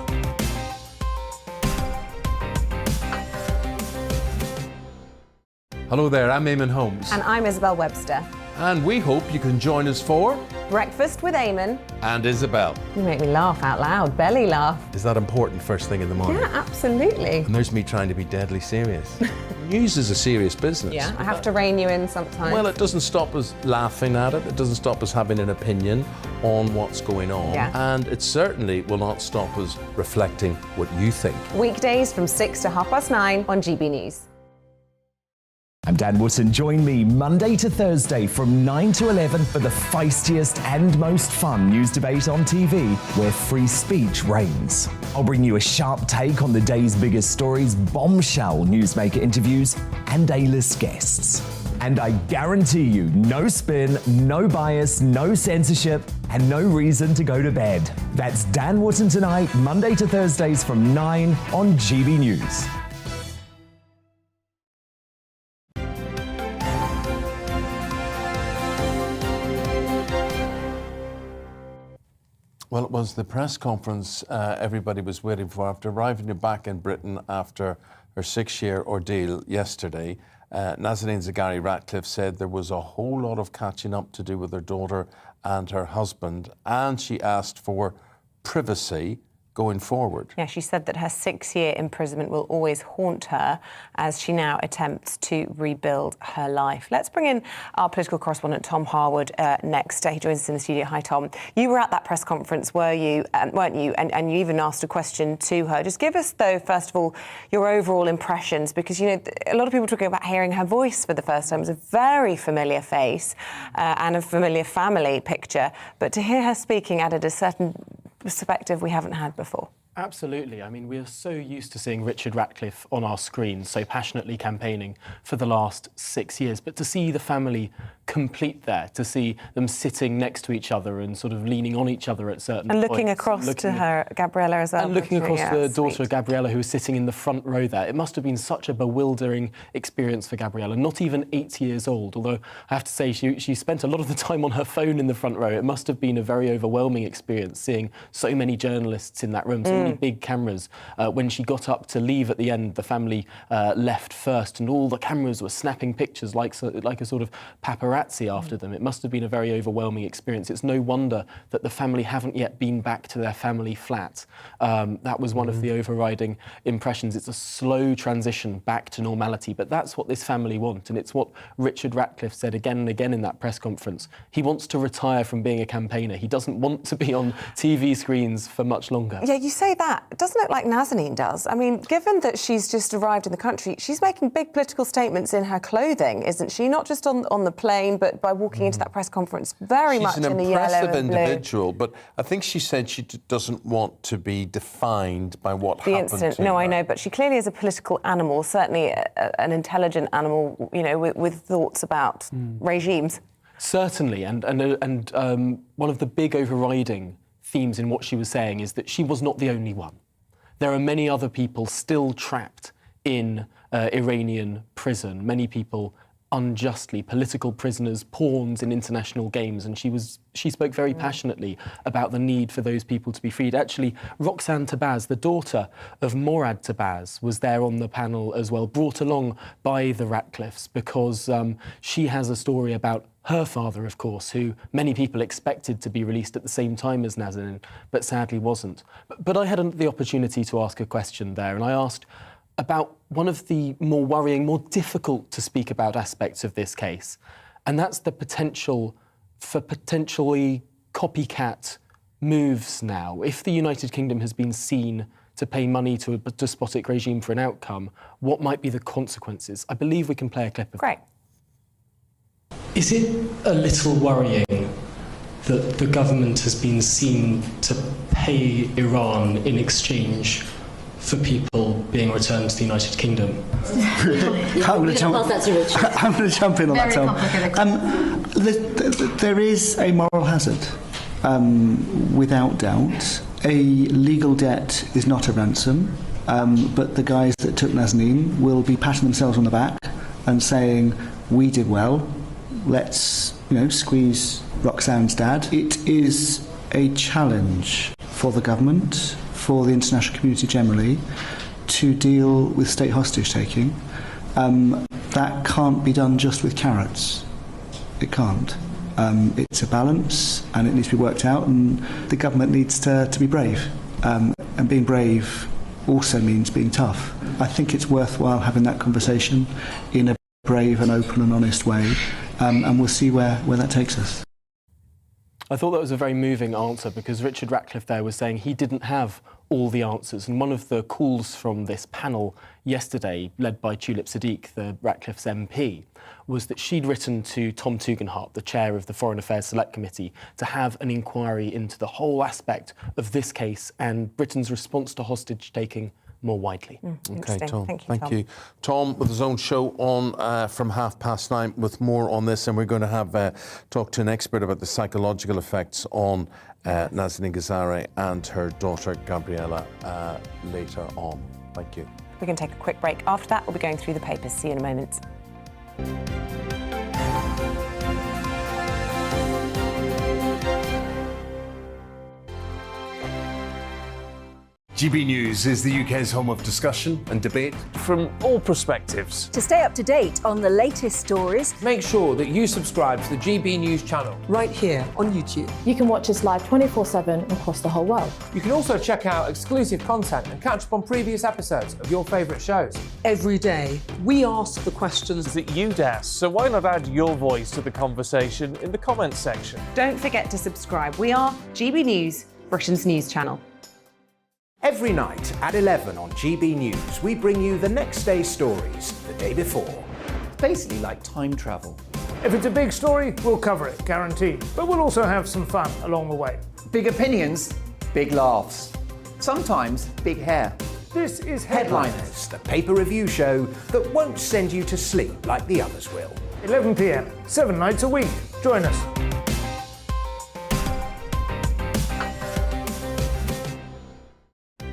Hello there, I'm Eamonn Holmes. And I'm Isabel Webster. And we hope you can join us for Breakfast with Eamonn and Isabel. You make me laugh out loud, belly laugh. Is that important first thing in the morning? Yeah, absolutely. And there's me trying to be deadly serious. News is a serious business. Yeah, I have to rein you in sometimes. Well, it doesn't stop us laughing at it. It doesn't stop us having an opinion on what's going on. Yeah. And it certainly will not stop us reflecting what you think. Weekdays from 6 to 9:30 on GB News. I'm Dan Wootton. Join me Monday to Thursday from 9 to 11 for the feistiest and most fun news debate on TV, where free speech reigns. I'll bring you a sharp take on the day's biggest stories, bombshell newsmaker interviews, and A-list guests. And I guarantee you, no spin, no bias, no censorship, and no reason to go to bed. That's Dan Wootton tonight, Monday to Thursdays from 9 on GB News. Well, it was the press conference everybody was waiting for after arriving back in Britain after her 6-year ordeal yesterday. Nazanin Zaghari-Ratcliffe said there was a whole lot of catching up to do with her daughter and her husband, and she asked for privacy going forward. Yeah, she said that her 6-year imprisonment will always haunt her as she now attempts to rebuild her life. Let's bring in our political correspondent, Tom Harwood, next. He joins us in the studio. Hi, Tom. You were at that press conference, weren't you? And you even asked a question to her. Just give us, though, first of all, your overall impressions, because, you know, a lot of people talking about hearing her voice for the first time. It's a very familiar face and a familiar family picture. But to hear her speaking added a certain perspective we haven't had before. Absolutely. I mean, we are so used to seeing Richard Ratcliffe on our screens, so passionately campaigning for the last 6 years. But to see the family complete there, to see them sitting next to each other and sort of leaning on each other at certain and points. looking across to her, Gabriella, as well. And looking across to the daughter, Gabriella, who was sitting in the front row there. It must have been such a bewildering experience for Gabriella, not even 8 years old, although I have to say she spent a lot of the time on her phone in the front row. It must have been a very overwhelming experience seeing so many journalists in that room. So really big cameras. When she got up to leave at the end, the family left first, and all the cameras were snapping pictures like a sort of paparazzi after them. It must have been a very overwhelming experience. It's no wonder that the family haven't yet been back to their family flat. That was one of the overriding impressions. It's a slow transition back to normality, but that's what this family want, and it's what Richard Ratcliffe said again and again in that press conference. He wants to retire from being a campaigner. He doesn't want to be on TV screens for much longer. Yeah, you say that. It doesn't look like Nazanin does. I mean, given that she's just arrived in the country, she's making big political statements in her clothing, isn't she? Not just on the plane, but by walking into that press conference very much in the yellow and blue. She's an impressive individual, but I think she said she doesn't want to be defined by what happened incident. to No, her. I know, but she clearly is a political animal, certainly an intelligent animal, you know, with thoughts about regimes. Certainly, and one of the big overriding themes in what she was saying is that she was not the only one. There are many other people still trapped in Iranian prison, many people unjustly, political prisoners, pawns in international games, and she spoke very passionately about the need for those people to be freed. Actually, Roxanne Tabaz, the daughter of Morad Tabaz, was there on the panel as well, brought along by the Ratcliffes, because she has a story about her father, of course, who many people expected to be released at the same time as Nazanin, but sadly wasn't. But I had the opportunity to ask a question there, and I asked about one of the more worrying, more difficult to speak about aspects of this case, and that's the potential for potentially copycat moves now. If the United Kingdom has been seen to pay money to a despotic regime for an outcome, what might be the consequences? I believe we can play a clip of Great. Is it a little worrying that the government has been seen to pay Iran in exchange for people being returned to the United Kingdom? I'm going to jump in on that, Tom. There is a moral hazard, without doubt. A legal debt is not a ransom, but the guys that took Nazanin will be patting themselves on the back and saying, we did well, let's squeeze Roxanne's dad. It is a challenge for the government, for the international community generally, to deal with state hostage taking. That can't be done just with carrots. It can't. It's a balance, and it needs to be worked out, and the government needs to be brave. And being brave also means being tough. I think it's worthwhile having that conversation in a brave and open and honest way, and we'll see where that takes us. I thought that was a very moving answer, because Richard Ratcliffe there was saying he didn't have all the answers. And one of the calls from this panel yesterday, led by Tulip Siddiq, the Ratcliffe's MP, was that she'd written to Tom Tugendhat, the chair of the Foreign Affairs Select Committee, to have an inquiry into the whole aspect of this case and Britain's response to hostage-taking more widely. Okay, Tom. Thank you, Tom, with his own show on from 9:30 with more on this, and we're going to have talk to an expert about the psychological effects on Nazanin Zaghari and her daughter Gabriella later on. Thank you. We're going to take a quick break. After that, we'll be going through the papers. See you in a moment. GB News is the UK's home of discussion and debate from all perspectives. To stay up to date on the latest stories, make sure that you subscribe to the GB News channel right here on YouTube. You can watch us live 24/7 across the whole world. You can also check out exclusive content and catch up on previous episodes of your favourite shows. Every day, we ask the questions that you'd ask, so why not add your voice to the conversation in the comments section? Don't forget to subscribe. We are GB News, Britain's news channel. Every night at 11 on GB News, we bring you the next day's stories the day before. It's basically like time travel. If it's a big story, we'll cover it, guaranteed. But we'll also have some fun along the way. Big opinions, big laughs. Sometimes big hair. This is Headliners, the paper review show that won't send you to sleep like the others will. 11 p.m, 7 nights a week. Join us.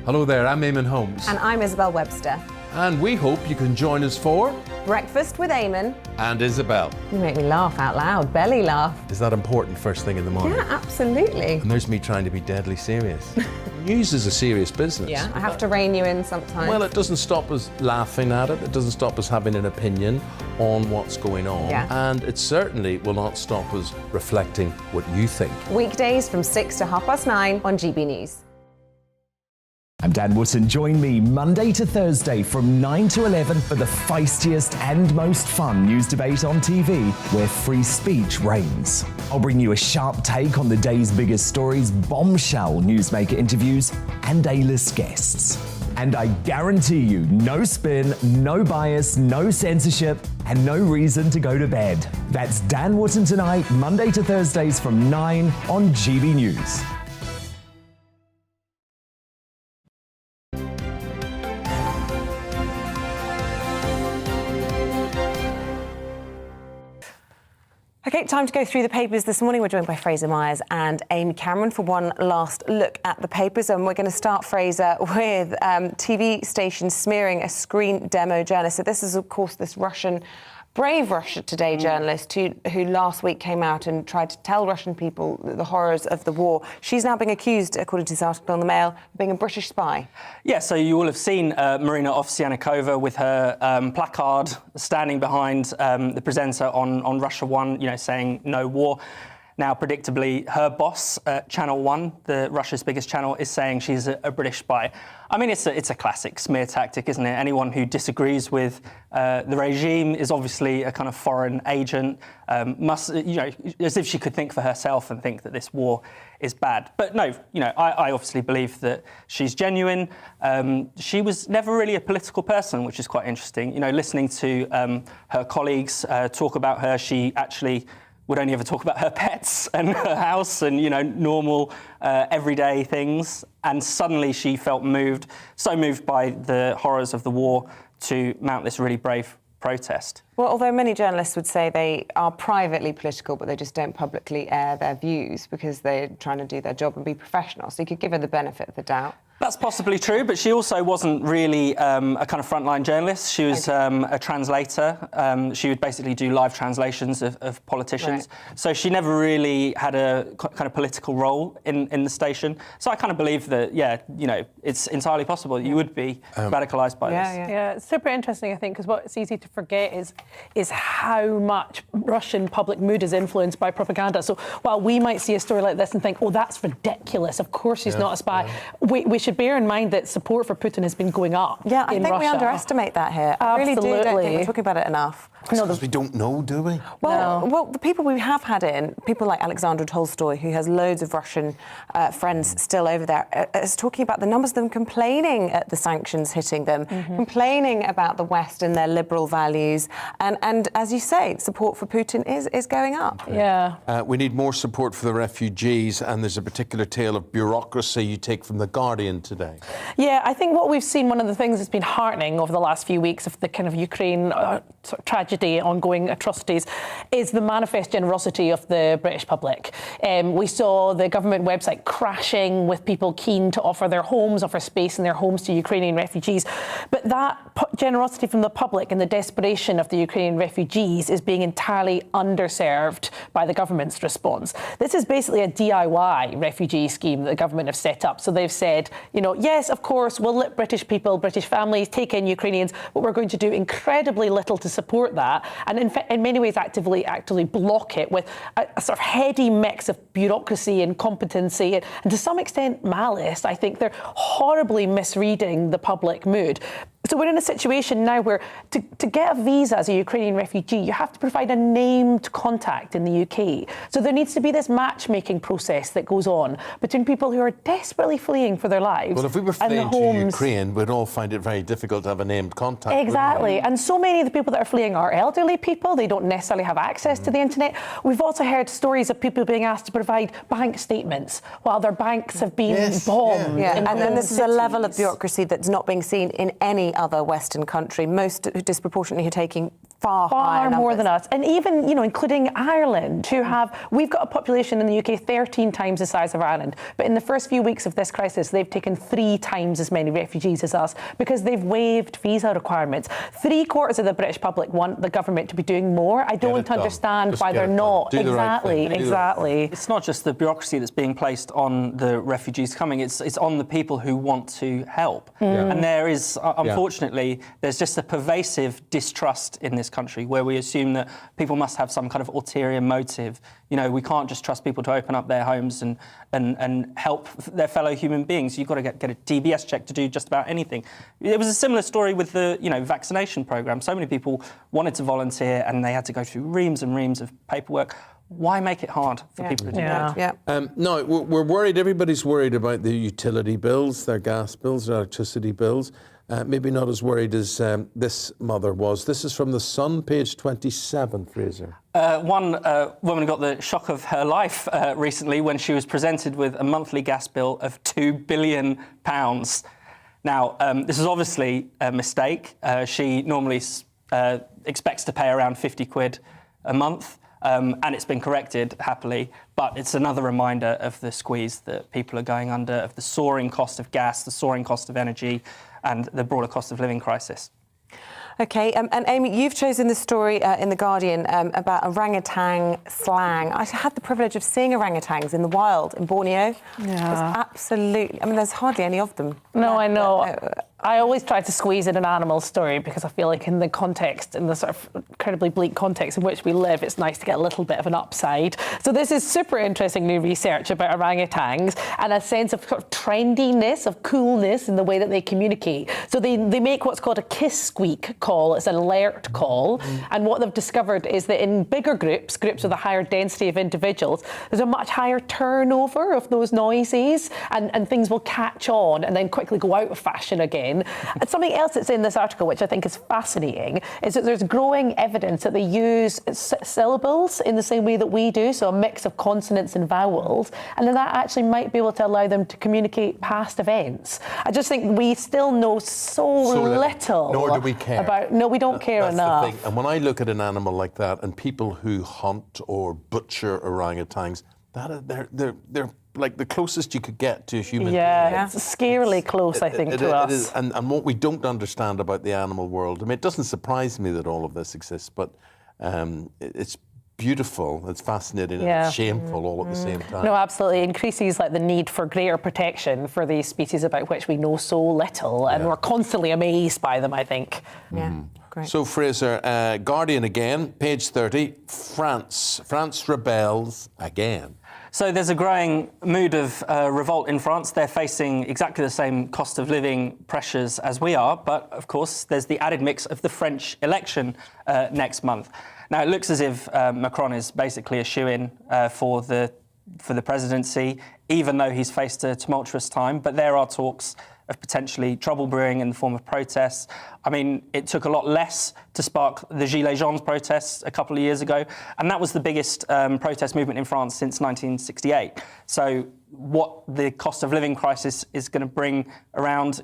Hello there, I'm Eamonn Holmes. And I'm Isabel Webster. And we hope you can join us for Breakfast with Eamonn and Isabel. You make me laugh out loud, belly laugh. Is that important first thing in the morning? Yeah, absolutely. And there's me trying to be deadly serious. News is a serious business. Yeah, I have to rein you in sometimes. Well, it doesn't stop us laughing at it. It doesn't stop us having an opinion on what's going on. Yeah. And it certainly will not stop us reflecting what you think. Weekdays from 6 to 9:30 on GB News. I'm Dan Wootton. Join me Monday to Thursday from 9 to 11 for the feistiest and most fun news debate on TV, where free speech reigns. I'll bring you a sharp take on the day's biggest stories, bombshell newsmaker interviews, and A-list guests. And I guarantee you, no spin, no bias, no censorship, and no reason to go to bed. That's Dan Wootton Tonight, Monday to Thursdays from 9 on GB News. Okay, time to go through the papers this morning. We're joined by Fraser Myers and Amy Cameron for one last look at the papers. And we're going to start, Fraser, with TV stations smearing a screen demo journalist. So this is, of course, this brave Russia Today journalist who last week came out and tried to tell Russian people the horrors of the war. She's now being accused, according to this article in the Mail, of being a British spy. Yeah, so you will have seen Marina Ovsyannikova with her placard standing behind the presenter on Russia 1, saying no war. Now, predictably, her boss, Channel 1, Russia's biggest channel, is saying she's a British spy. I mean, it's a classic smear tactic, isn't it? Anyone who disagrees with the regime is obviously a kind of foreign agent, as if she could think for herself and think that this war is bad. But no, I obviously believe that she's genuine. She was never really a political person, which is quite interesting. Listening to her colleagues talk about her, she actually would only ever talk about her pets and her house and, normal everyday things. And suddenly she felt so moved by the horrors of the war to mount this really brave protest. Well, although many journalists would say they are privately political, but they just don't publicly air their views because they're trying to do their job and be professional. So you could give her the benefit of the doubt. That's possibly true, but she also wasn't really a kind of frontline journalist. She was a translator. She would basically do live translations of politicians. Right. So she never really had a kind of political role in the station. So I kind of believe that, it's entirely possible that you would be radicalised by this. Yeah, it's super interesting, I think, because what's easy to forget is how much Russian public mood is influenced by propaganda. So while we might see a story like this and think, oh, that's ridiculous, of course she's not a spy, we should bear in mind that support for Putin has been going up in Russia. I think we underestimate that here. I really don't think we're talking about it enough. Because we don't know, do we? Well, the people we have had in, people like Alexandra Tolstoy, who has loads of Russian friends still over there, is talking about the numbers of them complaining at the sanctions hitting them, complaining about the West and their liberal values. And as you say, support for Putin is going up. Yeah. We need more support for the refugees, and there's a particular tale of bureaucracy you take from The Guardian today. Yeah, I think what we've seen, one of the things that's been heartening over the last few weeks of the kind of Ukraine tragedy, ongoing atrocities, is the manifest generosity of the British public. We saw the government website crashing with people keen to offer space in their homes to Ukrainian refugees. But that generosity from the public and the desperation of the Ukrainian refugees is being entirely underserved by the government's response. This is basically a DIY refugee scheme that the government have set up. So they've said, yes, of course, we'll let British people, British families take in Ukrainians, but we're going to do incredibly little to support that. And in many ways actively block it with a sort of heady mix of bureaucracy and competency and to some extent malice. I think they're horribly misreading the public mood. So we're in a situation now where to get a visa as a Ukrainian refugee, you have to provide a named contact in the UK. So there needs to be this matchmaking process that goes on between people who are desperately fleeing for their lives. Well, if we were fleeing to Ukraine, we'd all find it very difficult to have a named contact. Exactly. And so many of the people that are fleeing are elderly people. They don't necessarily have access to the internet. We've also heard stories of people being asked to provide bank statements while their banks have been bombed. Yeah. And then this is a level of bureaucracy that's not being seen in any other Western country. Most disproportionately are taking far higher more numbers. than us. And even, including Ireland, we've got a population in the UK 13 times the size of Ireland. But in the first few weeks of this crisis, they've taken 3 times as many refugees as us because they've waived visa requirements. 3/4 of the British public want the government to be doing more. I don't understand why they're not. Exactly. It's not just the bureaucracy that's being placed on the refugees coming, it's on the people who want to help. And there is, unfortunately, there's just a pervasive distrust in this country where we assume that people must have some kind of ulterior motive. We can't just trust people to open up their homes and help their fellow human beings. You've got to get a DBS check to do just about anything. It was a similar story with the vaccination programme. So many people wanted to volunteer and they had to go through reams and reams of paperwork. Why make it hard for people to do that? No, we're worried. Everybody's worried about the utility bills, their gas bills, their electricity bills. Maybe not as worried as this mother was. This is from The Sun, page 27, Fraser. One woman got the shock of her life recently when she was presented with a monthly gas bill of £2 billion. Now, this is obviously a mistake. She normally expects to pay around 50 quid a month. And it's been corrected, happily, but it's another reminder of the squeeze that people are going under, of the soaring cost of gas, the soaring cost of energy, and the broader cost of living crisis. OK, and Amy, you've chosen the story in The Guardian about orangutan slang. I had the privilege of seeing orangutans in the wild in Borneo. Yeah. Absolutely. There's hardly any of them. No, I know. I always try to squeeze in an animal story because I feel like in the context, in the sort of incredibly bleak context in which we live, it's nice to get a little bit of an upside. So this is super interesting new research about orangutans and a sense of sort of trendiness, of coolness in the way that they communicate. So they make what's called a kiss squeak call. It's an alert call. And what they've discovered is that in bigger groups with a higher density of individuals, there's a much higher turnover of those noises and things will catch on and then quickly go out of fashion again. And something else that's in this article, which I think is fascinating, is that there's growing evidence that they use syllables in the same way that we do, so a mix of consonants and vowels, and then that actually might be able to allow them to communicate past events. I just think we still know so little. Nor do we care. No, we don't care enough. The thing. And when I look at an animal like that, and people who hunt or butcher orangutans, they're like the closest you could get to a human being. Yeah, it's scarily close, I think, to us. It is, and what we don't understand about the animal world, it doesn't surprise me that all of this exists, but it's beautiful, it's fascinating, and it's shameful all at the same time. No, absolutely. It increases the need for greater protection for these species about which we know so little, and we're constantly amazed by them, I think. Yeah. Great. So, Fraser, Guardian again, page 30, France rebels again. So there's a growing mood of revolt in France. They're facing exactly the same cost of living pressures as we are, but of course there's the added mix of the French election next month. Now it looks as if Macron is basically a shoo-in for the presidency, even though he's faced a tumultuous time, but there are talks of potentially trouble brewing in the form of protests. It took a lot less to spark the Gilets Jaunes protests a couple of years ago, and that was the biggest protest movement in France since 1968. So what the cost of living crisis is going to bring around,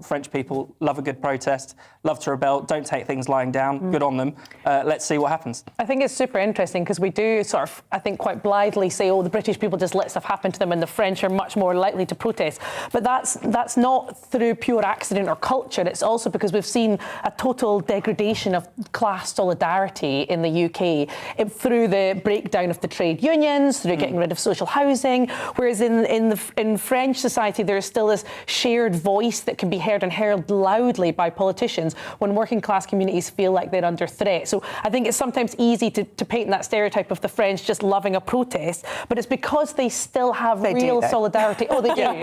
French people love a good protest, love to rebel, don't take things lying down, good on them. Let's see what happens. I think it's super interesting because we do sort of, I think, quite blithely say, the British people just let stuff happen to them and the French are much more likely to protest. But that's not through pure accident or culture. It's also because we've seen a total degradation of class solidarity in the UK through the breakdown of the trade unions, through getting rid of social housing, whereas in French society there is still this shared voice that can be heard and heard loudly by politicians when working class communities feel like they're under threat. So I think it's sometimes easy to paint that stereotype of the French just loving a protest, but it's because they still have real solidarity. Oh, they do.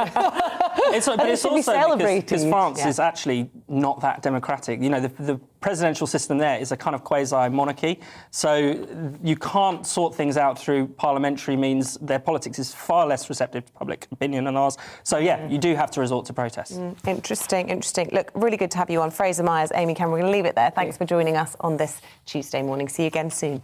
It's also because France is actually not that democratic. The presidential system there is a kind of quasi-monarchy, so you can't sort things out through parliamentary means. Their politics is far less receptive to public opinion than ours. So, you do have to resort to protests. Interesting. Look, really good to have you on. Fraser Myers, Amy Cameron, we're going to leave it there. Thanks for joining us on this Tuesday morning. See you again soon.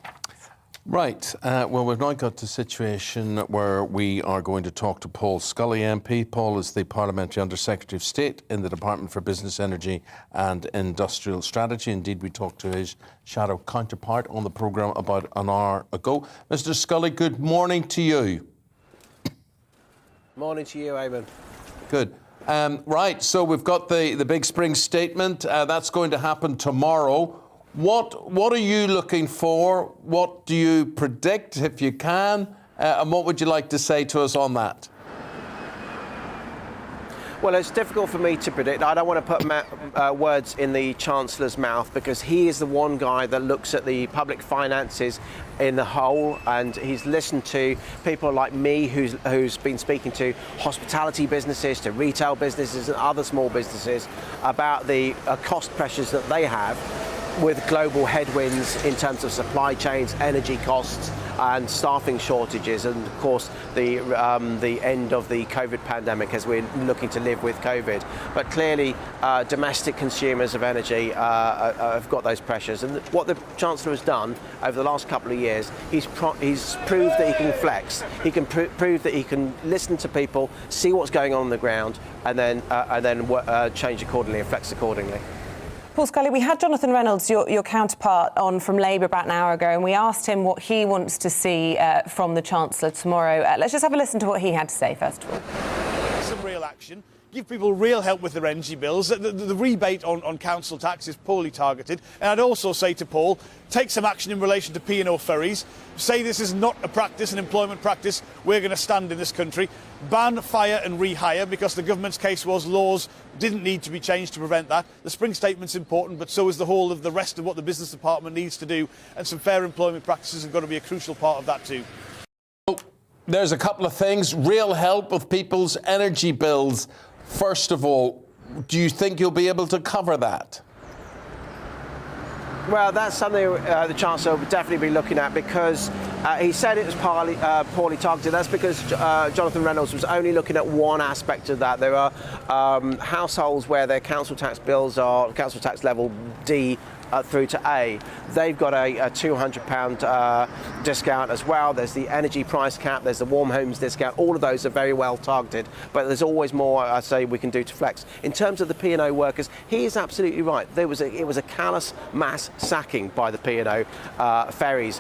Right. Well, we've now got to a situation where we are going to talk to Paul Scully MP. Paul is the Parliamentary Under-Secretary of State in the Department for Business, Energy and Industrial Strategy. Indeed, we talked to his shadow counterpart on the programme about an hour ago. Mr Scully, good morning to you. Morning to you, Eamonn. Good. Right, so we've got the big spring statement. That's going to happen tomorrow. What are you looking for? What do you predict, if you can? And what would you like to say to us on that? Well, it's difficult for me to predict. I don't want to put words in the Chancellor's mouth because he is the one guy that looks at the public finances in the whole, and he's listened to people like me who's been speaking to hospitality businesses, to retail businesses and other small businesses about the cost pressures that they have with global headwinds in terms of supply chains, energy costs and staffing shortages, and of course the end of the COVID pandemic as we're looking to live with COVID. But clearly domestic consumers of energy have got those pressures, and what the Chancellor has done over the last couple of years, he's proved that he can flex. He can prove that he can listen to people, see what's going on the ground, and then change accordingly and flex accordingly. Paul Scully, we had Jonathan Reynolds, your counterpart, on from Labour about an hour ago, and we asked him what he wants to see from the Chancellor tomorrow. Let's just have a listen to what he had to say, first of all. Some real action. Give people real help with their energy bills. The rebate on council tax is poorly targeted. And I'd also say to Paul, take some action in relation to P&O Ferries. Say this is not a practice, an employment practice we're going to stand in this country. Ban, fire and rehire, because the government's case was laws didn't need to be changed to prevent that. The spring statement's important, but so is the whole of the rest of what the business department needs to do. And some fair employment practices have got to be a crucial part of that too. There's a couple of things. Real help with people's energy bills. First of all, do you think you'll be able to cover that? Well, that's something the Chancellor would definitely be looking at, because he said it was poorly targeted. That's because Jonathan Reynolds was only looking at one aspect of that. There are households where their council tax bills are council tax level D through to A. They've got a £200 discount as well. There's the energy price cap, there's the warm homes discount. All of those are very well targeted, but there's always more, I say, we can do to flex. In terms of the P&O workers, he is absolutely right. It was a callous mass sacking by the P&O Ferries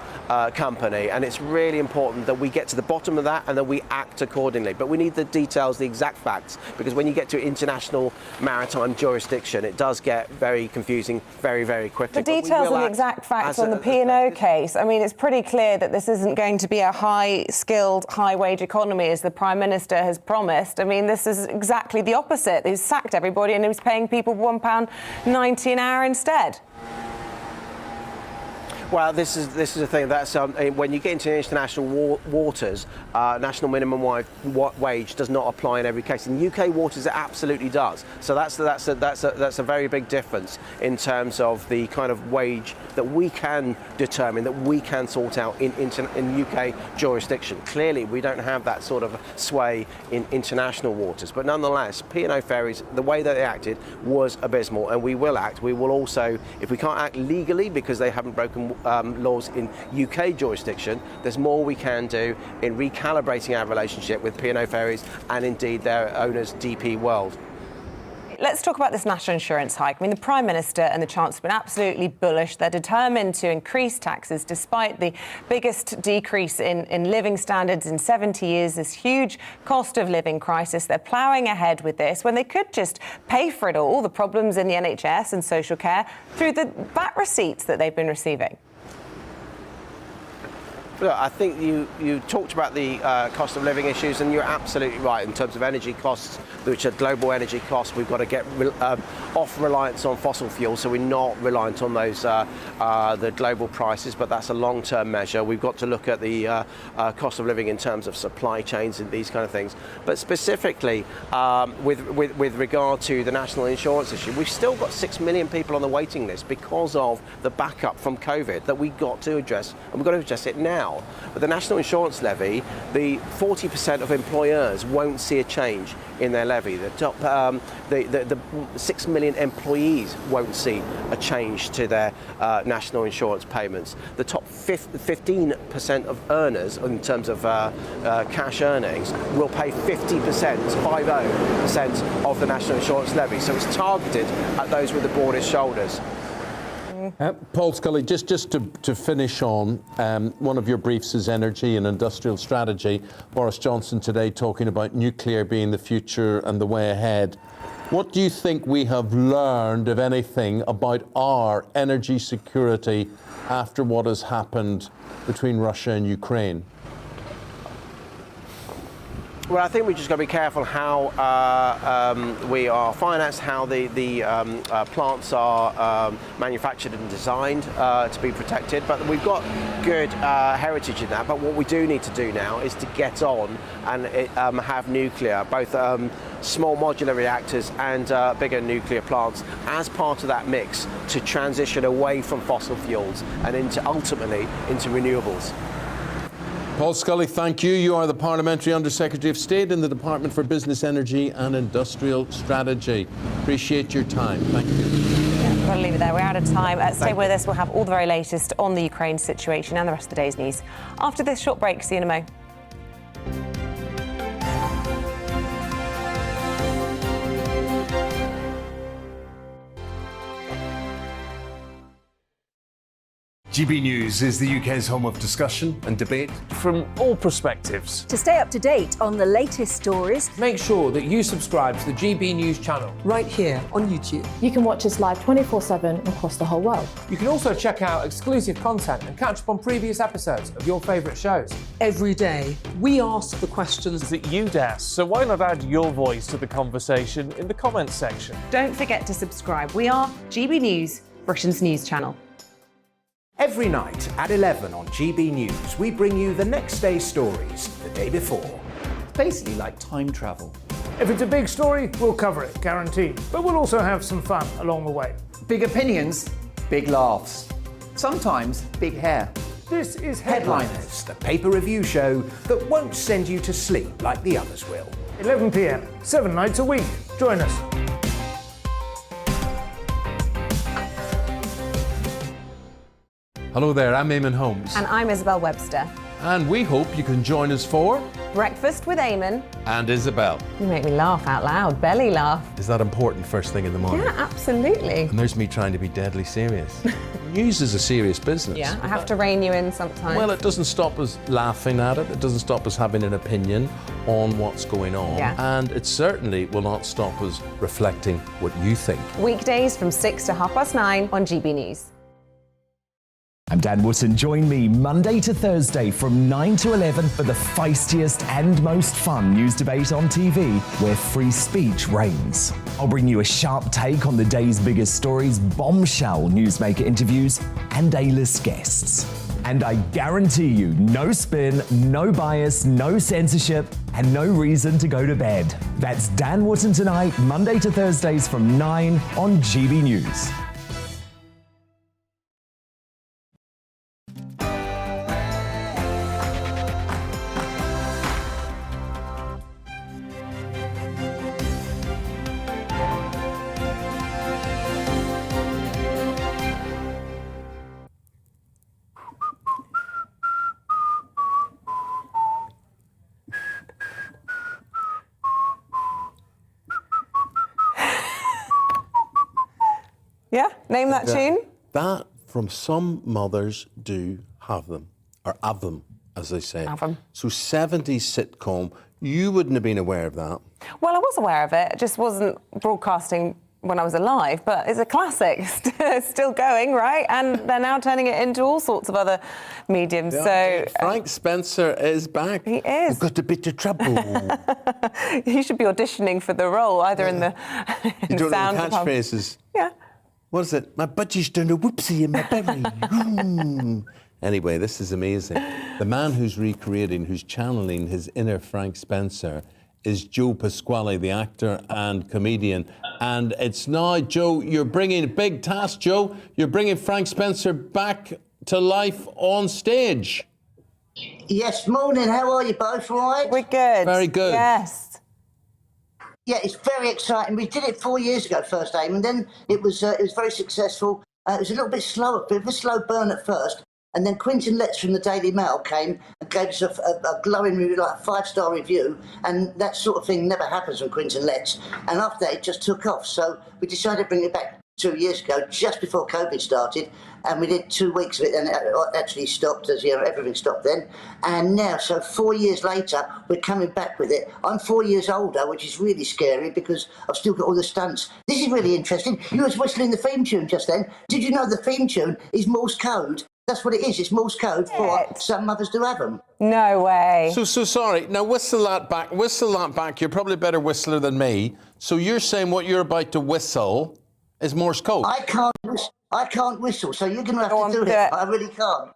company, and it's really important that we get to the bottom of that and that we act accordingly. But we need the details, the exact facts, because when you get to international maritime jurisdiction, it does get very confusing very, very quickly. The details and the exact facts on the P&O case, I mean, it's pretty clear that this isn't going to be a high-skilled, high-wage economy, as the Prime Minister has promised. I mean, this is exactly the opposite. He's sacked everybody and he's paying people £1.90 an hour instead. Well, this is the thing. That's when you get into international waters, national minimum wage does not apply in every case. In UK waters, it absolutely does. So that's a very big difference in terms of the kind of wage that we can determine, that we can sort out in UK jurisdiction. Clearly, we don't have that sort of sway in international waters. But nonetheless, P&O Ferries, the way that they acted was abysmal, and we will act. We will also, if we can't act legally because they haven't broken laws in UK jurisdiction, there's more we can do in recalibrating our relationship with P&O Ferries and indeed their owners, DP World. Let's talk about this national insurance hike. I mean, the Prime Minister and the Chancellor have been absolutely bullish. They're determined to increase taxes despite the biggest decrease in living standards in 70 years, this huge cost of living crisis. They're ploughing ahead with this when they could just pay for it all, the problems in the NHS and social care, through the VAT receipts that they've been receiving. Look, I think you talked about the cost of living issues, and you're absolutely right in terms of energy costs, which are global energy costs. We've got to get off reliance on fossil fuels, so we're not reliant on those the global prices. But that's a long-term measure. We've got to look at the cost of living in terms of supply chains and these kind of things. But specifically, with regard to the national insurance issue, we've still got 6 million people on the waiting list because of the backup from COVID that we've got to address, and we've got to address it now. out. But the national insurance levy, the 40% of employers won't see a change in their levy. The top, the 6 million employees won't see a change to their national insurance payments. The top 15% of earners, in terms of cash earnings, will pay 50% of the national insurance levy. So it's targeted at those with the broadest shoulders. Paul Scully, just to finish on, one of your briefs is energy and industrial strategy. Boris Johnson today talking about nuclear being the future and the way ahead. What do you think we have learned, if anything, about our energy security after what has happened between Russia and Ukraine? Well, I think we've just got to be careful how we are financed, how the plants are manufactured and designed to be protected. But we've got good heritage in that. But what we do need to do now is to get on and have nuclear, both small modular reactors and bigger nuclear plants, as part of that mix to transition away from fossil fuels and ultimately into renewables. Paul Scully, thank you. You are the Parliamentary Under-Secretary of State in the Department for Business, Energy and Industrial Strategy. Appreciate your time. Thank you. Yeah, we've got to leave it there. We're out of time. Stay with us. We'll have all the very latest on the Ukraine situation and the rest of the day's news. After this short break, see you in a mo. GB News is the UK's home of discussion and debate from all perspectives. To stay up to date on the latest stories, make sure that you subscribe to the GB News channel right here on YouTube. You can watch us live 24/7 across the whole world. You can also check out exclusive content and catch up on previous episodes of your favourite shows. Every day, we ask the questions that you'd ask, so why not add your voice to the conversation in the comments section? Don't forget to subscribe. We are GB News, Britain's news channel. Every night at 11 on GB News, we bring you the next day's stories the day before. It's basically like time travel. If it's a big story, we'll cover it, guaranteed. But we'll also have some fun along the way. Big opinions, big laughs. Sometimes big hair. This is Headliners, the paper review show that won't send you to sleep like the others will. 11 p.m, 7 nights a week. Join us. Hello there, I'm Eamonn Holmes. And I'm Isabel Webster. And we hope you can join us for Breakfast with Eamonn and Isabel. You make me laugh out loud, belly laugh. Is that important first thing in the morning? Yeah, absolutely. And there's me trying to be deadly serious. News is a serious business. Yeah, I have to rein you in sometimes. Well, it doesn't stop us laughing at it. It doesn't stop us having an opinion on what's going on. Yeah. And it certainly will not stop us reflecting what you think. Weekdays from 6 to 9:30 on GB News. I'm Dan Wootton. Join me Monday to Thursday from 9 to 11 for the feistiest and most fun news debate on TV, where free speech reigns. I'll bring you a sharp take on the day's biggest stories, bombshell newsmaker interviews, and A-list guests. And I guarantee you, no spin, no bias, no censorship, and no reason to go to bed. That's Dan Wootton Tonight, Monday to Thursdays from 9 on GB News. Yeah, name that tune. That from some mothers do have them, or have them, as they say. Have them. So 70s sitcom, you wouldn't have been aware of that. Well, I was aware of it. It just wasn't broadcasting when I was alive, but it's a classic. It's still going, right? And they're now turning it into all sorts of other mediums. Yeah, so Frank Spencer is back. He is. We've got a bit of trouble. He should be auditioning for the role, either in the You don't sound know the catchphrases? Yeah. What is it? My budgie's done a whoopsie in my belly. Anyway, this is amazing. The man who's recreating, who's channeling his inner Frank Spencer is Joe Pasquale, the actor and comedian. And it's now, Joe, you're bringing a big task, Joe. You're bringing Frank Spencer back to life on stage. Yes, morning. How are you both? All right? We're good. Very good. Yes. Yeah, it's very exciting. We did it 4 years ago, first aim, and then it was very successful. It was a little bit slow, a bit of a slow burn at first, and then Quentin Letts from the Daily Mail came and gave us a glowing review, like a 5-star review, and that sort of thing never happens from Quentin Letts. And after that, it just took off. So we decided to bring it back 2 years ago, just before COVID started, and we did 2 weeks of it, and it actually stopped, as you know, everything stopped then. And now, so 4 years later, we're coming back with it. I'm 4 years older, which is really scary because I've still got all the stunts. This is really interesting. You was whistling the theme tune just then. Did you know the theme tune is Morse code? That's what it is. It's Morse code for some mothers do have them. No way. So sorry. Now whistle that back. Whistle that back. You're probably a better whistler than me. So you're saying what you're about to whistle is Morse code? I can't whistle, so you're going to have to do it. I really can't.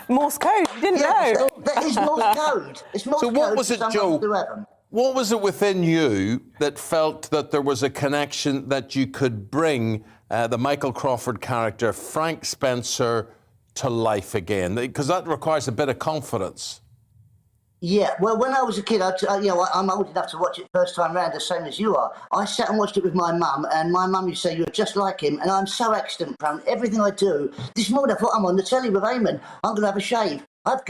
Morse code. You didn't know. That is Morse code. It's Morse code. So what was it, Joe? What was it within you that felt that there was a connection that you could bring the Michael Crawford character, Frank Spencer, to life again? Because that requires a bit of confidence. Yeah, well, when I was a kid, I'm old enough to watch it first time round, the same as you are. I sat and watched it with my mum, and my mum used to say, "You're just like him," and I'm so accident prone. Everything I do. This morning I thought, I'm on the telly with Eamonn. I'm going to have a shave.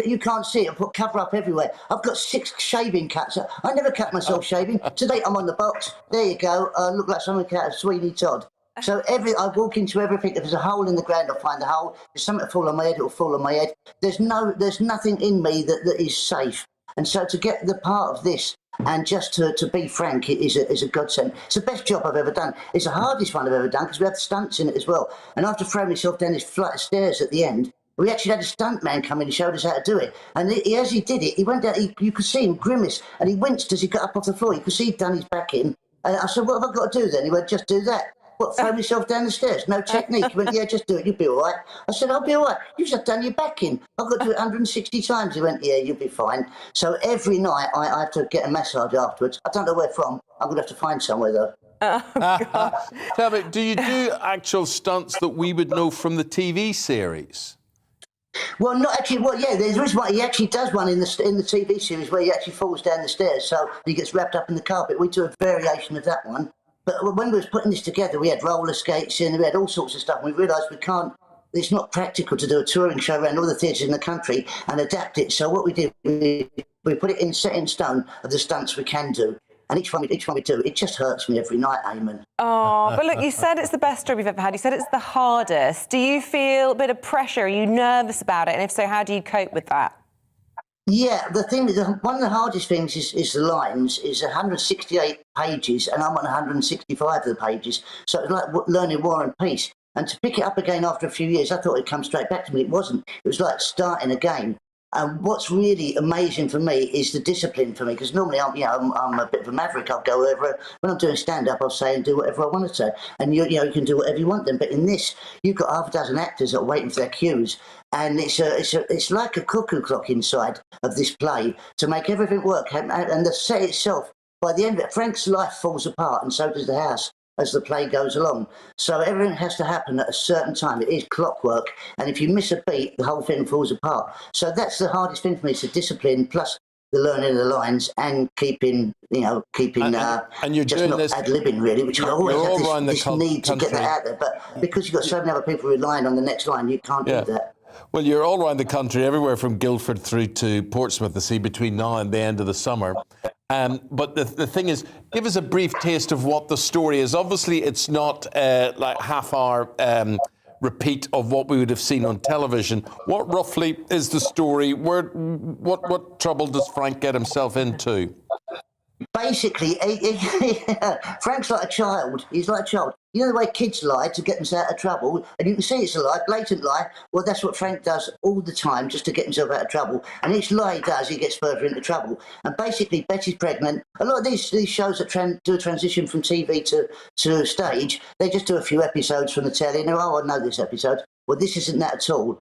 You can't see it. I put cover up everywhere. I've got 6 shaving cuts. I never cut myself shaving. Today I'm on the box. There you go. I look like someone cut a Sweeney Todd. So I walk into everything. If there's a hole in the ground, I'll find the hole. If there's something to fall on my head, it'll fall on my head. There's nothing in me that is safe. And so to get the part of this and just to be frank, it is a godsend. It's the best job I've ever done. It's the hardest one I've ever done because we have stunts in it as well. And after throwing myself down this flight of stairs at the end, we actually had a stunt man come in and showed us how to do it. And as he did it, he went down, you could see him grimace, and he winced as he got up off the floor. You could see he'd done his back in. And I said, what have I got to do then? He went, just do that. What, throw myself down the stairs? No technique. He went, yeah, just do it. You'll be all right. I said, I'll be all right. You've just done your back in. I've got to do it 160 times. He went, yeah, you'll be fine. So every night I have to get a massage afterwards. I don't know where from. I'm going to have to find somewhere, though. Oh, Tell me, do you do actual stunts that we would know from the TV series? Well, not actually. Well, yeah, there is one. He actually does one in the TV series where he actually falls down the stairs, so he gets wrapped up in the carpet. We do a variation of that one. But when we was putting this together, we had roller skates in, we had all sorts of stuff. And we realised it's not practical to do a touring show around all the theatres in the country and adapt it. So what we did, we put it set in stone of the stunts we can do. And each one we do, it just hurts me every night, Eamonn. Oh, but look, you said it's the best job you've ever had. You said it's the hardest. Do you feel a bit of pressure? Are you nervous about it? And if so, how do you cope with that? Yeah, the thing is, one of the hardest things is the lines. Is 168 pages, and I'm on 165 of the pages. So it's like learning War and Peace. And to pick it up again after a few years, I thought it'd come straight back to me. It wasn't. It was like starting again. And what's really amazing for me is the discipline for me, because normally I'm a bit of a maverick. I'll go over when I'm doing stand-up. I'll say and do whatever I want to say, and you can do whatever you want then. But in this, you've got half a dozen actors that are waiting for their cues, and it's like a cuckoo clock inside of this play to make everything work. And the set itself, by the end of it, Frank's life falls apart, and so does the house as the play goes along. So everything has to happen at a certain time. It is clockwork, and if you miss a beat, the whole thing falls apart. So that's the hardest thing for me, is the discipline plus the learning of the lines and keeping and you're just not ad-libbing really, which I always have this need to get that out there. But because you've got so many other people relying on the next line, you can't do that. Well, you're all around the country, everywhere from Guildford through to Portsmouth, the sea, between now and the end of the summer. But the thing is, give us a brief taste of what the story is. Obviously, it's not like half-hour repeat of what we would have seen on television. What roughly is the story? What trouble does Frank get himself into? Basically, Frank's like a child. He's like a child. You know the way kids lie to get themselves out of trouble? And you can see it's a lie, blatant lie. Well, that's what Frank does all the time just to get himself out of trouble. And each lie he does, he gets further into trouble. And basically, Betty's pregnant. A lot of these shows that do a transition from TV to stage, they just do a few episodes from the telly. And I know this episode. Well, this isn't that at all.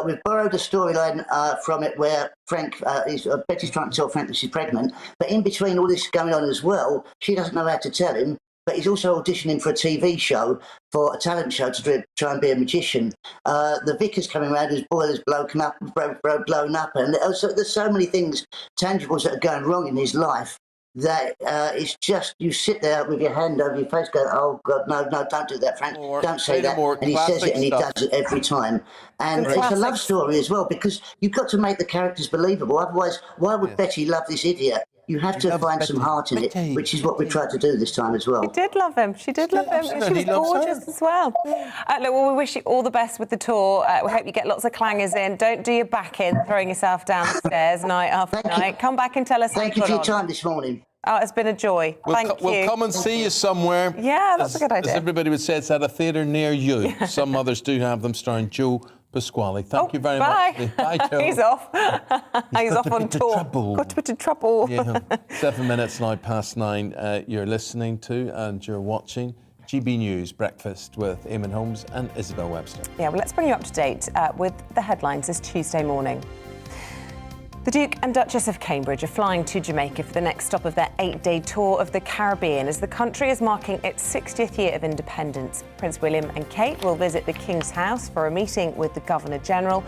We've borrowed a storyline from it where Betty's trying to tell Frank that she's pregnant, but in between all this going on as well, she doesn't know how to tell him, but he's also auditioning for a TV show, for a talent show to try and be a magician. The vicar's coming around, his boiler's blown up, and there's so many things, tangibles that are going wrong in his life, that it's just, you sit there with your hand over your face going, oh God, no, don't do that, Frank, don't say that. And he says it and he does it every time. And it's a love story as well, because you've got to make the characters believable. Otherwise, why would Betty love this idiot? You have to find some heart in it, which is what we tried to do this time as well. She did love him. She did love him. She was gorgeous as well. Look, well, we wish you all the best with the tour. We hope you get lots of clangers in. Don't do your back in, throwing yourself down the stairs night after night. Come back and tell us how you got on. Thank you for your time this morning. Oh, it's been a joy. Thank you. We'll come and see you somewhere. Yeah, that's a good idea. As everybody would say, it's at a theatre near you. Some others do have them, starring Joe Pasquale. Thank you very much. Bye, Joe. He's off. He's off on tour. Got to into trouble. Yeah. 7 minutes now past 9. You're listening to and you're watching GB News Breakfast with Eamonn Holmes and Isabel Webster. Yeah, well, let's bring you up to date with the headlines this Tuesday morning. The Duke and Duchess of Cambridge are flying to Jamaica for the next stop of their 8-day tour of the Caribbean as the country is marking its 60th year of independence. Prince William and Kate will visit the King's House for a meeting with the Governor-General.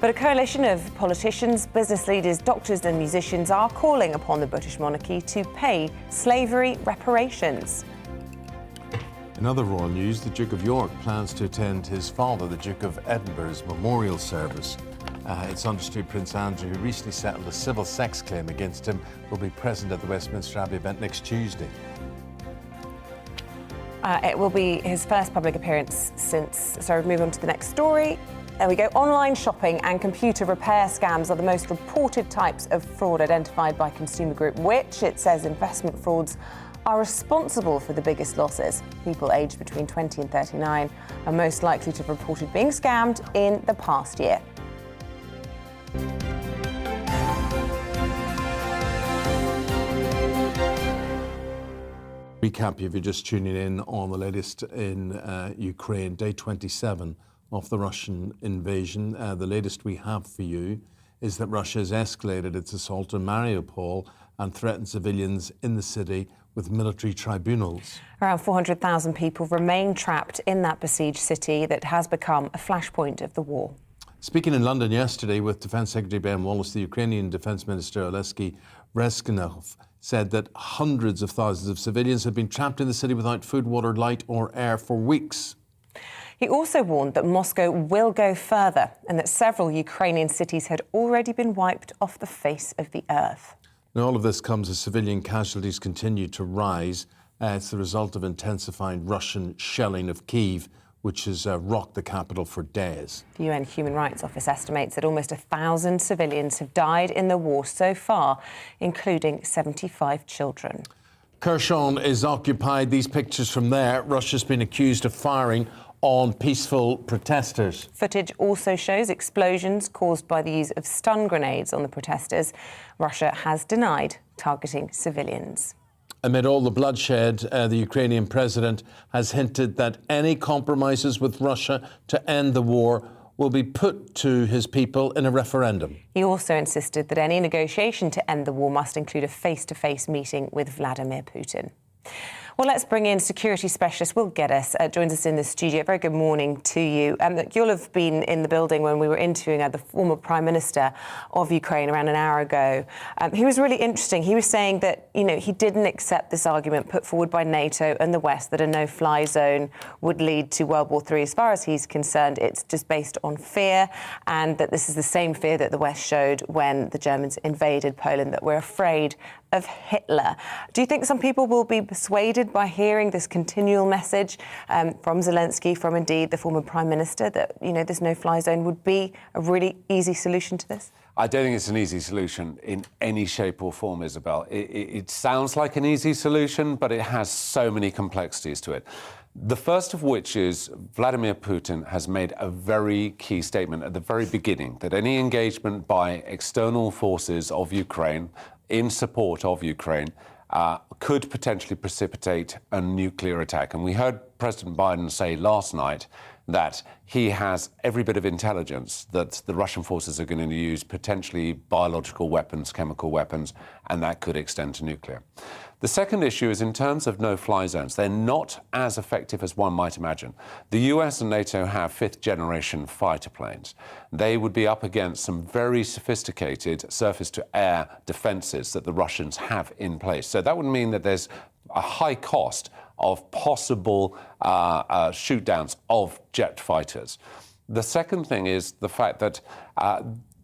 But a coalition of politicians, business leaders, doctors and musicians are calling upon the British monarchy to pay slavery reparations. In other royal news, the Duke of York plans to attend his father, the Duke of Edinburgh's memorial service. It's understood Prince Andrew, who recently settled a civil sex claim against him, will be present at the Westminster Abbey event next Tuesday. It will be his first public appearance since... So move on to the next story. There we go. Online shopping and computer repair scams are the most reported types of fraud identified by Consumer Group, which it says investment frauds are responsible for the biggest losses. People aged between 20 and 39 are most likely to have reported being scammed in the past year. Recap if you're just tuning in on the latest in Ukraine, day 27 of the Russian invasion. The latest we have for you is that Russia has escalated its assault on Mariupol and threatened civilians in the city with military tribunals. Around 400,000 people remain trapped in that besieged city that has become a flashpoint of the war. Speaking in London yesterday with Defence Secretary Ben Wallace, the Ukrainian Defence Minister Oleksiy Reznikov said that hundreds of thousands of civilians have been trapped in the city without food, water, light or air for weeks. He also warned that Moscow will go further and that several Ukrainian cities had already been wiped off the face of the earth. Now, all of this comes as civilian casualties continue to rise. It's the result of intensifying Russian shelling of Kyiv, which has rocked the capital for days. The UN Human Rights Office estimates that almost 1,000 civilians have died in the war so far, including 75 children. Kherson is occupied. These pictures from there, Russia's been accused of firing on peaceful protesters. Footage also shows explosions caused by the use of stun grenades on the protesters. Russia has denied targeting civilians. Amid all the bloodshed, the Ukrainian president has hinted that any compromises with Russia to end the war will be put to his people in a referendum. He also insisted that any negotiation to end the war must include a face-to-face meeting with Vladimir Putin. Well, let's bring in security specialist Will Geddes, joins us in the studio. Very good morning to you. You'll have been in the building when we were interviewing the former Prime Minister of Ukraine around an hour ago. He was really interesting. He was saying that, he didn't accept this argument put forward by NATO and the West that a no-fly zone would lead to World War III. As far as he's concerned, it's just based on fear, and that this is the same fear that the West showed when the Germans invaded Poland, that we're afraid of Hitler. Do you think some people will be persuaded by hearing this continual message from Zelensky, from indeed the former Prime Minister, that, this no-fly zone would be a really easy solution to this? I don't think it's an easy solution in any shape or form, Isabel. It sounds like an easy solution, but it has so many complexities to it. The first of which is Vladimir Putin has made a very key statement at the very beginning that any engagement by external forces of Ukraine in support of Ukraine could potentially precipitate a nuclear attack. And we heard President Biden say last night that he has every bit of intelligence that the Russian forces are going to use potentially biological weapons, chemical weapons, and that could extend to nuclear. The second issue is in terms of no-fly zones. They're not as effective as one might imagine. The US and NATO have fifth-generation fighter planes. They would be up against some very sophisticated surface-to-air defences that the Russians have in place. So that would mean that there's a high cost of possible shoot-downs of jet fighters. The second thing is the fact that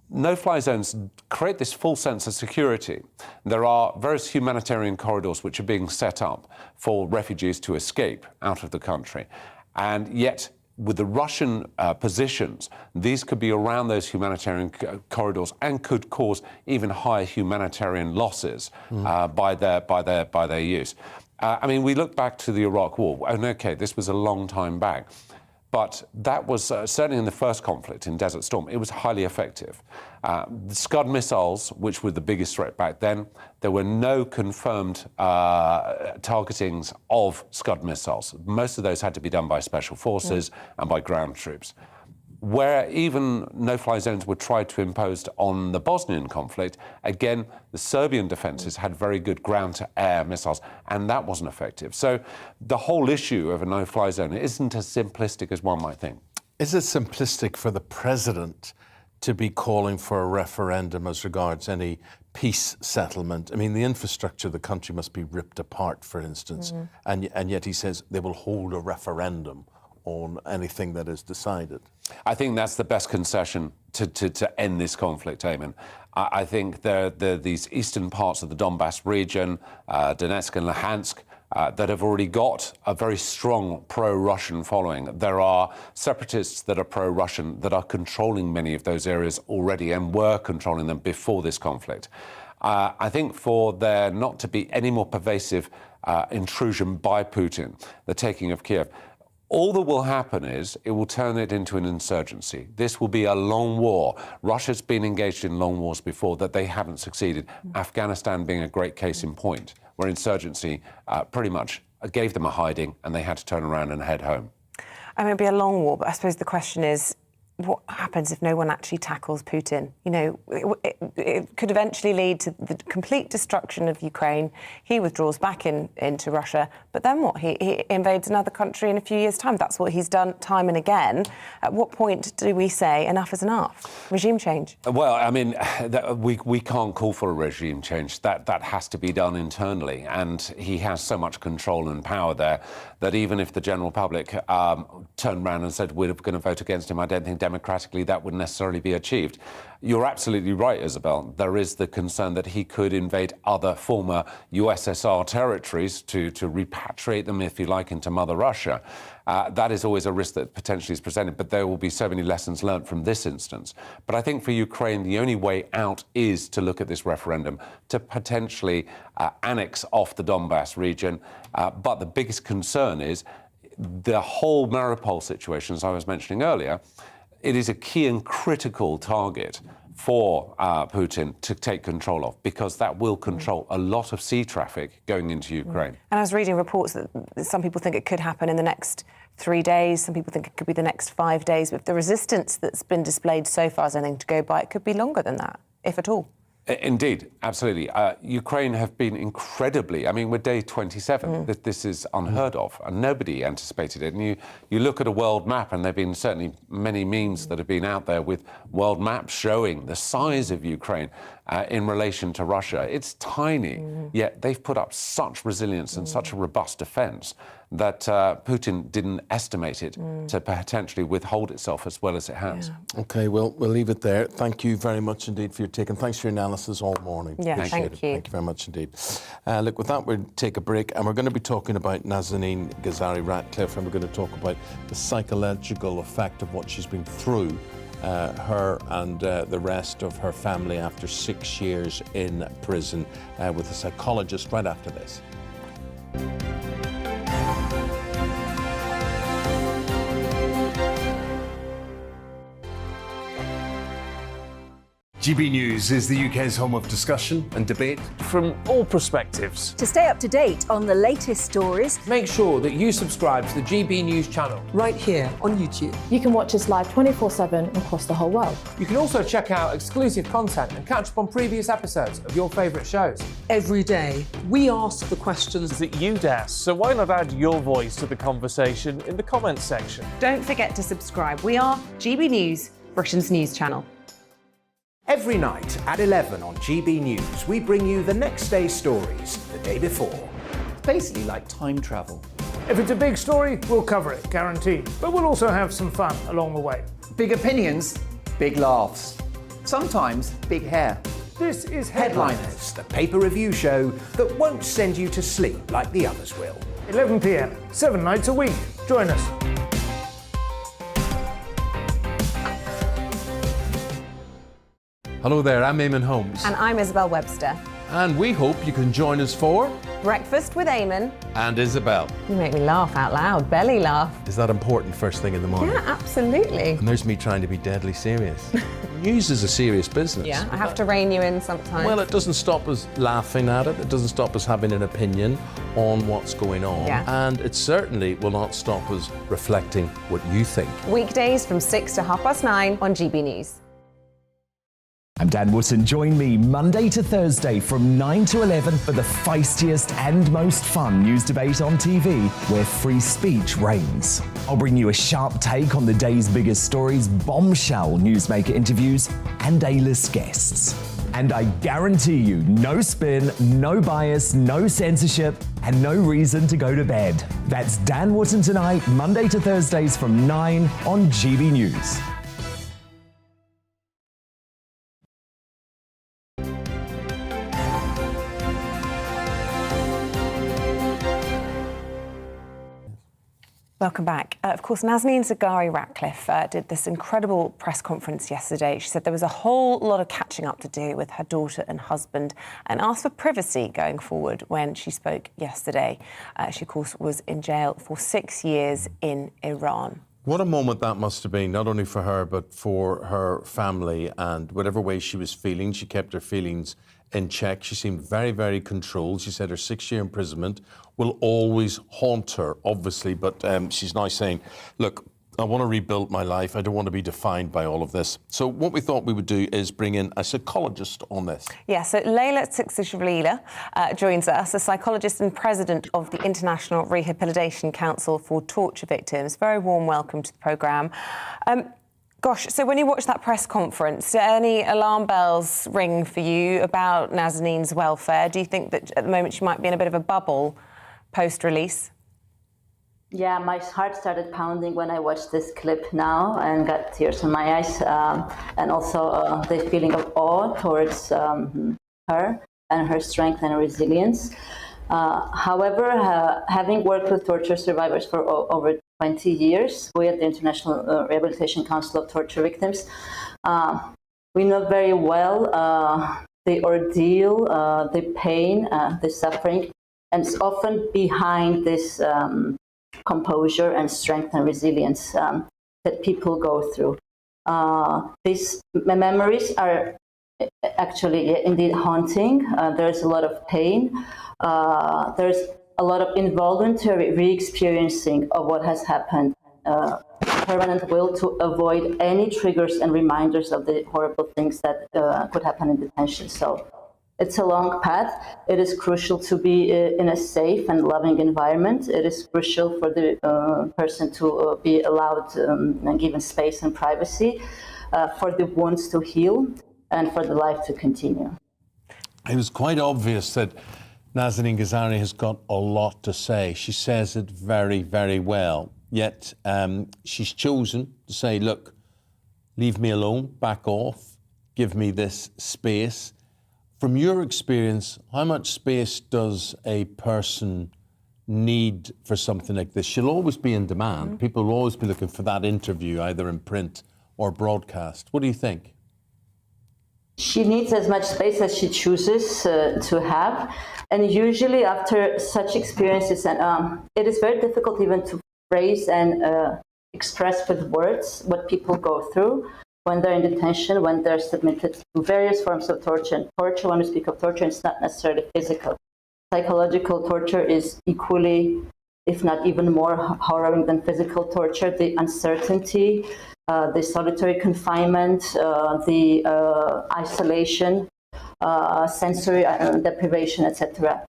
no-fly zones create this full sense of security. There are various humanitarian corridors which are being set up for refugees to escape out of the country. And yet, with the Russian positions, these could be around those humanitarian corridors and could cause even higher humanitarian losses by their use. I mean, we look back to the Iraq War, and okay, this was a long time back. But that was certainly in the first conflict in Desert Storm, it was highly effective. The Scud missiles, which were the biggest threat back then, there were no confirmed targetings of Scud missiles. Most of those had to be done by special forces and by ground troops. Where even no-fly zones were tried to impose on the Bosnian conflict, again, the Serbian defences had very good ground-to-air missiles, and that wasn't effective. So the whole issue of a no-fly zone isn't as simplistic as one might think. Is it simplistic for the president to be calling for a referendum as regards any peace settlement? I mean, the infrastructure of the country must be ripped apart, for instance, and yet he says they will hold a referendum on anything that is decided. I think that's the best concession to end this conflict, Eamonn. I think these eastern parts of the Donbass region, Donetsk and Luhansk, that have already got a very strong pro-Russian following. There are separatists that are pro-Russian that are controlling many of those areas already and were controlling them before this conflict. I think for there not to be any more pervasive intrusion by Putin, the taking of Kiev, all that will happen is it will turn it into an insurgency. This will be a long war. Russia's been engaged in long wars before that they haven't succeeded. Afghanistan being a great case in point, where insurgency pretty much gave them a hiding and they had to turn around and head home. I mean, it'll be a long war, but I suppose the question is, what happens if no one actually tackles Putin? You know, it could eventually lead to the complete destruction of Ukraine. He withdraws back into Russia, but then what? He invades another country in a few years' time. That's what he's done time and again. At what point do we say enough is enough? Regime change? Well, I mean, we can't call for a regime change. That has to be done internally, and he has so much control and power there that even if the general public turned around and said we're going to vote against him, I don't think democratically that would necessarily be achieved. You're absolutely right, Isabel. There is the concern that he could invade other former USSR territories to repatriate them, if you like, into Mother Russia. That is always a risk that potentially is presented, but there will be so many lessons learned from this instance. But I think for Ukraine, the only way out is to look at this referendum, to potentially annex off the Donbass region. But the biggest concern is the whole Mariupol situation, as I was mentioning earlier. It is a key and critical target for Putin to take control of, because that will control a lot of sea traffic going into Ukraine. And I was reading reports that some people think it could happen in the next 3 days, some people think it could be the next 5 days. But if the resistance that's been displayed so far is anything to go by, it could be longer than that, if at all. Indeed, absolutely. Ukraine have been incredibly, I mean, we're day 27. This is unheard of, and nobody anticipated it. And you look at a world map, and there have been certainly many memes that have been out there with world maps showing the size of Ukraine in relation to Russia. It's tiny, yet they've put up such resilience and such a robust defence that Putin didn't estimate it to potentially withhold itself as well as it has. Yeah. OK, well, we'll leave it there. Thank you very much indeed for your take, and thanks for your analysis all morning. Yeah, thank you. Thank you very much indeed. Look, with that, we'll take a break, and we're going to be talking about Nazanin Zaghari-Ratcliffe, and we're going to talk about the psychological effect of what she's been through, her and the rest of her family after 6 years in prison, with a psychologist right after this. GB News is the UK's home of discussion and debate from all perspectives. To stay up to date on the latest stories, make sure that you subscribe to the GB News channel right here on YouTube. You can watch us live 24/7 across the whole world. You can also check out exclusive content and catch up on previous episodes of your favourite shows. Every day, we ask the questions that you'd ask, so why not add your voice to the conversation in the comments section? Don't forget to subscribe. We are GB News, Britain's news channel. Every night at 11 on GB News, we bring you the next day's stories the day before. It's basically like time travel. If it's a big story, we'll cover it, guaranteed. But we'll also have some fun along the way. Big opinions, big laughs. Sometimes big hair. This is Headliners, the paper review show that won't send you to sleep like the others will. 11 p.m, 7 nights a week. Join us. Hello there, I'm Eamonn Holmes. And I'm Isabel Webster. And we hope you can join us for Breakfast with Eamonn and Isabel. You make me laugh out loud, belly laugh. Is that important first thing in the morning? Yeah, absolutely. And there's me trying to be deadly serious. News is a serious business. Yeah, I have to rein you in sometimes. Well, it doesn't stop us laughing at it. It doesn't stop us having an opinion on what's going on. Yeah. And it certainly will not stop us reflecting what you think. Weekdays from 6 to 9:30 on GB News. I'm Dan Wootton. Join me Monday to Thursday from 9 to 11 for the feistiest and most fun news debate on TV, where free speech reigns. I'll bring you a sharp take on the day's biggest stories, bombshell newsmaker interviews, and A-list guests. And I guarantee you, no spin, no bias, no censorship, and no reason to go to bed. That's Dan Wootton Tonight, Monday to Thursdays from 9 on GB News. Welcome back. Of course, Nazanin Zaghari-Ratcliffe did this incredible press conference yesterday. She said there was a whole lot of catching up to do with her daughter and husband and asked for privacy going forward when she spoke yesterday. She, of course, was in jail for 6 years in Iran. What a moment that must have been, not only for her, but for her family. And whatever way she was feeling, she kept her feelings in check. She seemed very, very controlled. She said her 6-year imprisonment will always haunt her, obviously. But she's now saying, look, I want to rebuild my life. I don't want to be defined by all of this. So what we thought we would do is bring in a psychologist on this. Yeah, so Leyla Tsitsishvili joins us, a psychologist and president of the International Rehabilitation Council for Torture Victims. Very warm welcome to the programme. Gosh, so when you watched that press conference, did any alarm bells ring for you about Nazanin's welfare? Do you think that at the moment she might be in a bit of a bubble post-release? Yeah, my heart started pounding when I watched this clip now and got tears in my eyes, and also the feeling of awe towards her and her strength and resilience. However, having worked with torture survivors for over 20 years, we at the International Rehabilitation Council of Torture Victims, we know very well the ordeal, the pain, the suffering, and it's often behind this composure and strength and resilience that people go through. These memories are actually indeed haunting. There's a lot of pain. There's a lot of involuntary re-experiencing of what has happened. Permanent will to avoid any triggers and reminders of the horrible things that could happen in detention. So it's a long path. It is crucial to be in a safe and loving environment. It is crucial for the person to be allowed and given space and privacy, for the wounds to heal, and for the life to continue. It was quite obvious that Nazanin Zaghari has got a lot to say. She says it very, very well. Yet she's chosen to say, look, leave me alone, back off, give me this space. From your experience, how much space does a person need for something like this? She'll always be in demand. Mm-hmm. People will always be looking for that interview, either in print or broadcast. What do you think? She needs as much space as she chooses to have. And usually after such experiences, and it is very difficult even to phrase and express with words what people go through. when they're in detention, when they're submitted to various forms of torture. And torture, when we speak of torture, it's not necessarily physical. Psychological torture is equally, if not even more harrowing than physical torture. The uncertainty, the solitary confinement, the isolation, sensory deprivation, etc.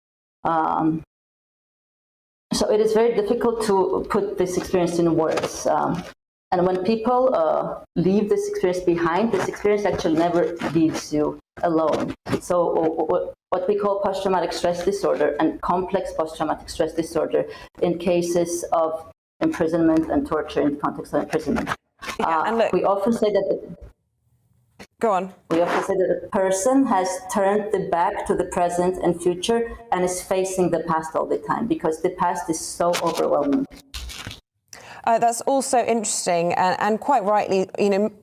So it is very difficult to put this experience in words. And when people leave this experience behind, this experience actually never leaves you alone. So what we call post-traumatic stress disorder and complex post-traumatic stress disorder in cases of imprisonment and torture in the context of imprisonment. And look, we often say that... Go on. We often say that a person has turned the back to the present and future and is facing the past all the time because the past is so overwhelming. That's also interesting, and quite rightly,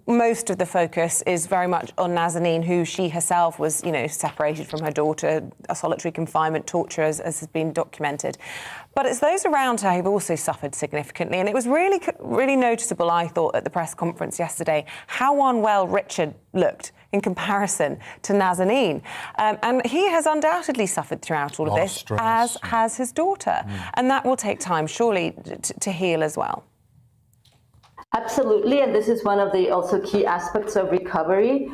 most of the focus is very much on Nazanin, who she herself was, separated from her daughter, a solitary confinement, torture, as has been documented. But it's those around her who've also suffered significantly, and it was really, really noticeable, I thought, at the press conference yesterday, how unwell Richard looked in comparison to Nazanin. And he has undoubtedly suffered throughout all of this, as has his daughter. And that will take time, surely, to heal as well. Absolutely, and this is one of the also key aspects of recovery.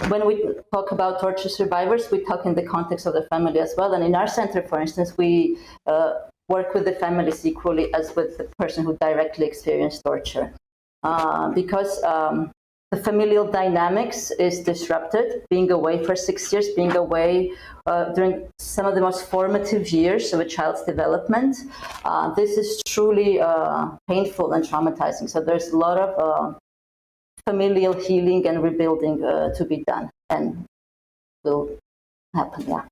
When we talk about torture survivors, we talk in the context of the family as well. And in our center, for instance, we work with the families equally as with the person who directly experienced torture. Because the familial dynamics is disrupted, being away for 6 years, being away during some of the most formative years of a child's development. This is truly painful and traumatizing. So there's a lot of familial healing and rebuilding to be done, and will happen, yeah.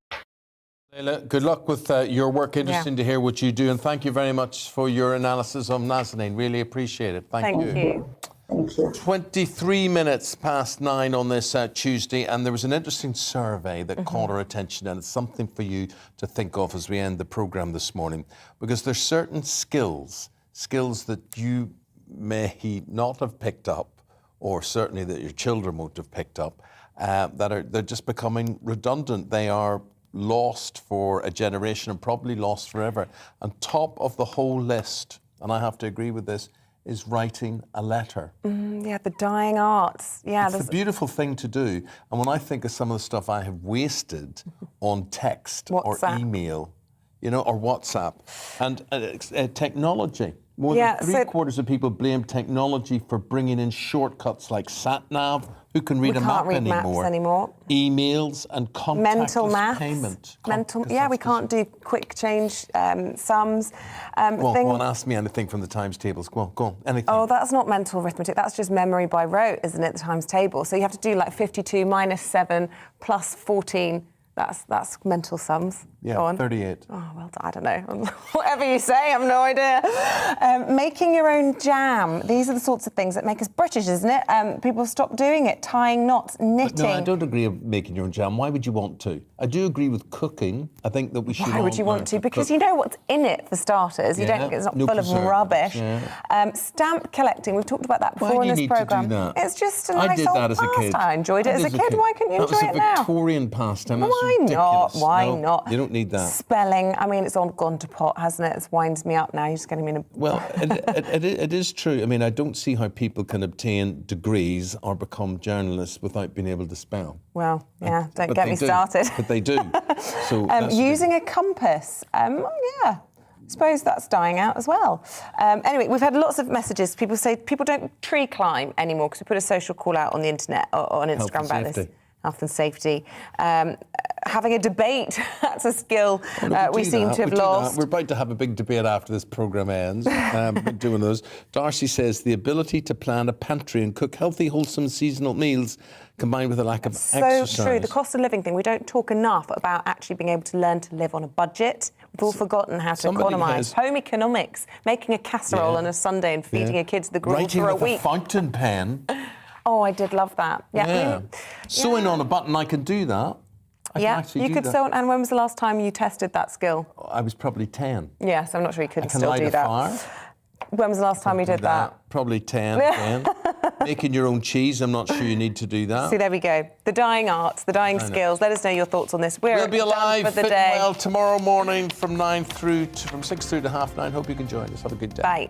Leila, good luck with your work. Interesting to hear what you do, and thank you very much for your analysis of Nazanin. Really appreciate it. Thank you. Thank you. 23 minutes past 9 on this Tuesday, and there was an interesting survey that caught our attention, and it's something for you to think of as we end the programme this morning, because there's certain skills that you may not have picked up, or certainly that your children won't have picked up, they're just becoming redundant. They are lost for a generation and probably lost forever. And top of the whole list, and I have to agree with this, is writing a letter. Yeah, the dying arts. Yeah, it's a beautiful thing to do. And when I think of some of the stuff I have wasted on text or email, or WhatsApp, and technology. More than three-quarters of people blame technology for bringing in shortcuts like sat-nav. Who can read a map anymore? We can't read maps anymore. Emails and contactless payment. We can't do quick change sums. Go on, ask me anything from the times tables. Go on, anything. Oh, that's not mental arithmetic. That's just memory by rote, isn't it, the times table? So you have to do like 52 minus 7 plus 14. That's mental sums. Yeah, Go on. 38. Oh, well, I don't know. Whatever you say, I have no idea. Making your own jam. These are the sorts of things that make us British, isn't it? People stop doing it. Tying knots, knitting. But no, I don't agree with making your own jam. Why would you want to? I do agree with cooking. I think that we should. Why would you want to? Because you know what's in it, for starters. You don't. It's not full of rubbish. Yeah. Stamp collecting. We've talked about that before in this programme. It's just a nice old pastime. I enjoyed it as a kid. Why couldn't you enjoy it now? That was a Victorian pastime. Why not? Why not? You don't need that. Spelling. I mean, it's all gone to pot, hasn't it? It winds me up now. You're just getting me in a... Well, it is true. I mean, I don't see how people can obtain degrees or become journalists without being able to spell. Well, yeah, don't get me started. But they do. So using a compass. Yeah. I suppose that's dying out as well. Anyway, we've had lots of messages. People say people don't tree climb anymore because we put a social call out on the internet or on Instagram about this. Health and safety. Having a debate, that's a skill we seem to have lost. We're about to have a big debate after this programme ends. Doing those. Darcy says the ability to plan a pantry and cook healthy, wholesome, seasonal meals combined with a lack of exercise. So true. The cost of living thing. We don't talk enough about actually being able to learn to live on a budget. We've all forgotten how to economise. Home economics. Making a casserole on a Sunday and feeding a kid to the gruel for a week. Writing with a fountain pen. Oh, I did love that. Yeah. Sewing on a button, I could do that. You could sew on. And when was the last time you tested that skill? I was probably 10. Yes, I'm not sure you couldn't still do that. Fire. When was the last time you did that? Probably 10 again. Making your own cheese, I'm not sure you need to do that. See, there we go. The dyeing arts, the dyeing skills. Let us know your thoughts on this. We'll be alive, for the fit day. and well, tomorrow morning from 6 through to 9:30. Hope you can join us. Have a good day. Bye.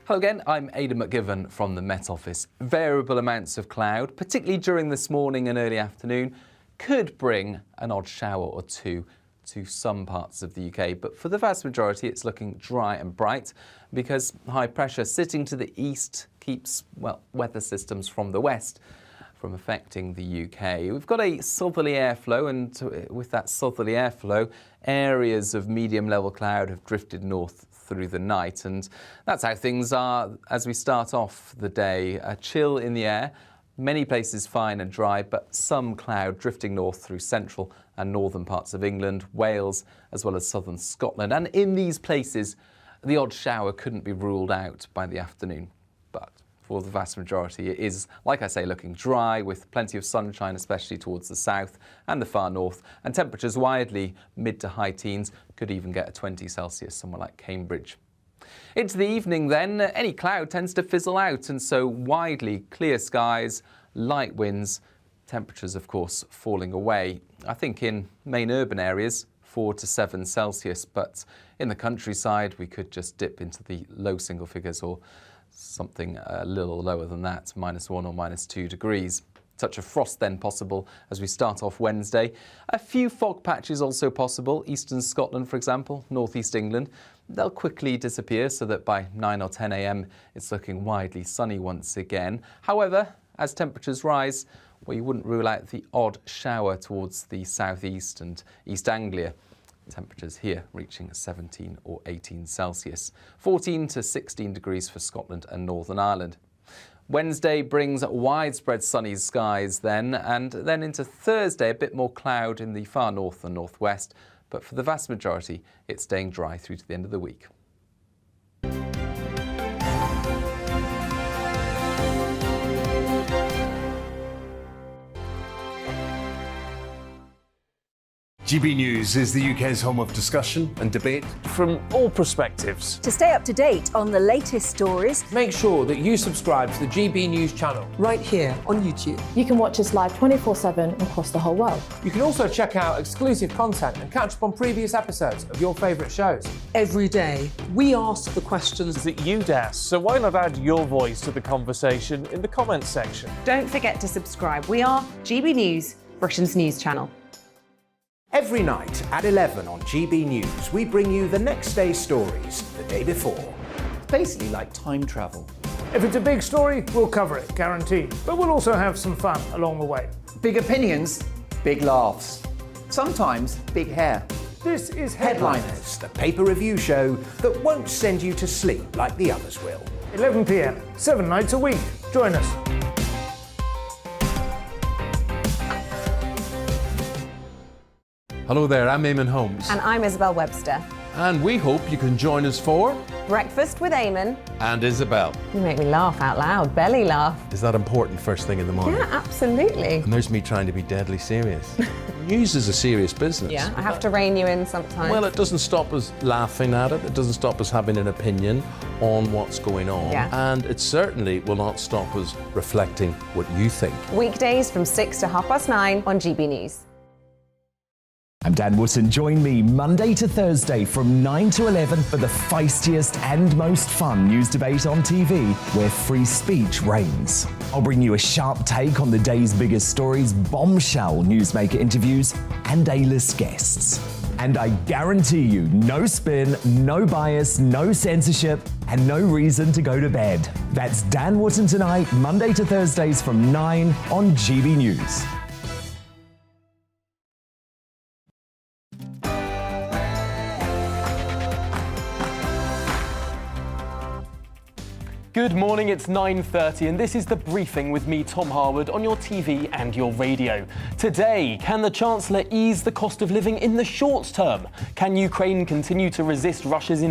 Hello again, I'm Aidan McGivern from the Met Office. Variable amounts of cloud, particularly during this morning and early afternoon, could bring an odd shower or two to some parts of the UK, but for the vast majority it's looking dry and bright because high pressure sitting to the east keeps, well, weather systems from the west from affecting the UK. We've got a southerly airflow, and with that southerly airflow, areas of medium level cloud have drifted north through the night, and that's how things are as we start off the day. A chill in the air, many places fine and dry, but some cloud drifting north through central and northern parts of England, Wales, as well as southern Scotland. And in these places, the odd shower couldn't be ruled out by the afternoon. But for the vast majority, it is, like I say, looking dry with plenty of sunshine, especially towards the south and the far north, and temperatures widely mid to high teens, could even get a 20 Celsius somewhere like Cambridge. Into the evening then, any cloud tends to fizzle out, and so widely clear skies, light winds, temperatures of course falling away. I think in main urban areas 4 to 7 Celsius, but in the countryside we could just dip into the low single figures or something a little lower than that, -1 or -2 degrees. Touch of frost then possible as we start off Wednesday. A few fog patches also possible, eastern Scotland for example, northeast England. They'll quickly disappear so that by 9 or 10 a.m. it's looking widely sunny once again. However, as temperatures rise, well, you wouldn't rule out the odd shower towards the southeast and East Anglia. Temperatures here reaching 17 or 18 Celsius, 14 to 16 degrees for Scotland and Northern Ireland. Wednesday brings widespread sunny skies then, and then into Thursday a bit more cloud in the far north and northwest, but for the vast majority it's staying dry through to the end of the week. GB News is the UK's home of discussion and debate from all perspectives. To stay up to date on the latest stories, make sure that you subscribe to the GB News channel right here on YouTube. You can watch us live 24/7 across the whole world. You can also check out exclusive content and catch up on previous episodes of your favourite shows. Every day, we ask the questions that you'd ask, so why not add your voice to the conversation in the comments section? Don't forget to subscribe. We are GB News, Britain's news channel. Every night at 11 on GB News, we bring you the next day's stories the day before. It's basically like time travel. If it's a big story, we'll cover it, guaranteed. But we'll also have some fun along the way. Big opinions, big laughs. Sometimes big hair. This is Headliners, the paper review show that won't send you to sleep like the others will. 11 p.m, 7 nights a week. Join us. Hello there, I'm Eamonn Holmes. And I'm Isabel Webster. And we hope you can join us for Breakfast with Eamonn and Isabel. You make me laugh out loud, belly laugh. Is that important first thing in the morning? Yeah, absolutely. And there's me trying to be deadly serious. News is a serious business. Yeah, I have to rein you in sometimes. Well, it doesn't stop us laughing at it. It doesn't stop us having an opinion on what's going on. Yeah. And it certainly will not stop us reflecting what you think. Weekdays from 6 to 9:30 on GB News. I'm Dan Wootton. Join me Monday to Thursday from 9 to 11 for the feistiest and most fun news debate on TV, where free speech reigns. I'll bring you a sharp take on the day's biggest stories, bombshell newsmaker interviews, and A-list guests. And I guarantee you, no spin, no bias, no censorship, and no reason to go to bed. That's Dan Wootton Tonight, Monday to Thursdays from 9 on GB News. Good morning, it's 9:30 and this is The Briefing with me, Tom Harwood, on your TV and your radio. Today, can the Chancellor ease the cost of living in the short term? Can Ukraine continue to resist Russia's